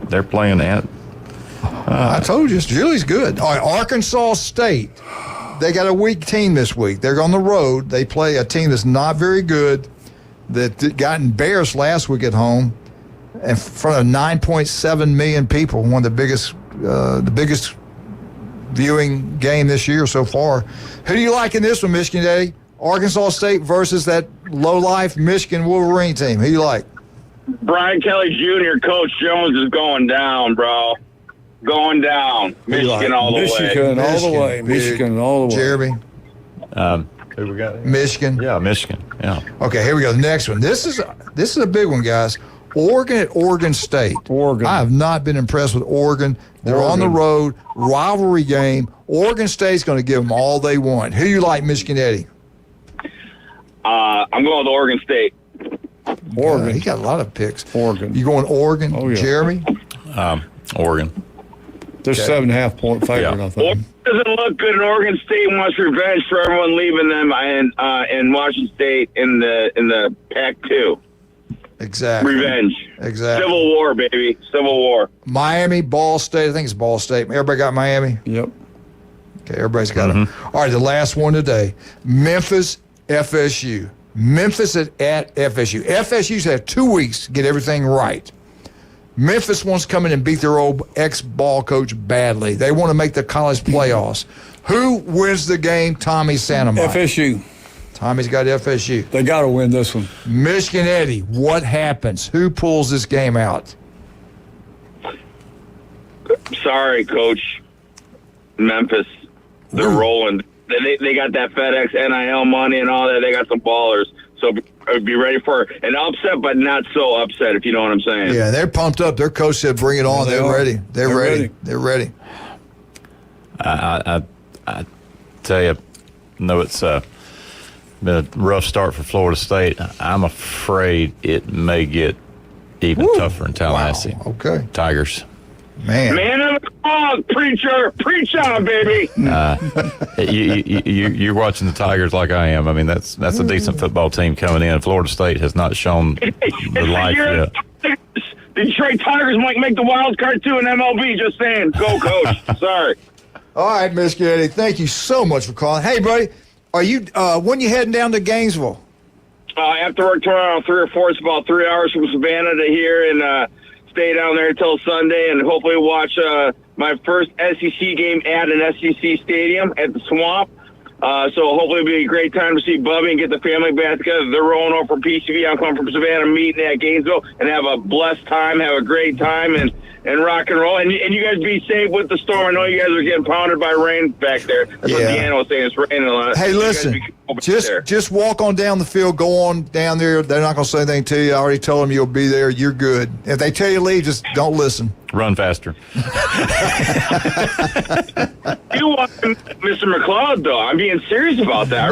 they're playing at. I told you, Julie's good. All right, Arkansas State. They got a weak team this week. They're on the road. They play a team that's not very good, that got embarrassed last week at home in front of 9.7 million people, one of the biggest viewing game this year so far. Who do you like in this one, Michigan Daddy? Arkansas State versus that low-life Michigan Wolverine team. Who you like? Brian Kelly Jr., Coach Jones is going down, bro. Going down. Michigan all the way. Michigan all the way. Michigan all the way. Jeremy? Who we got? Michigan. Yeah, Michigan. Yeah. Okay, here we go. The next one. This is a big one, guys. Oregon at Oregon State. Oregon. I have not been impressed with Oregon. They're on the road. Rivalry game. Oregon State's going to give them all they want. Who you like, Michigan Eddie? I'm going with Oregon State. Oregon. He got a lot of picks. Oregon. You going Oregon? Oh, yeah. Jeremy? Oregon. They're 7.5 point favorite, I think. Oregon doesn't look good, and Oregon State wants revenge for everyone leaving them in Washington State in the Pac-2. Exactly. Revenge. Exactly. Civil War, baby. Civil War. Miami, Ball State. I think it's Ball State. Everybody got Miami? Yep. Okay, everybody's got them. All right, the last one today. Memphis, FSU. Memphis at FSU. FSU's had 2 weeks to get everything right. Memphis wants to come in and beat their old ex-ball coach badly. They want to make the college playoffs. Who wins the game? Tommy Santamite. FSU. Tommy's got FSU. They got to win this one. Michigan Eddie, what happens? Who pulls this game out? Sorry, Coach. Memphis. They're rolling. They got that FedEx NIL money and all that. They got some ballers. So be ready for an upset, but not so upset, if you know what I'm saying. Yeah, they're pumped up. Their coach said, bring it on. They're ready. They're ready. They're ready. I tell you, no, it's been a rough start for Florida State. I'm afraid it may get even tougher in Tallahassee. Wow. Okay. Tigers. Man of the cause, preacher. Preach on, baby. You're watching the Tigers like I am. I mean, that's a decent football team coming in. Florida State has not shown the life yet. The Detroit Tigers might make the wild card too in MLB. Just saying. Go, Coach. Sorry. All right, Mr. Eddie. Thank you so much for calling. Hey, buddy, are you when you heading down to Gainesville? After work tomorrow, 3 or 4. It's about 3 hours from Savannah to here, and stay down there until Sunday, and hopefully watch my first SEC game at an SEC stadium at the Swamp. So hopefully it'll be a great time to see Bubby and get the family back together. They're rolling over from PCV. I'm coming from Savannah, meeting at Gainesville, and have a blessed time, have a great time, and rock and roll. And you guys be safe with the storm. I know you guys are getting pounded by rain back there. That's what Deanna was saying. It's raining a lot. Hey, listen, just walk on down the field, go on down there. They're not going to say anything to you. I already told them you'll be there. You're good. If they tell you to leave, just don't listen. Run faster. You want Mr. McLeod, though. I'm being serious about that.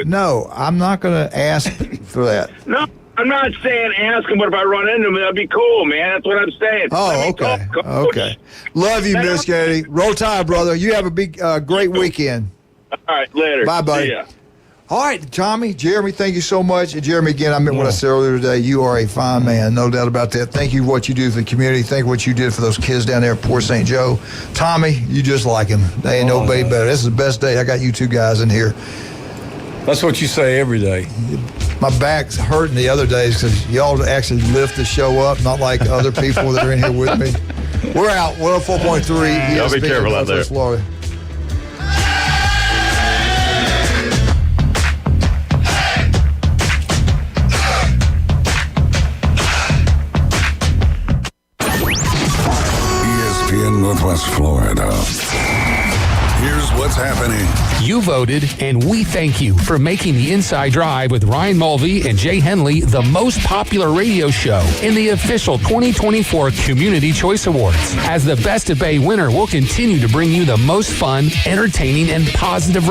No, I'm not going to ask for that. No, I'm not saying ask him, but if I run into him, that'd be cool, man. That's what I'm saying. Oh, okay. Okay. Love you, Miss Katie. Roll Tide, brother. You have a big, great weekend. All right, later. Bye, buddy. See ya. All right, Tommy, Jeremy, thank you so much. And Jeremy, again, I meant what I said earlier today. You are a fine man, no doubt about that. Thank you for what you do for the community. Thank you for what you did for those kids down there at Port St. Joe. Tommy, you just like him. They ain't nobody better. This is the best day. I got you two guys in here. That's what you say every day. My back's hurting the other days because y'all actually lift the show up, not like other people that are in here with me. We're out. 104.3. Y'all be careful out there. Florida. ESPN Northwest Florida. Here's what's happening. You voted, and we thank you for making the Inside Drive with Ryan Mulvey and Jay Henley the most popular radio show in the official 2024 Community Choice Awards. As the Best of Bay winner, we'll continue to bring you the most fun, entertaining, and positive